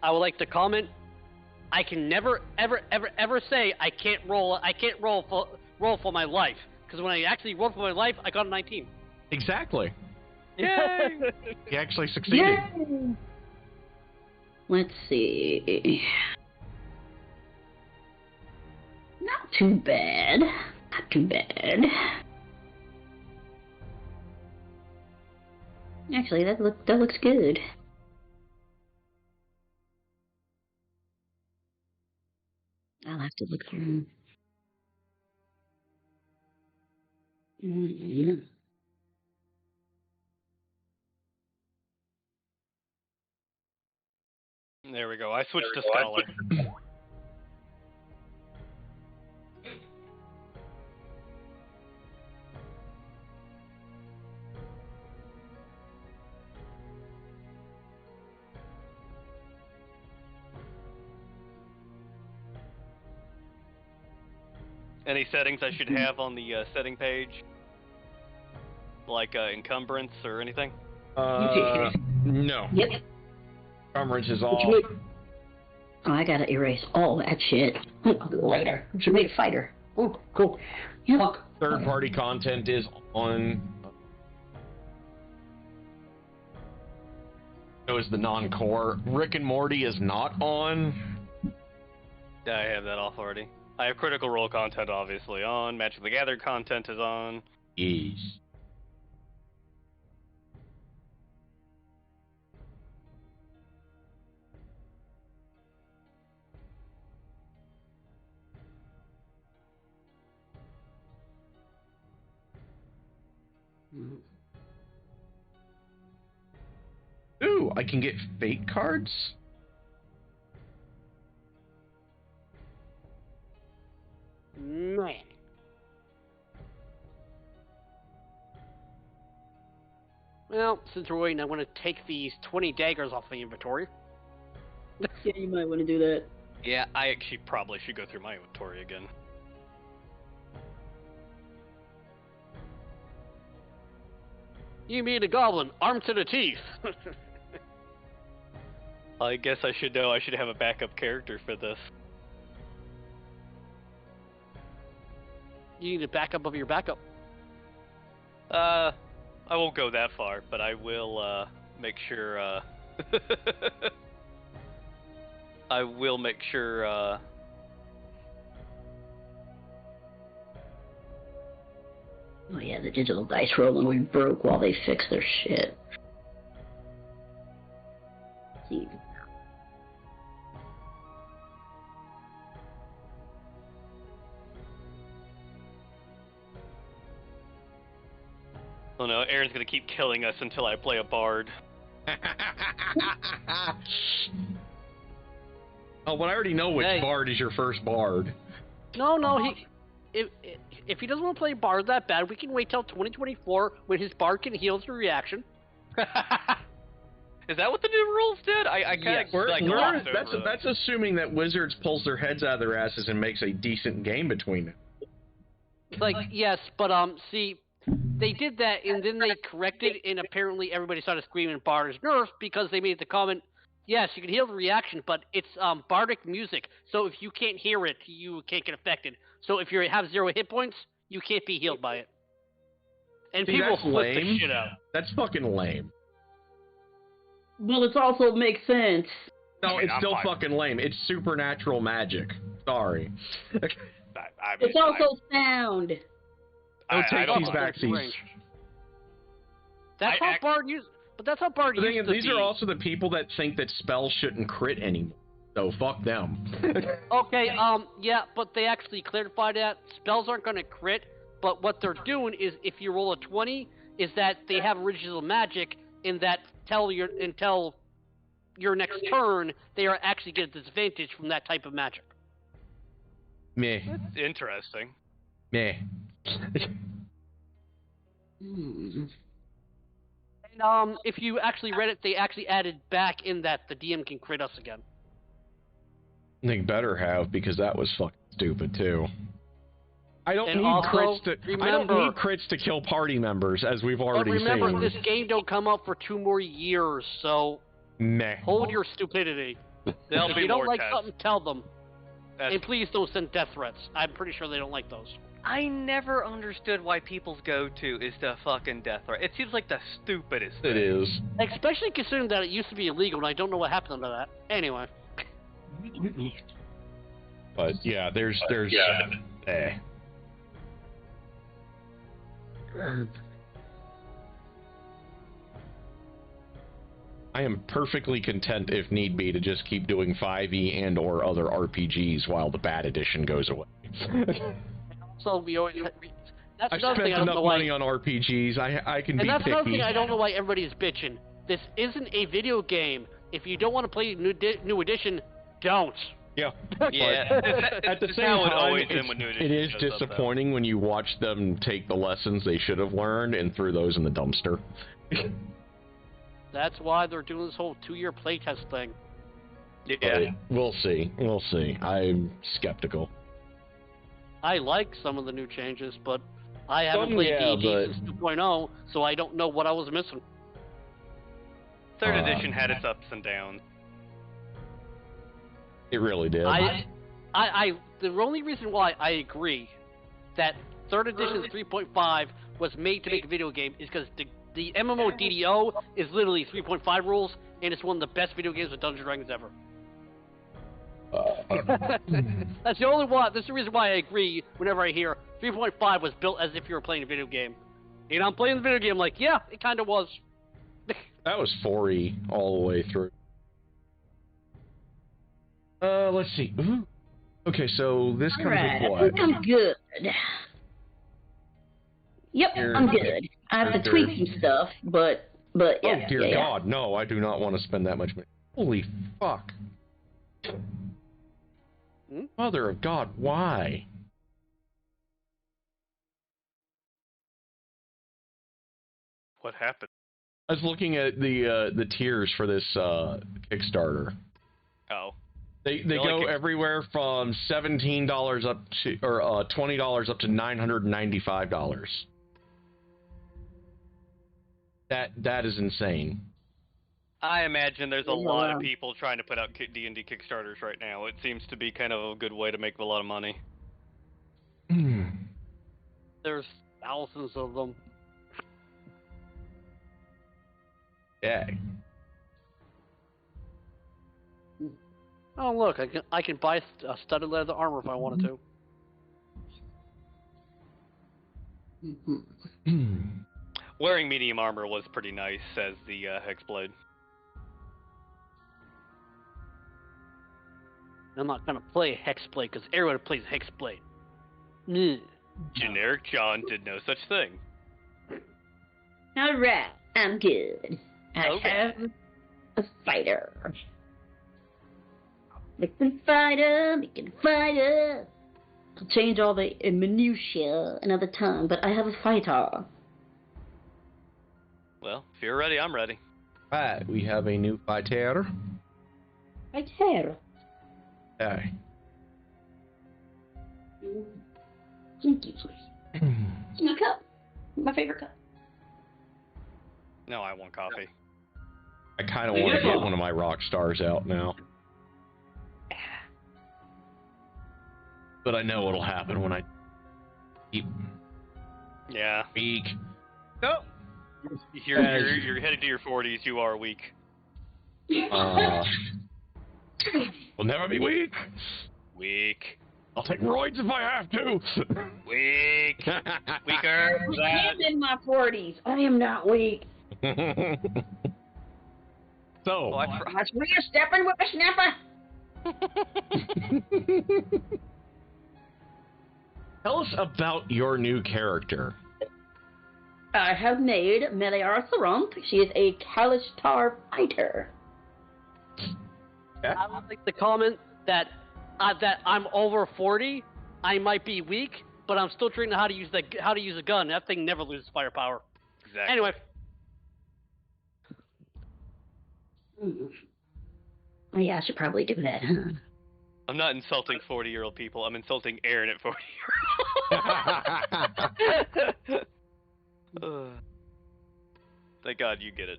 I would like to comment. I can never, ever, ever, ever say I can't roll. I can't roll for my life, because when I actually rolled for my life, I got a 19. Exactly. Yay! He actually succeeded. Yay! Let's see. Not too bad. Not too bad. Actually, that looks good. I'll have to look through. There we go. I switched to Scholar. Any settings I should have on the setting page? Like encumbrance or anything? No. Yep. Encumbrance is What all. you make? Oh, I gotta erase all that shit. I'll do it later. Should make a fighter. Oh, cool. Yeah. Fuck. Third-party content is on. So is the non-core. Rick and Morty is not on. Yeah, I have that off already. I have Critical Role content obviously on. Magic the Gathering content is on. Yes. Ooh, I can get fate cards? Man. Well, since we're waiting, I want to take these 20 daggers off the inventory. Yeah, you might want to do that. Yeah, I actually probably should go through my inventory again. You mean a goblin, armed to the teeth. I guess I should know I should have a backup character for this. You need a backup of your backup. I won't go that far, but I will make sure I will make sure Oh yeah, the digital dice rolling we broke while they fixed their shit. Let's see. oh no, Aaron's gonna keep killing us until I play a bard. Oh, but I already know which Hey. bard is your first bard. No, if he doesn't want to play bard that bad, we can wait till 2024 when his bard can heal through reaction. Is that what the new rules did? I kind of glossed over them. That's assuming that Wizards pulls their heads out of their asses and makes a decent game between them. Like, yes, but, see, they did that, and then they corrected, and apparently everybody started screaming Bard is nerfed because they made the comment, yes, you can heal the reaction, but it's, bardic music, so if you can't hear it, you can't get affected. So if you have 0 hit points, you can't be healed by it. And See, people that's flip the lame. shit out. That's fucking lame. Well, it also makes sense. No, it's I'm still fine. fucking lame. It's supernatural magic. Sorry. It's also sound. Don't take don't these mind. backsies. That's how Bard used, but that's how Bard The thing used is, to these be. are also the people that think that spells shouldn't crit anymore. So fuck them. Okay, yeah, but they actually clarified that spells aren't going to crit, but what they're doing is if you roll a 20, is that they have original magic in that until your next turn, they are actually get a disadvantage from that type of magic. Meh. That's interesting. Meh. Hmm. And if you actually read it, they actually added back in that the DM can crit us again. They better have, because that was fucking stupid too. I don't And need also, crits to. I don't remember- need crits to kill party members, as we've But already remember, seen. this game don't come out for 2 more years, so Meh. hold your stupidity. There'll If be you don't more like tests. something, tell them. That's- And please don't send death threats. I'm pretty sure they don't like those. I never understood why people's go-to is the fucking death threat. It seems like the stupidest thing. It is. Especially considering that it used to be illegal, and I don't know what happened to that. Anyway. But yeah, there's eh. I am perfectly content, if need be, to just keep doing 5e and or other RPGs while the bad edition goes away. So we always. That's I've another spent thing I don't enough know why. money on RPGs. I can And be that's another picky. thing I don't know why everybody's bitching. This isn't a video game. If you don't want to play new edition, don't. Yeah. Yeah. At the It's same how it time, always is it's- when new it edition is shows up, though. disappointing when you watch them take the lessons they should have learned and threw those in the dumpster. That's why they're doing this whole 2-year playtest thing. Yeah. But we'll see. We'll see. I'm skeptical. I like some of the new changes, but I haven't played yeah, D&D but- since 2.0, so I don't know what I was missing. Third edition had its ups and downs. It really did. The only reason why I agree that 3rd edition 3.5 was made to make a video game is because the MMO DDO is literally 3.5 rules, and it's one of the best video games with Dungeons & Dragons ever. That's the only one. That's the reason why I agree whenever I hear 3.5 was built as if you were playing a video game. And I'm playing the video game like, yeah, it kind of was. That was 4E all the way through. Let's see. Ooh. Okay, so this comes Alright, with I what? think I'm good. Yep, I'm good. I have to tweak some stuff, but Oh yeah. dear yeah. God, no! I do not want to spend that much money. Holy fuck! Mother of God, why? What happened? I was looking at the tiers for this Kickstarter. Oh. They They're go like everywhere from $17 up to $20 up to $995. That is insane. I imagine there's a Yeah. lot of people trying to put out D&D Kickstarters right now. It seems to be kind of a good way to make a lot of money. There's thousands of them. Yeah. Oh look, I can buy studded leather armor if I wanted to. Mhm. Wearing medium armor was pretty nice as the Hexblade. I'm not gonna play Hexblade because everyone plays Hexblade. Meh. Generic John did no such thing. Alright, I'm good. I Okay. have a fighter. Make them fighter, make it fighter. I'll change all the minutiae another time, but I have a fighter. Well, if you're ready, I'm ready. Right, we have a new fighter. Right there. Okay. Thank you, please. My cup. My favorite cup. No, I want coffee. I kind of want to get one of my rock stars out now. But I know what'll happen when I keep Yeah. weak. No. You're headed to your 40s. You are weak. We'll never be weak. Weak. I'll take roids if I have to. Weak. Weaker. I'm in my 40s. I am not weak. So, Watch where you're stepping with a snapper. tell us about your new character. I have made Meliara Tharump. She is a Kalistar fighter. I would like to comment that I'm over 40. I might be weak, but I'm still training how to use a gun. That thing never loses firepower. Exactly. Anyway, Oh, yeah, I should probably do that, huh? I'm not insulting 40-year-old people. I'm insulting Aaron at 40 years old. Thank God you get it.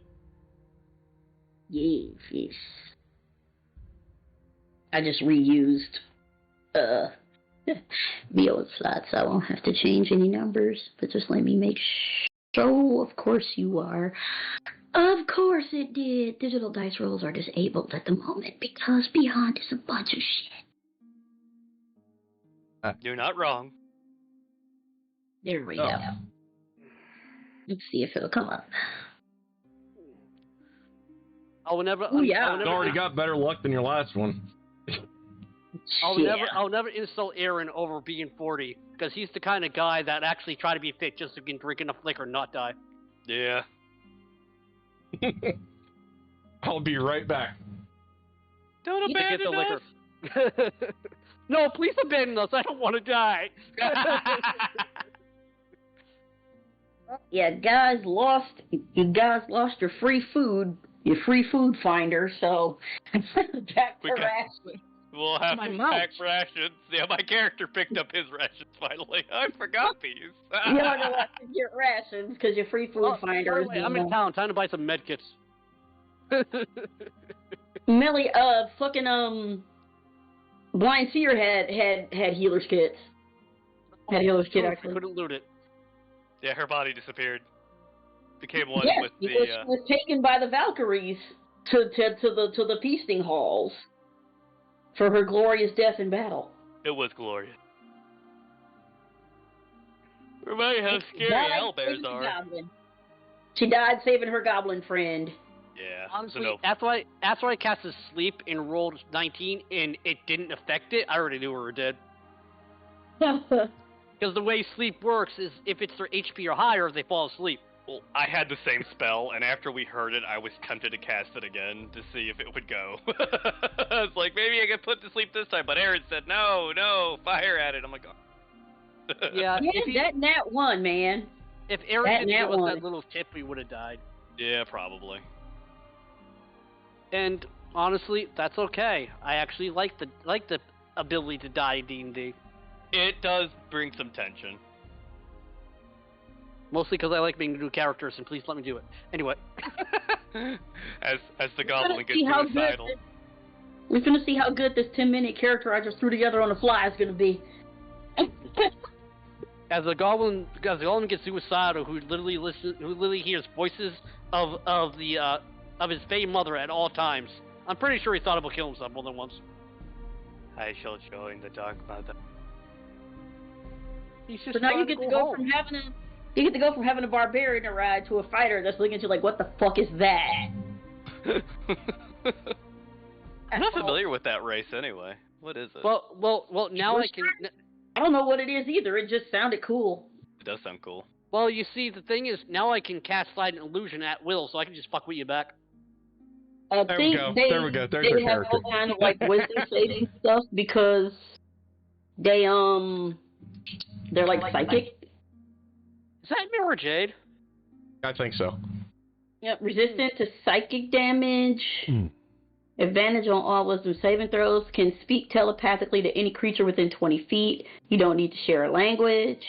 Yes. I just reused Viola slots, so I won't have to change any numbers. But just let me make sure. Of course you are. Of course it did. Digital dice rolls are disabled at the moment because Beyond is a bunch of shit. You're not wrong. There we go. Let's see if it'll come up. It's already got better luck than your last one. I'll never insult Aaron over being 40 because he's the kind of guy that actually try to be fit just so he can drink enough liquor and not die. Yeah. I'll be right back. Don't abandon the us. liquor. No, please abandon us. I don't want to die. Yeah, you guys lost your free food finder, so back to rations. We'll have My to mouse. pack rations. Yeah, my character picked up his rations finally. I forgot these. You don't know what to get rations because your free food finder By is the way, I'm in town. Time to buy some medkits. Millie, Blind Seer had healer's kits. Had healer's kit I actually. couldn't loot it. Yeah, her body disappeared. Became one Yes, with because the. she was taken by the Valkyries to the feasting halls for her glorious death in battle. It was glorious. Remind how scary Died owlbears saving the are. goblin. She died saving her goblin friend. Yeah. Honestly, so no. after I cast a sleep and rolled 19 and it didn't affect it, I already knew we were dead. Because the way sleep works is if it's their HP or higher, they fall asleep. Well, I had the same spell, and after we heard it, I was tempted to cast it again to see if it would go. I was like, maybe I could put to sleep this time, but Aaron said, no, fire at it. I'm like, oh. Yeah, Yeah, that nat one, man. if Aaron didn't give us one. that little tip, we would have died. Yeah, probably. And honestly, that's okay. I actually like the ability to die in D&D. It does bring some tension. Mostly because I like being new characters, and please let me do it. Anyway. as the goblin gets We're gonna see how good this 10-minute character I just threw together on the fly is gonna be. As the goblin gets suicidal, who literally hears voices of his famed mother at all times. I'm pretty sure he thought about killing himself more than once. I shall join the dark mother. He's just So now trying you get to go go home. from having a barbarian ride to a fighter that's looking at you like, what the fuck is that? I'm not familiar with that race anyway. What is it? Well. Now I can. I don't know what it is either. It just sounded cool. It does sound cool. Well, you see, the thing is, now I can cast Slide and Illusion at will, so I can just fuck with you back. I There we think go. they, There we go. There's they our have all character. kind of like wisdom saving stuff because they're like psychic. Is that Mirror Jade? I think so. Yep, resistant to psychic damage. Advantage on all wisdom saving throws. Can speak telepathically to any creature within 20 feet. You don't need to share a language.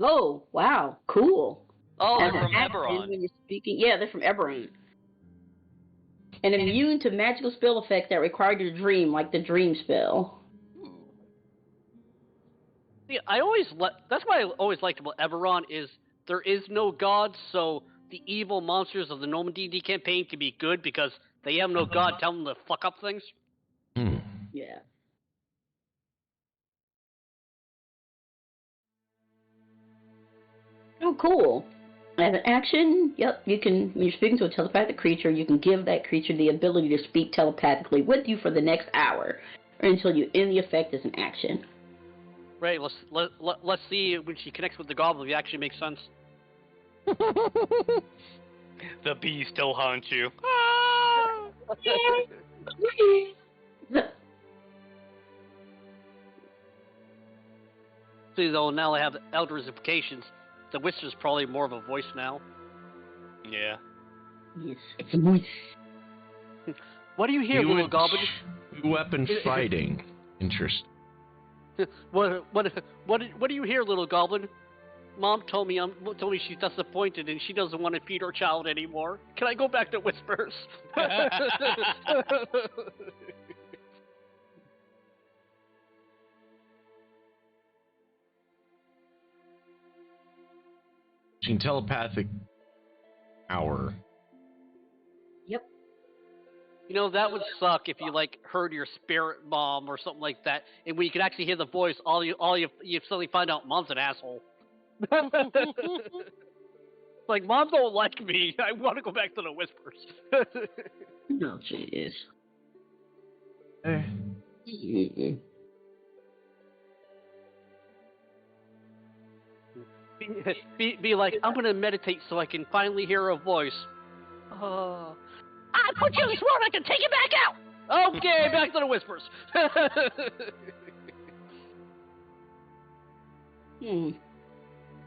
Oh, wow. Cool. Oh, As they're an from action, Eberron. when you're speaking, yeah, they're from Eberron. And immune to magical spell effects that require your dream, like the dream spell. Yeah, that's what I always liked about Eberron is there is no god, so the evil monsters of the normal D&D campaign can be good because they have no god telling them to fuck up things. Yeah. Oh, cool. As an action, yep, you can, when you're speaking to a telepathic creature, you can give that creature the ability to speak telepathically with you for the next hour, or until you end the effect as an action. Right, let's see when she connects with the goblin if it actually makes sense. The bees still haunt you. See, though, now I have Elder's implications. The Whisper's probably more of a voice now. Yeah. Yes, it's a voice. What do you hear, little goblin? Weapon fighting. Interesting. What do you hear, little goblin? Mom told me she's disappointed and she doesn't want to feed her child anymore. Can I go back to Whispers? Telepathic hour. Yep. You know, that would suck if you like heard your spirit mom or something like that, and when you could actually hear the voice, you suddenly find out mom's an asshole. Like, mom don't like me. I want to go back to the Whispers. No, jeez. Be like, I'm gonna meditate so I can finally hear a voice. I put you in this world, I can take it back out! Okay, back to the Whispers.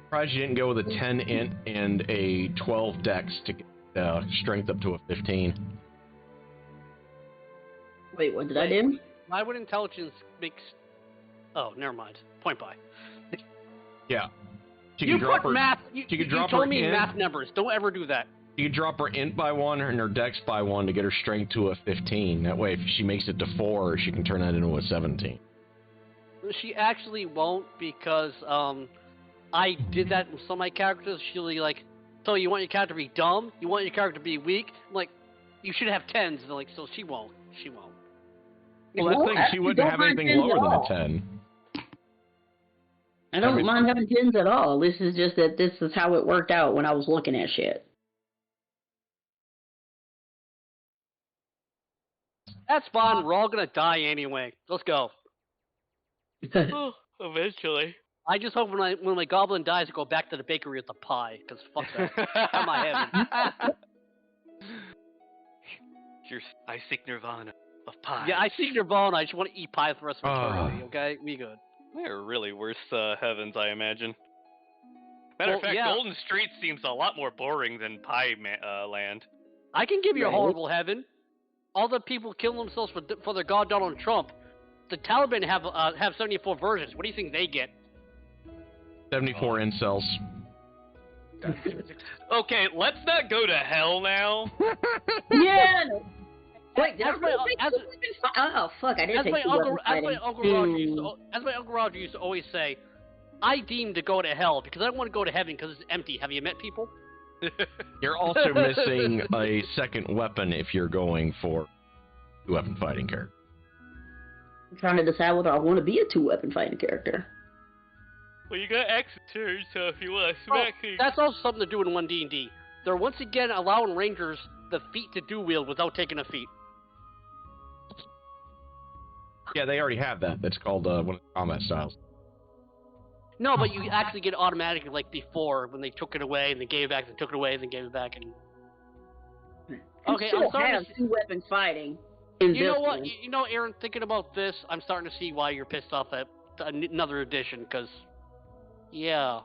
Surprised you didn't go with a 10 int and a 12 dex to get strength up to a 15. Wait, what did I do? Why would intelligence make... Oh, never mind. Point by. Yeah. You put math... You drop told her me int. math numbers. Don't ever do that. You could drop her int by 1 and her dex by 1 to get her strength to a 15. That way, if she makes it to 4, she can turn that into a 17. She actually won't because, I did that with some of my characters. She'll be like, so you want your character to be dumb? You want your character to be weak? I'm like, you should have 10s. And they're like, so she won't. She won't. Well, that thing, she wouldn't have anything lower than a 10. I don't mind having 10s at all. This is just that this is how it worked out when I was looking at shit. That's fine. We're all gonna die anyway. Let's go. Oh, eventually. I just hope when my goblin dies, I go back to the bakery with the pie. Cause fuck that. That's my heaven. I seek nirvana of pie. Yeah, I see Nirvana. I just want to eat pie for the rest of eternity. Okay, we good. They're really worse heavens, I imagine. Matter of fact, yeah. Golden Street seems a lot more boring than Pie Land. I can give you a Right. horrible heaven. All the people killing themselves for their god Donald Trump. The Taliban have 74 versions. What do you think they get? 74 incels. Okay, let's not go to hell now. Yeah. Wait, did I As my- really take as- two weapons fighting? Oh fuck, I did As take my two uncle, weapons as my fighting. uncle Roger used to always say, I deem to go to hell because I don't want to go to heaven because it's empty. Have you met people? You're also missing a second weapon if you're going for two-weapon fighting character. I'm trying to decide whether I want to be a two-weapon fighting character. Well, you got Exeter, so if you want to smack me. That's also something to do in 1D&D. They're once again allowing rangers the feat to do wield without taking a feat. Yeah, they already have that. That's called one of the combat styles. No, but you actually get automatically like before when they took it away and they gave it back, they took it away and they gave it back. And okay, still I'm starting have to see, two-weapon fighting. In you this know what? one. You know, Aaron, thinking about this, I'm starting to see why you're pissed off at another edition. Because, yeah,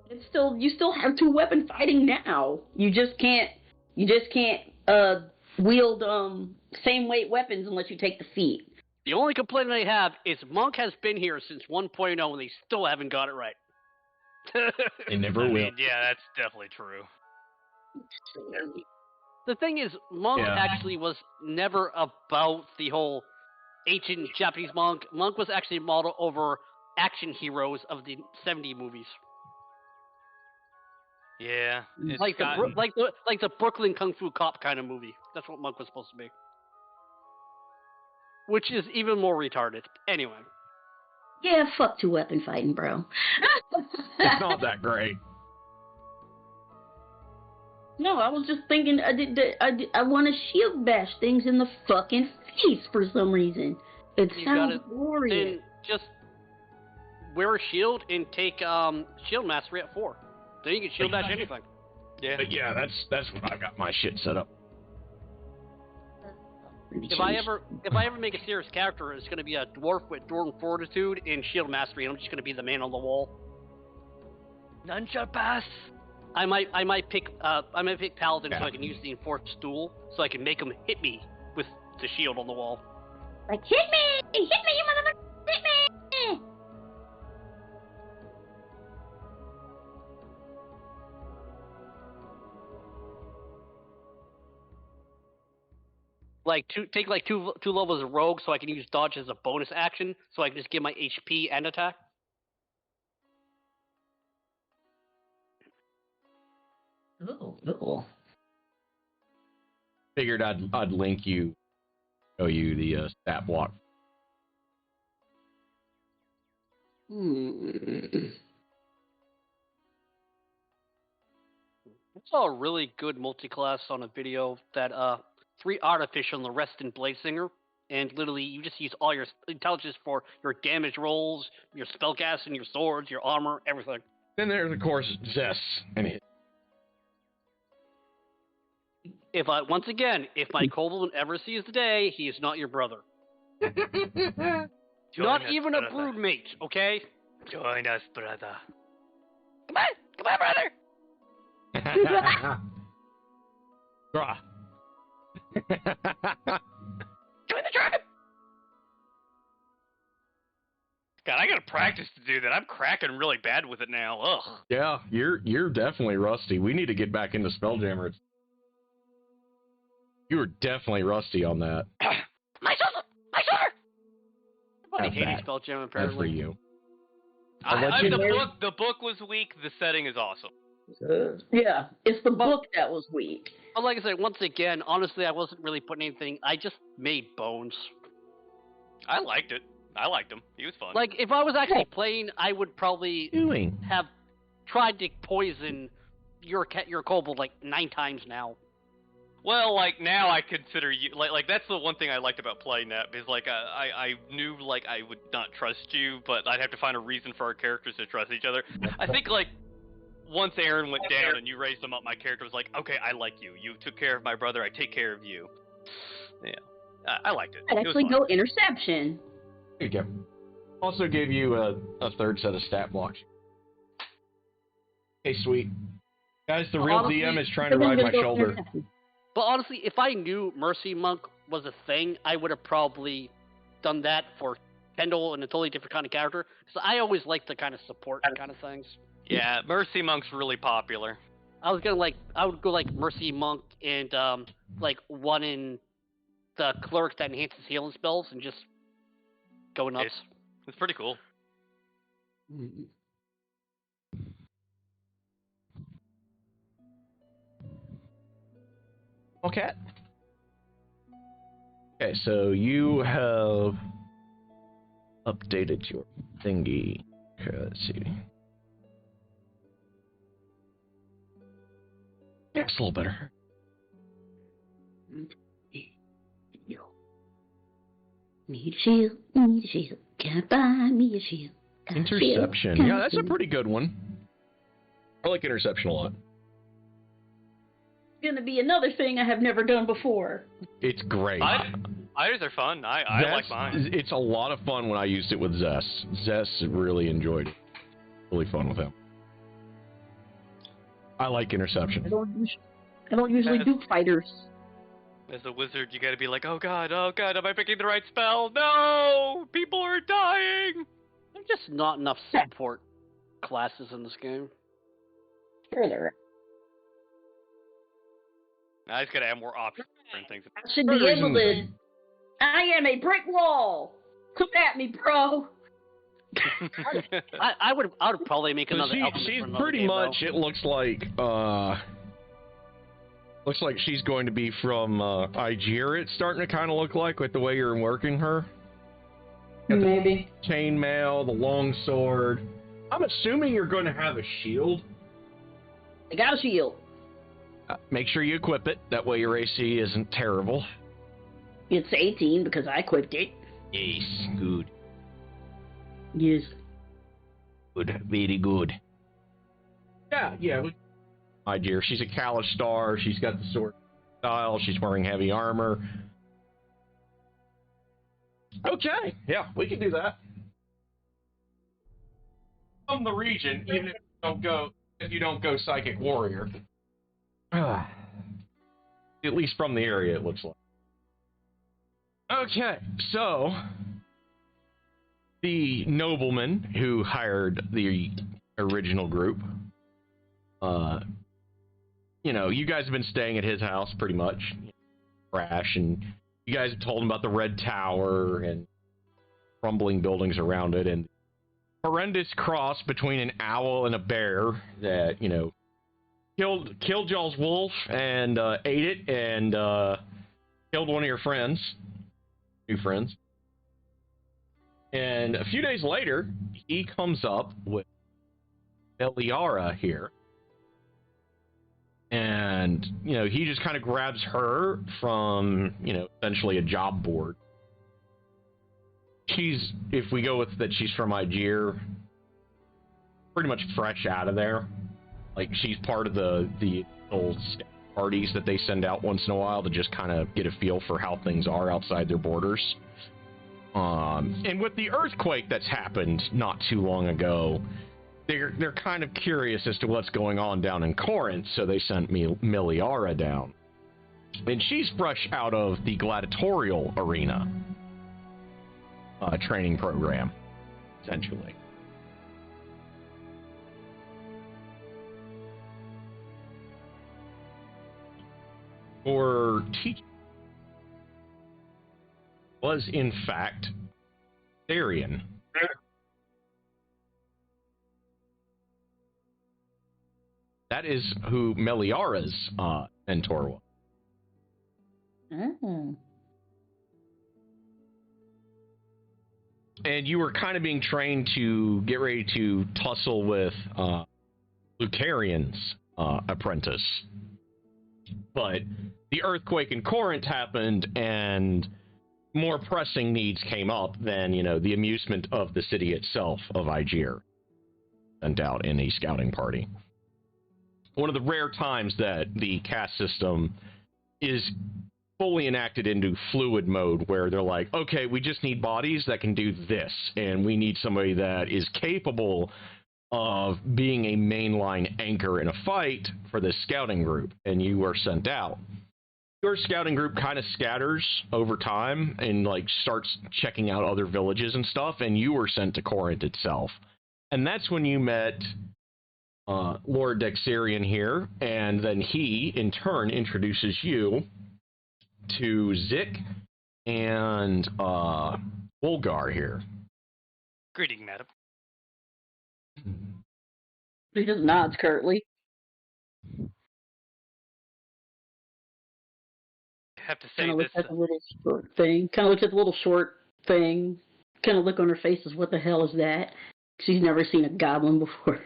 It's still, you still have 2-weapon fighting now. You just can't wield same weight weapons unless you take the feat. The only complaint I have is Monk has been here since 1.0 and they still haven't got it right. They never I will. mean, yeah, that's definitely true. The thing is, Monk actually was never about the whole ancient Japanese monk. Monk was actually modeled over action heroes of the 70 movies. Yeah, it's Like gotten- the Brooklyn Kung Fu Cop kind of movie. That's what Monk was supposed to be. Which is even more retarded. Anyway. Yeah, fuck 2-weapon fighting, bro. It's not that great. No, I was just thinking I want to shield bash things in the fucking face for some reason. It You sounds gotta- glorious. Then just wear a shield and take shield mastery at 4. Then you can shield bash anything. yeah. But yeah, that's when I got my shit set up. If I ever make a serious character, it's gonna be a dwarf with dwarven fortitude and shield mastery, and I'm just gonna be the man on the wall. Nuncha pass. I might pick paladin so I can use the enforced stool, so I can make him hit me with the shield on the wall. Like, hit me, you motherfucker, hit me. Like take two levels of rogue, so I can use dodge as a bonus action, so I can just give my HP and attack. Oh. Figured I'd link you, show you the stat block. I saw a really good multi-class on a video that 3 artificial and the rest in Blazinger, and literally you just use all your intelligence for your damage rolls, your spellcasting, your swords, your armor, everything. Then there's of course Zess and his. If my kobold ever sees the day, he is not your brother. Not us, even a brother. broodmate, okay? Join us, brother. Come on, brother! Grah. Join the tribe! God, I gotta practice to do that. I'm cracking really bad with it now. Ugh. Yeah, you're definitely rusty. We need to get back into Spelljammer. You were definitely rusty on that. My shoulder! Everybody Have hated that. Spelljammer, Good for apparently. you. I'll let you know. The book was weak. The setting is awesome. Yeah, it's the book that was weak. But like I said, once again, honestly, I wasn't really putting anything. I just made bones. I liked it. I liked him. He was fun. Like, if I was actually playing, I would probably Doing. have tried to poison your kobold like 9 times now. Well, like now I consider you like that's the one thing I liked about playing that because like I knew like I would not trust you, but I'd have to find a reason for our characters to trust each other. I think like once Aaron went down and you raised him up, my character was like, okay, I like you. You took care of my brother. I take care of you. Yeah, I liked it. I'd It was actually fun. go interception. There you go. Also gave you a third set of stat blocks. Hey, sweet. Guys, the real Honestly, DM is trying to ride my shoulder. Interception. But honestly, if I knew Mercy Monk was a thing, I would have probably done that for Kendall and a totally different kind of character. So I always like the kind of support kind of things. Yeah, Mercy Monk's really popular. I would go like Mercy Monk and like one in the cleric that enhances healing spells and just go nuts. It's pretty cool. Okay. Okay, so you have updated your thingy. Okay, let's see. Yeah, it's a little better. Need a shield, need a shield. Can I buy me a shield? Got a shield, Interception. got Yeah, that's a shield. pretty good one. I like interception a lot. It's gonna be another thing I have never done before. It's great. Eyes are fun. I like mine. It's a lot of fun when I used it with Zess. Zess really enjoyed it. Really fun with him. I like I interception. don't usually do fighters. As a wizard, you gotta be like, oh god, am I picking the right spell? No! People are dying! There's just not enough support classes in this game. Sure there. I just gotta have more options and things. I should be able to. I am a brick wall. Come at me, bro. I would probably make So another. element she's for another pretty game, much. though. It looks like she's going to be from Algier. It's starting to kind of look like with the way you're working her. Maybe. Chainmail, the long sword. I'm assuming you're going to have a shield. I got a shield. Make sure you equip it. That way your AC isn't terrible. It's 18 because I equipped it. Yes, good. Yes. Good, very good. Yeah. Algier. She's a Kalish star. She's got the sword style. She's wearing heavy armor. Okay, yeah, we can do that. From the region, even if you don't go psychic warrior. At least from the area, it looks like. Okay, so the nobleman who hired the original group, you guys have been staying at his house pretty much, Crash, and you guys have told him about the Red Tower and crumbling buildings around it, and horrendous cross between an owl and a bear that, killed y'all's wolf and ate it and killed one of your friends, new friends. And a few days later, he comes up with Meliara here. And, he just kind of grabs her from, essentially a job board. If we go with that she's from Algier, pretty much fresh out of there. Like, she's part of the old parties that they send out once in a while to just kind of get a feel for how things are outside their borders. And with the earthquake that's happened not too long ago, they're kind of curious as to what's going on down in Corinth, so they sent Meliara down. And she's fresh out of the gladiatorial arena training program, essentially. Or teaching was, in fact, Therian. That is who Meliara's mentor was. Oh. And you were kind of being trained to get ready to tussle with Lucarian's apprentice. But the earthquake in Corinth happened, and more pressing needs came up than, the amusement of the city itself of Algier. Sent out in a scouting party. One of the rare times that the caste system is fully enacted into fluid mode, where they're like, okay, we just need bodies that can do this, and we need somebody that is capable of being a mainline anchor in a fight for this scouting group, and you are sent out. Your scouting group kind of scatters over time and starts checking out other villages and stuff, and you were sent to Corinth itself. And that's when you met Lord Dexarian here, and then he, in turn, introduces you to Zik and Wolgar here. Greeting, madam. He just nods curtly. Have to say Kind of this. looks at the little short thing. Kind of looks at the little short thing. Kind of look on her face as, what the hell is that? She's never seen a goblin before.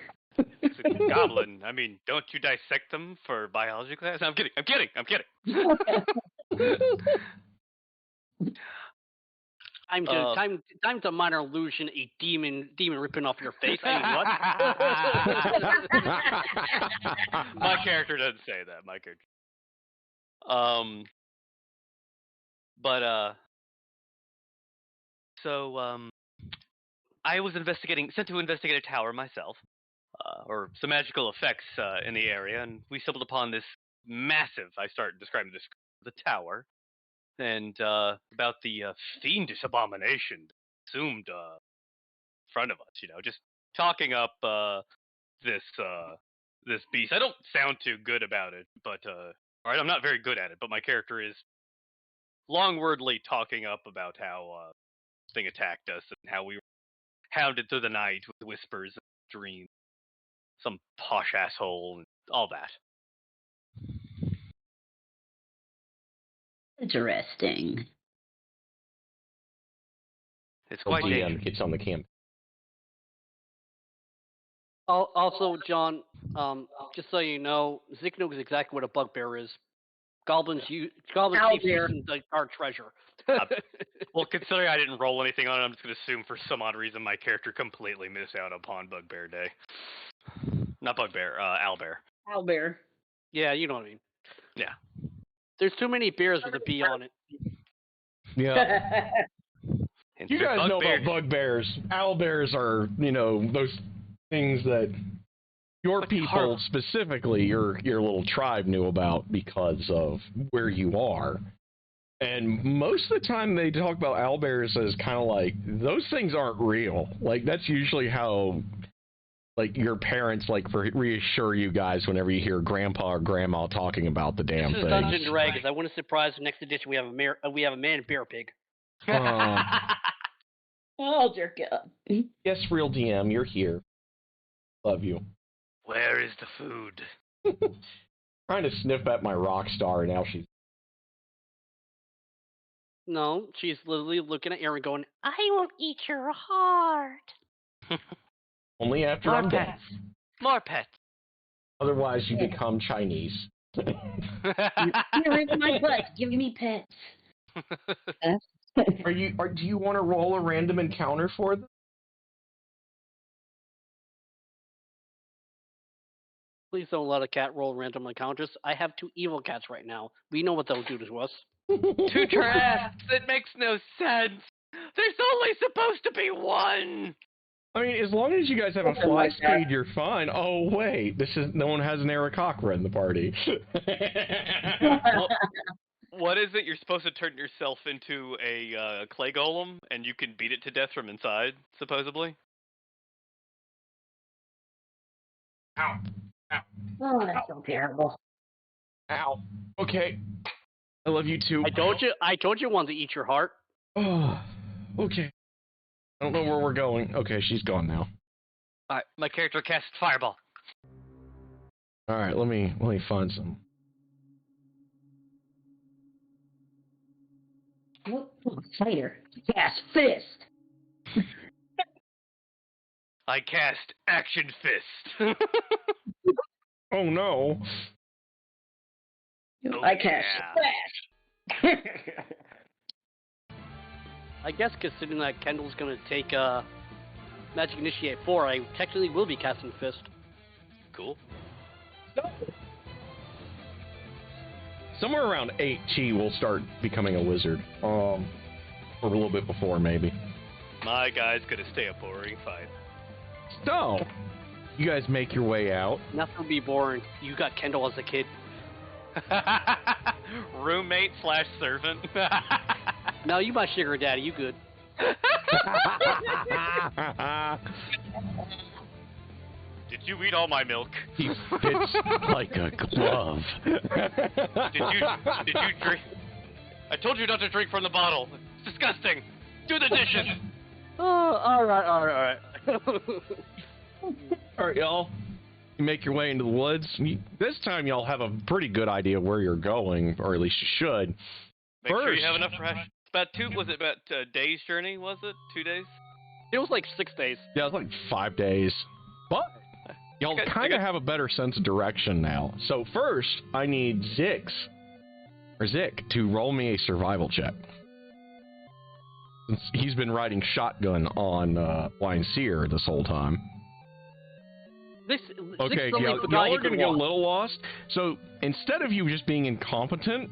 It's a goblin. I mean, don't you dissect them for biology class? I'm kidding. Time to minor illusion a demon ripping off your face. I mean, what? My character doesn't say that. So I was sent to investigate a tower myself. or some magical effects in the area, and we stumbled upon this massive. I start describing this the tower, and about the fiendish abomination assumed in front of us. Just talking up this this beast. I don't sound too good about it, but all right, I'm not very good at it. But my character is long-wordly talking up about how this thing attacked us and how we were hounded through the night with whispers and dreams. Some posh asshole and all that. Interesting. It's quite dangerous. Gets on the camp. Also, John, just so you know, Zik knows exactly what a bugbear is. Goblins keep using our treasure. Well, considering I didn't roll anything on it, I'm just going to assume for some odd reason my character completely missed out upon Bugbear Day. Not Bugbear, Owlbear. Owlbear. Yeah, you know what I mean. Yeah. There's too many bears with a B on it. Yeah. You guys know about bugbears. Owlbears are, those things that your people, specifically your little tribe, knew about because of where you are. And most of the time they talk about owlbears as kind of like, those things aren't real. Like, that's usually how, like, your parents, like, reassure you guys whenever you hear grandpa or grandma talking about the damn thing. This is Dungeons and Dragons. I wouldn't surprise the next edition we have a man bear pig. Oh, jerk up. Yes, real DM, you're here. Love you. Where is the food? Trying to sniff at my rock star, and now she's... No, she's literally looking at Aaron going, I won't eat your heart. Only after I'm dead. More pets. Otherwise, you become Chinese. You're in my butt. Give me pets. Do you want to roll a random encounter for them? Please don't let a cat roll random encounters. I have 2 evil cats right now. We know what they'll do to us. 2 traps! It makes no sense! There's only supposed to be 1! I mean, as long as you guys have a fly speed, you're fine. Oh, wait. No one has an Aarakocra in the party. What is it? You're supposed to turn yourself into a clay golem, and you can beat it to death from inside, supposedly? Ow. Ow. Oh, that's so terrible. Ow. Okay. I love you too. I told you one to eat your heart. Oh, okay. I don't know where we're going. Okay, she's gone now. Alright, my character casts Fireball. Alright, let me find some. Fighter. Cast Fist. I cast Action Fist. Oh no. I cast Splash. I guess considering that Kendall's going to take Magic Initiate 4, I technically will be casting Fist. Cool. Somewhere around 8, she will start becoming a wizard. Or a little bit before, maybe. My guy's gonna stay a boring fight. So, you guys make your way out. Nothing will be boring. You got Kendall as a kid. Roommate / servant. No, you my sugar daddy. You good. Did you eat all my milk? He fits like a glove. Did you drink? I told you not to drink from the bottle. It's disgusting. Do the dishes. Oh, all right. All right, y'all. You make your way into the woods. This time, y'all have a pretty good idea where you're going, or at least you should. Make sure you have enough rations. Was it about a day's journey, was it? 2 days? It was like 6 days. Yeah, it was like 5 days. But y'all kind of have a better sense of direction now. So first, I need Zik to roll me a survival check. Since he's been riding shotgun on Blind Seer this whole time. Okay, y'all are going to get a little lost. So instead of you just being incompetent,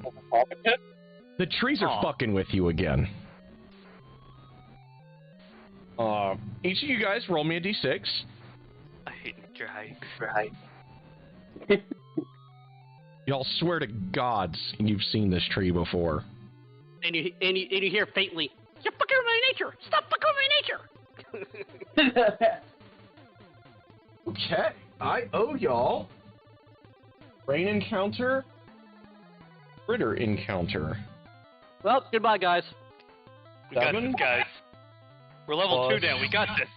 the trees are fucking with you again. Each of you guys roll me a d6. I hate Right. Y'all swear to gods you've seen this tree before. And you hear faintly, "You're fucking with my nature! Stop fucking with my nature!" Okay, I owe y'all rain encounter, critter encounter. Well, goodbye, guys. We got 7? this, guys. We're level 2 Plus- now. We got this.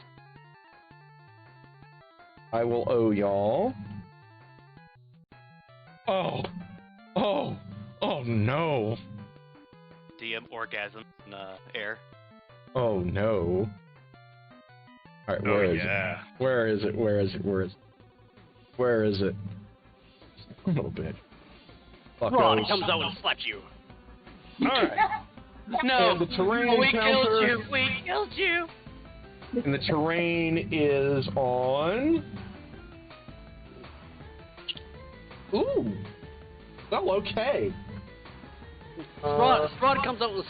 I will owe y'all. Oh no. DM orgasm in air. Oh no. Alright, where is it? Where is it? Where is it? Where is it? Where is it? A little bit. Ron comes out and slaps you. Alright. No. And the terrain we encounter. killed you. We killed you. And the terrain is on. Ooh. Well, okay. Strahd comes out and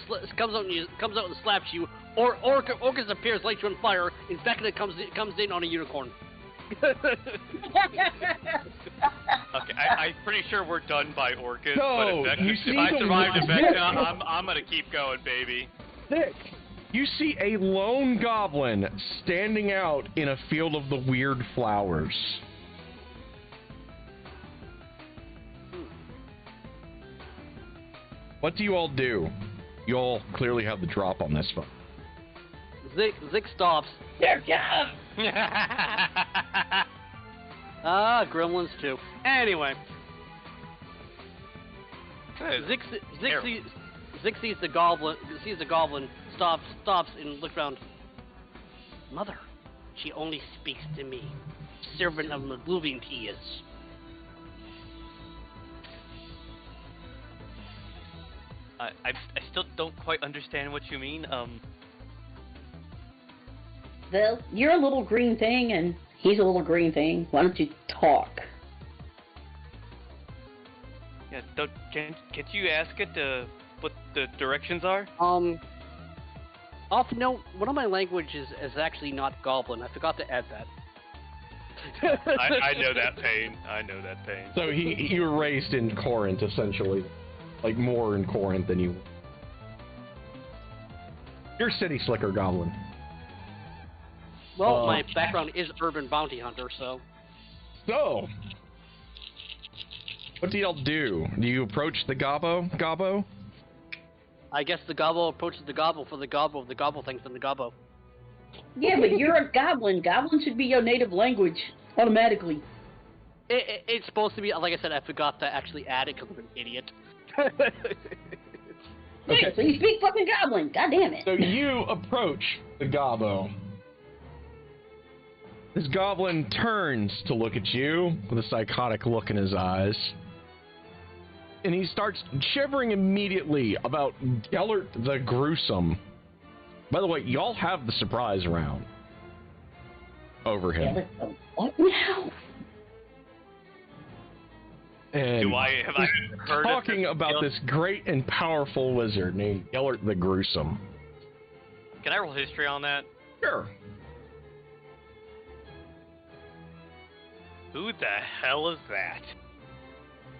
slaps you. Or Orcus appears, lights you on fire. Infected comes in on a unicorn. Okay, I'm pretty sure we're done by Orcus, No, but you if see I the survived one- Vecna, I'm gonna keep going, baby. Sick. You see a lone goblin standing out in a field of the weird flowers. What do you all do? You all clearly have the drop on this one. Zik stops. Gremlins too. Anyway, Zik sees the goblin. Stops and looks around. Mother, she only speaks to me. Servant of Magluvian he is. I still don't quite understand what you mean. Well, you're a little green thing, and he's a little green thing. Why don't you talk? Yeah, can't you ask it what the directions are? Off note, one of my languages is actually not Goblin. I forgot to add that. I know that pain. I know that pain. So you were raised in Corinth, essentially. Like, more in Corinth than you... You're City Slicker Goblin. Well, my background is urban bounty hunter, so... So... What do y'all do? Do you approach the Gobbo? I guess the Gobbo approaches the Gobbo for the Gobbo of the Gobbo thinks in the Gobbo. Yeah, but you're a goblin. Goblin should be your native language automatically. It's supposed to be, like I said, I forgot to actually add it because I'm an idiot. Okay, so you speak fucking goblin. God damn it. So you approach the Gobbo. This goblin turns to look at you with a psychotic look in his eyes. And he starts shivering immediately about Gellert the Gruesome. By the way, y'all have the surprise round over him. What now? And have I heard talking of about this great and powerful wizard named Gellert the Gruesome. Can I roll history on that? Sure. Who the hell is that?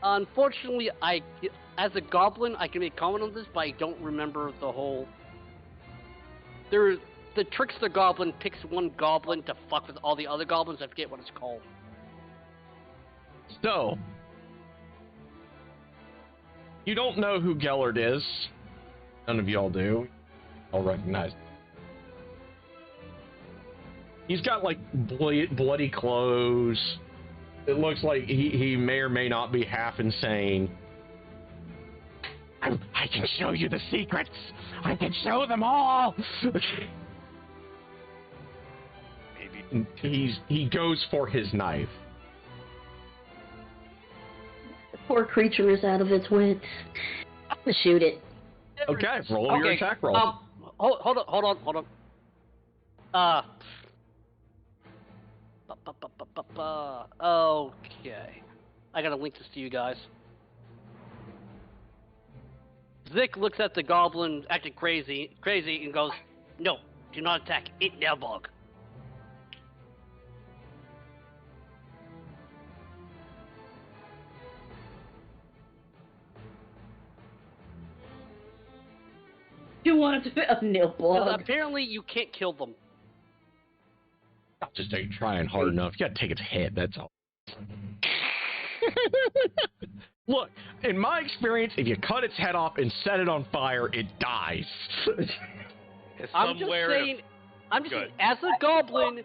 Unfortunately, as a goblin, I can make comment on this, but I don't remember the whole... The trickster goblin picks one goblin to fuck with all the other goblins. I forget what it's called. So, you don't know who Gellert is. None of y'all do. I'll recognize. He's got, like, bloody clothes. It looks like he may or may not be half insane. I can show you the secrets. I can show them all. Maybe. He goes for his knife. The poor creature is out of its wits. I'm gonna shoot it. Okay, roll your attack roll. Hold on. Okay. I gotta link this to you guys. Zik looks at the goblin acting crazy, and goes, "No, do not attack. It now, bog." You wanted to a nil blog. Apparently, you can't kill them. Just ain't trying hard enough. You gotta take its head, that's all. Look, in my experience, if you cut its head off and set it on fire, it dies. I'm just saying, as a goblin,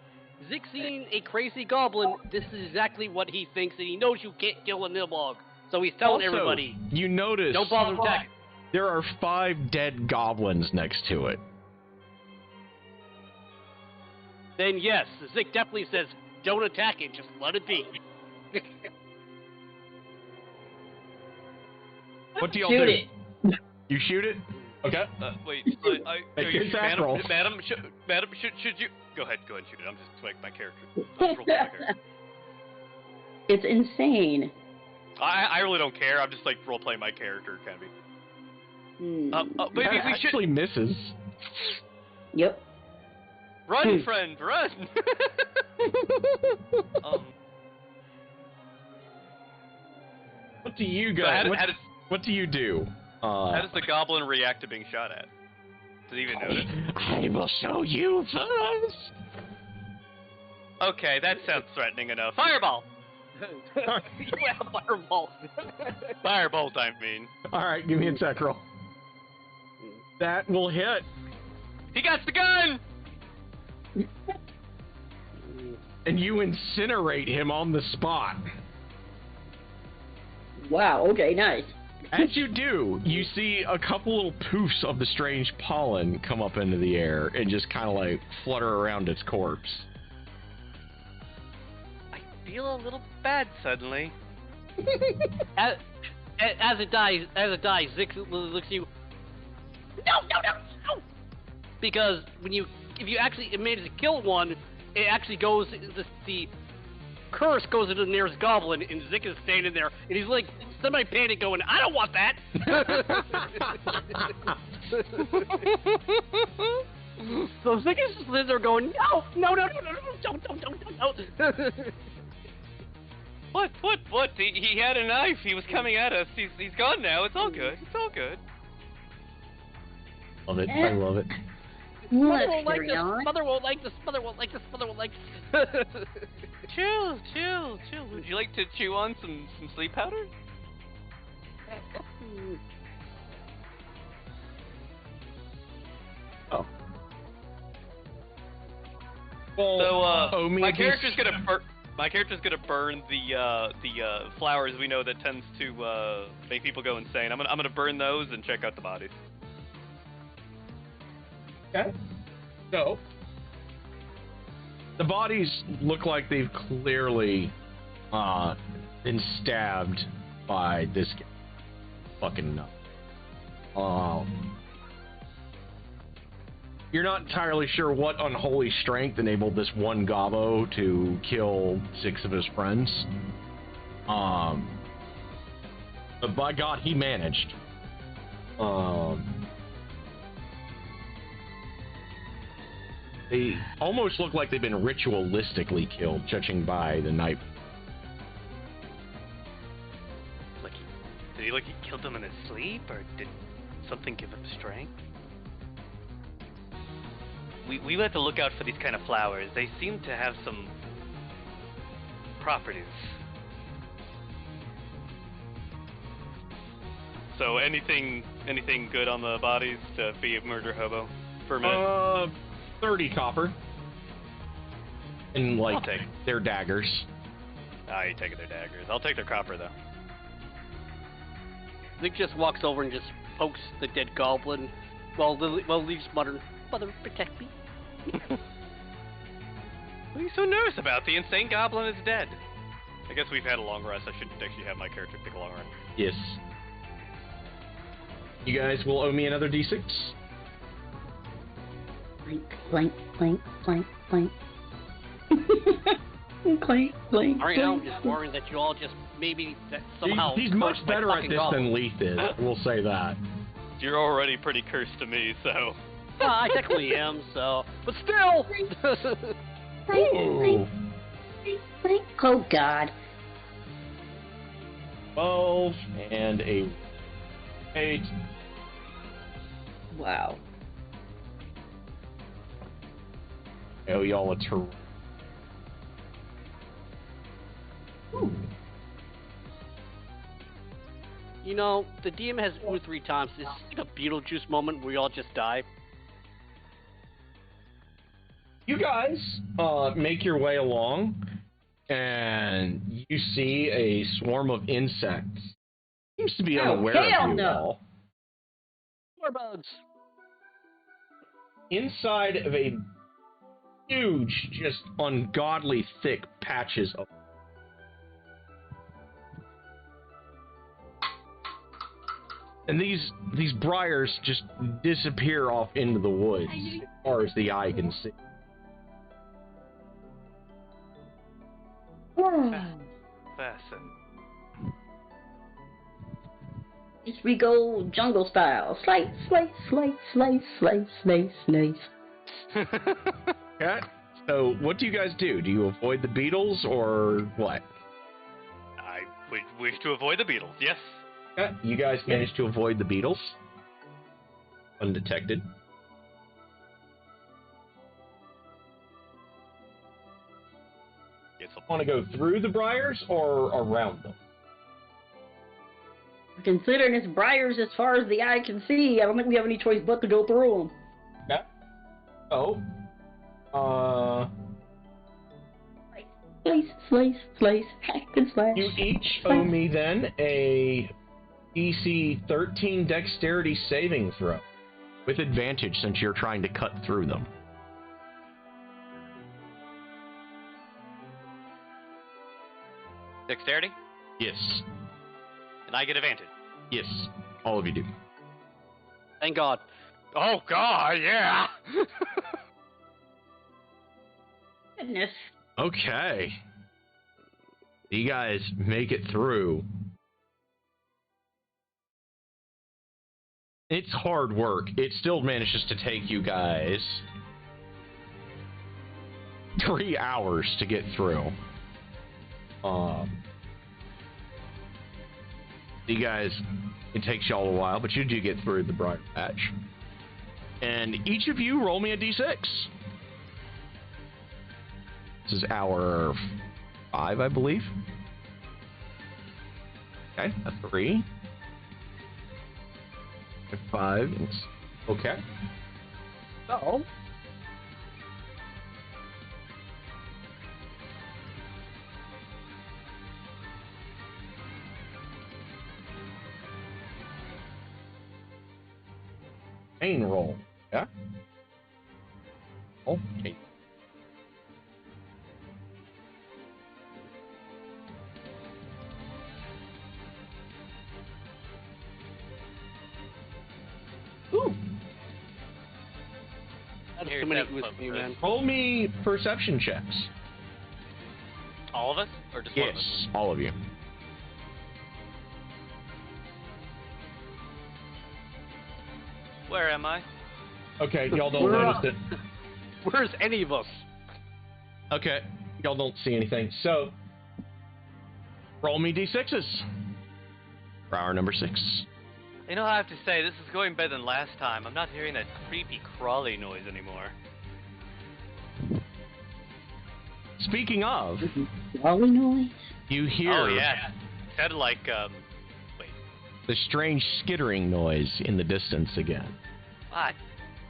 Zixine, a crazy goblin, this is exactly what he thinks, and he knows you can't kill a Nilbog. So he's telling Also, everybody, you notice don't bother attacking. there are 5 dead goblins next to it. Then yes, Zik definitely says, don't attack it, just let it be. What do y'all Shoot do? it. You shoot it? Okay. Wait, Make your attack roll. madam, should you? Go ahead and shoot it. I'm just making my character. I'm just roleplay my character. It's insane. I really don't care. I'm just like role playing my character, can be. Maybe That we should actually misses. Yep. run, friend, run. What do you So guys? how what do you do? How does the goblin react to being shot at? Does he even notice? I will show you first. Okay, that sounds threatening enough. Fireball! Fireball. Firebolt, I mean. All right, give me a attack roll. That will hit. He got the gun! And you incinerate him on the spot. Wow, okay, nice. As you do, you see a couple little poofs of the strange pollen come up into the air and just kind of like flutter around its corpse. I feel a little bad suddenly. as it dies, Zix looks at you. No! Because if you actually manage to kill one, it actually goes. The curse goes into the nearest goblin, and Zik is standing there, and he's like semi-panic, going, "I don't want that." So Zik is just sitting there going, "No, don't." What? He had a knife. He was coming at us. He's gone now. It's all good. Love it. I love it. Mother Let's won't like carry this. on. Mother won't like this. Mother won't like this. Chill. Would you like to chew on some sleep powder? Oh. Well, So, my maybe- character's gonna burn the flowers we know that tends to make people go insane. I'm gonna burn those and check out the bodies. Okay. So, the bodies look like they've clearly been stabbed by this fucking nut. You're not entirely sure what unholy strength enabled this one gobbo to kill 6 of his friends. But by God, he managed. They almost look like they've been ritualistically killed, judging by the knife. Did he he killed them in his sleep, or did something give him strength? We have to look out for these kind of flowers. They seem to have some properties. So anything good on the bodies to be a murder hobo for a minute? 30 copper. And I'll take. their daggers. You're taking their daggers. I'll take their copper though. Zik just walks over and just pokes the dead goblin, while Leaf's muttering, "Mother, protect me." What are you so nervous about? The insane goblin is dead. I guess we've had a long rest. I should actually have my character take a long rest. Yes. You guys will owe me another d6. Clank. Clank. Alright, I'm just worrying that you all just maybe that somehow. He's much cursed my better at fucking this goblin. than Leaf is. We'll say that. You're already pretty cursed to me, so. Well, I technically am, so. But still! Ooh. Oh God. 12 and a 8. Wow. owe y'all a turn. You know, the DM has ooh 3 times. Is this like a Beetlejuice moment where we all just die? You guys make your way along, and you see a swarm of insects. Seems to be unaware of you all. More bugs. Inside of a huge, just ungodly thick patches of. And these briars just disappear off into the woods as far as the eye can see. Fasten. Yes, we go jungle style. Slice, slice, slice, slice, slice, slice, slice. Okay. So what do you guys do? Do you avoid the beetles or what? I would wish to avoid the beetles, yes. Okay. You guys managed to avoid the beetles. Undetected. Yes, Want to go through the briars or around them? Considering it's briars as far as the eye can see, I don't think we have any choice but to go through them. Okay. Oh. Slice, slice, slice, hack and slash. You each owe me then a DC 13 dexterity saving throw. With advantage since you're trying to cut through them. Dexterity? Yes. And I get advantage. Yes. All of you do. Thank God. Oh God, yeah! Goodness. Okay. You guys make it through. It's hard work. It still manages to take you guys 3 hours to get through. You guys, it takes y'all a while, but you do get through the briar patch. And each of you roll me a d6. This is hour 5, I believe. Okay, a 3. A 5. Okay. Uh-oh. Main roll. Yeah? Okay. Ooh. That's Here's too many that oohs bug for you, first. man. Roll me perception checks. All of us? Or just one of us? Yes, all of you. Where am I? Okay, y'all don't We're notice it. Where's any of us? Okay, y'all don't see anything. So, roll me d6s. For hour number 6. You know, I have to say, this is going better than last time. I'm not hearing that creepy crawly noise anymore. Speaking of, Crawly noise. you hear Oh, yeah. Sounded like, wait. the strange skittering noise in the distance again. Ah,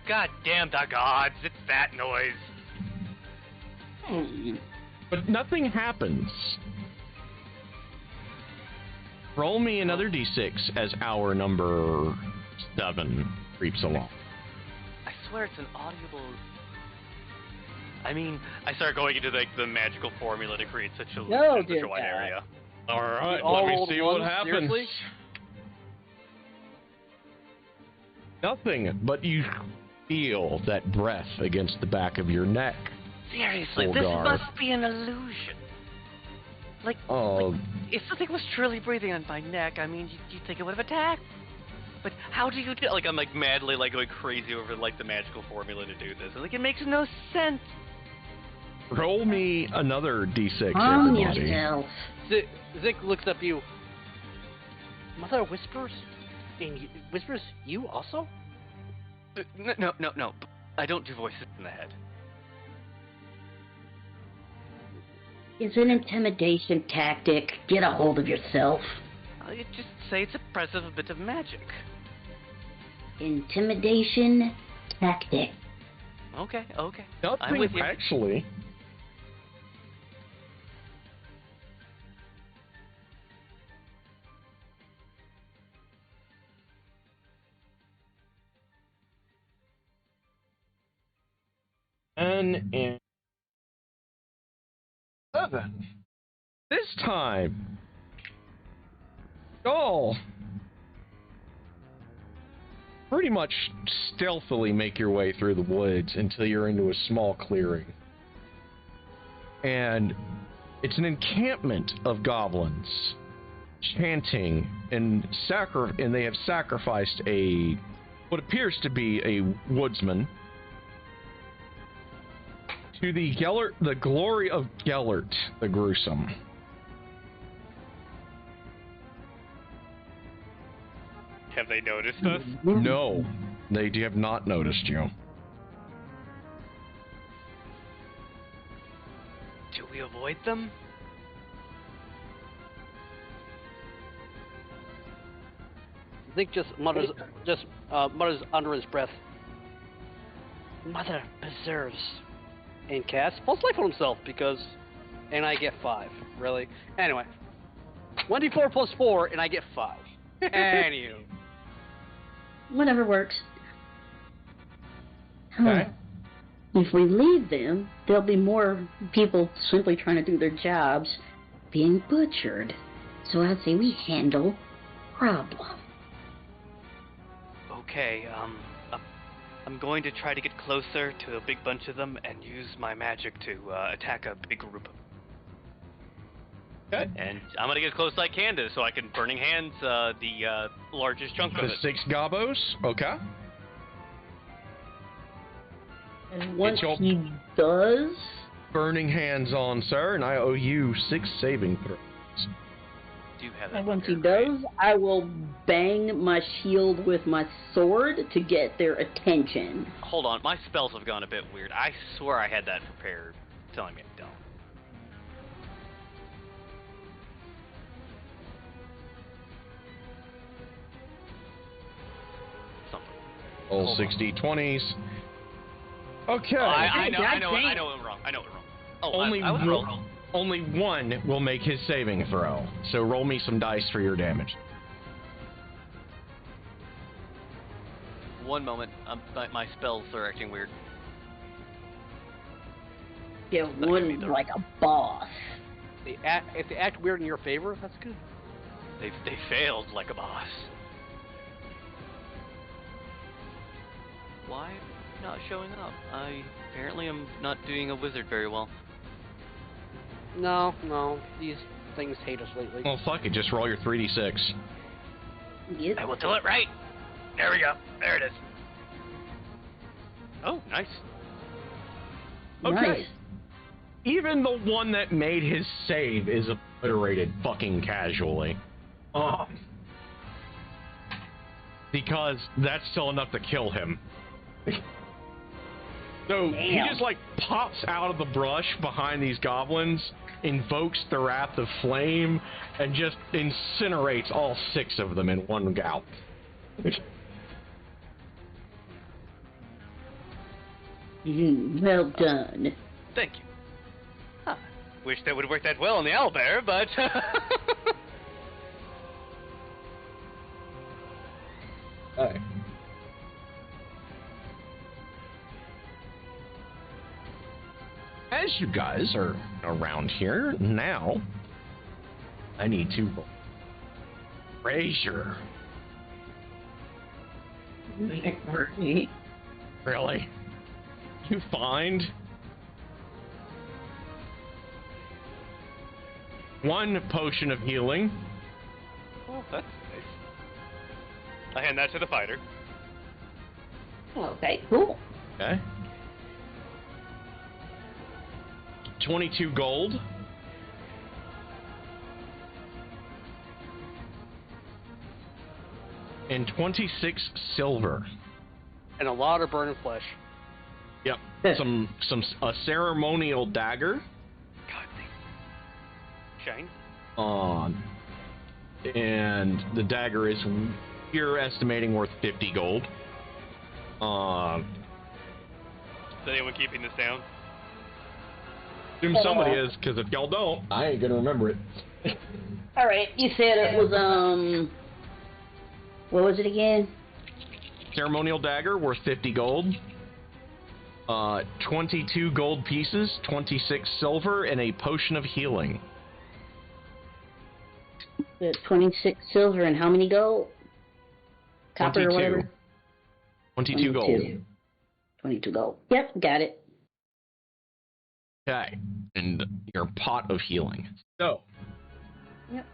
God damn the gods, it's that noise. But nothing happens. Roll me another d6 as hour number 7 creeps along. I swear it's an audible... I mean, I start going into, like, the magical formula to create such a, No, such dear a wide God. area. Alright, all let me rolled see what ones? happens. Seriously? Nothing, but you feel that breath against the back of your neck. Seriously, Fulgar. this must be an illusion. Like, if something was truly breathing on my neck, I mean, you'd think it would have attacked. But how do you do? Like, I'm like madly like going crazy over like the magical formula to do this. And, like, it makes no sense. Roll me another d6, Calm everybody. yourself. Zik looks up you. Mother whispers? And whispers you also? No. I don't do voices in the head. It's an intimidation tactic. Get a hold of yourself. You just say it's oppressive, a bit of magic. Intimidation tactic. Okay. I'm Nothing with you. actually. And 7. This time, y'all pretty much stealthily make your way through the woods until you're into a small clearing. And it's an encampment of goblins chanting and they have sacrificed what appears to be a woodsman to the glory of Gellert the Gruesome. Have they noticed us? No, they have not noticed you. Do we avoid them? Zeke just mutters under his breath, "Mother preserves," and casts Pulse Life on himself and I get 5. Really? Anyway, 1d4 plus 4, and I get 5. Anywho. Whatever works. Okay. If we leave them, there'll be more people simply trying to do their jobs being butchered. So I'd say we handle problem. Okay, I'm going to try to get closer to a big bunch of them and use my magic to attack a big group. Okay. And I'm gonna get as close as I can to so I can Burning Hands the largest chunk of The it. 6 gobos. Okay. And once your- he does, Burning hands on, sir, and I owe you 6 saving throws. Do have that and once he prepared, does, I will bang my shield with my sword to get their attention. right? Hold on, my spells have gone a bit weird. I swear I had that prepared. Telling me I don't. Something. Roll Hold 60 20s. Okay. I know God it damn. wrong. I know it wrong. Oh, Only I was one- wrong. Only one will make his saving throw. So roll me some dice for your damage. One moment. My spells are acting weird. Get one like a boss. If they act weird in your favor, that's good. They failed like a boss. Why not showing up? I apparently am not doing a wizard very well. No, these things hate us lately. Well, fuck it. Just roll your 3d6. Yep. I will do it right. There we go. There it is. Oh, nice. Okay. Nice. Even the one that made his save is obliterated fucking casually. Because that's still enough to kill him. So he Damn. just like pops out of the brush behind these goblins, invokes the Wrath of Flame, and just incinerates all 6 of them in one gout. Well done. Thank you. Huh. Wish that would work that well on the owlbear, but Okay. As you guys are around here, now I need to roll. Brazier. Really? You find 1 potion of healing. oh, that's nice. I hand that to the fighter. Okay, cool. Okay. 22 gold. And 26 silver. And a lot of burning flesh. Yep. A ceremonial dagger. God, Shane. And the dagger is, you're estimating, worth 50 gold. Is anyone keeping this down? Assume somebody is, because if y'all don't, I ain't gonna remember it. All right, you said it was what was it again? Ceremonial dagger, worth 50 gold. 22 gold pieces, 26 silver, and a potion of healing. 26 silver and how many gold? Copper 22. or whatever? 22 gold. 22 gold. Yep, got it. Okay, and your pot of healing. So, Yep.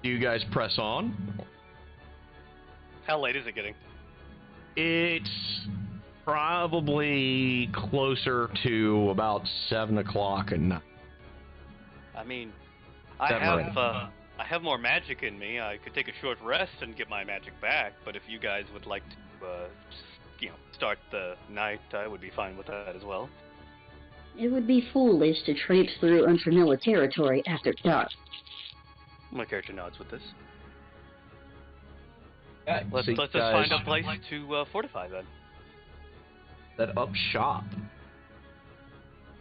do you guys press on? How late is it getting? It's probably closer to about 7 o'clock at night. I mean, Seven. I have more magic in me. I could take a short rest and get my magic back. But if you guys would like to, start the night, I would be fine with that as well. It would be foolish to traipse through unfamiliar territory after dark. My character nods with this. Okay, Let's so just you guys find a place to fortify then. set up shop.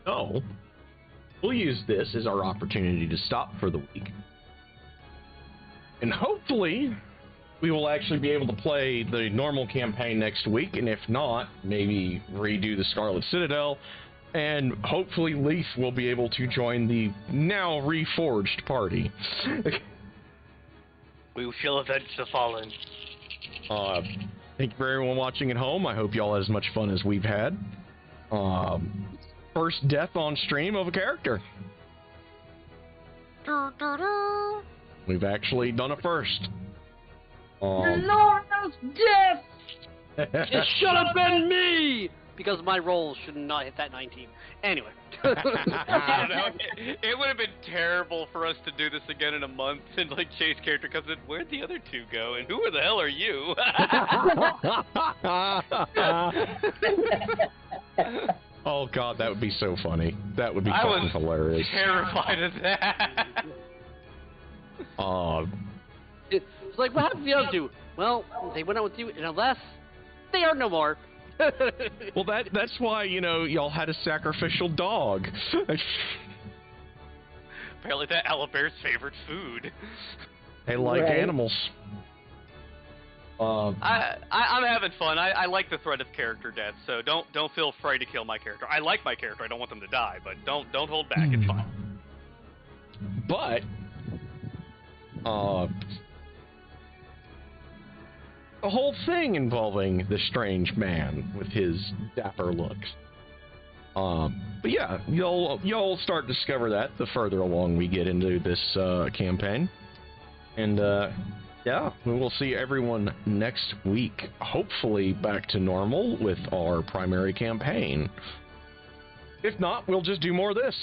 So, we'll use this as our opportunity to stop for the week. And hopefully, we will actually be able to play the normal campaign next week, and if not, maybe redo the Scarlet Citadel, and hopefully Leaf will be able to join the now reforged party. We shall avenge the fallen. Thank you for everyone watching at home. I hope y'all had as much fun as we've had. First death on stream of a character. We've actually done it first. Glorious death! It should have been me! Because my roll should not hit that 19. Anyway. I don't know. It would have been terrible for us to do this again in a month and like chase character because where'd the other two go and who the hell are you? Oh god, that would be so funny. That would be I fucking was hilarious. terrified of that. It's like, what happened to the other two? Well, they went out with you, and alas, they are no more. Well, that's why, y'all had a sacrificial dog. Apparently that Owlbear's favorite food. They like Right. animals. I'm having fun. I like the threat of character death, so don't feel afraid to kill my character. I like my character. I don't want them to die, but don't hold back. It's fine. But, the whole thing involving the strange man with his dapper looks. But yeah, you'll start to discover that the further along we get into this campaign. And yeah, we will see everyone next week, hopefully back to normal with our primary campaign. If not, we'll just do more of this.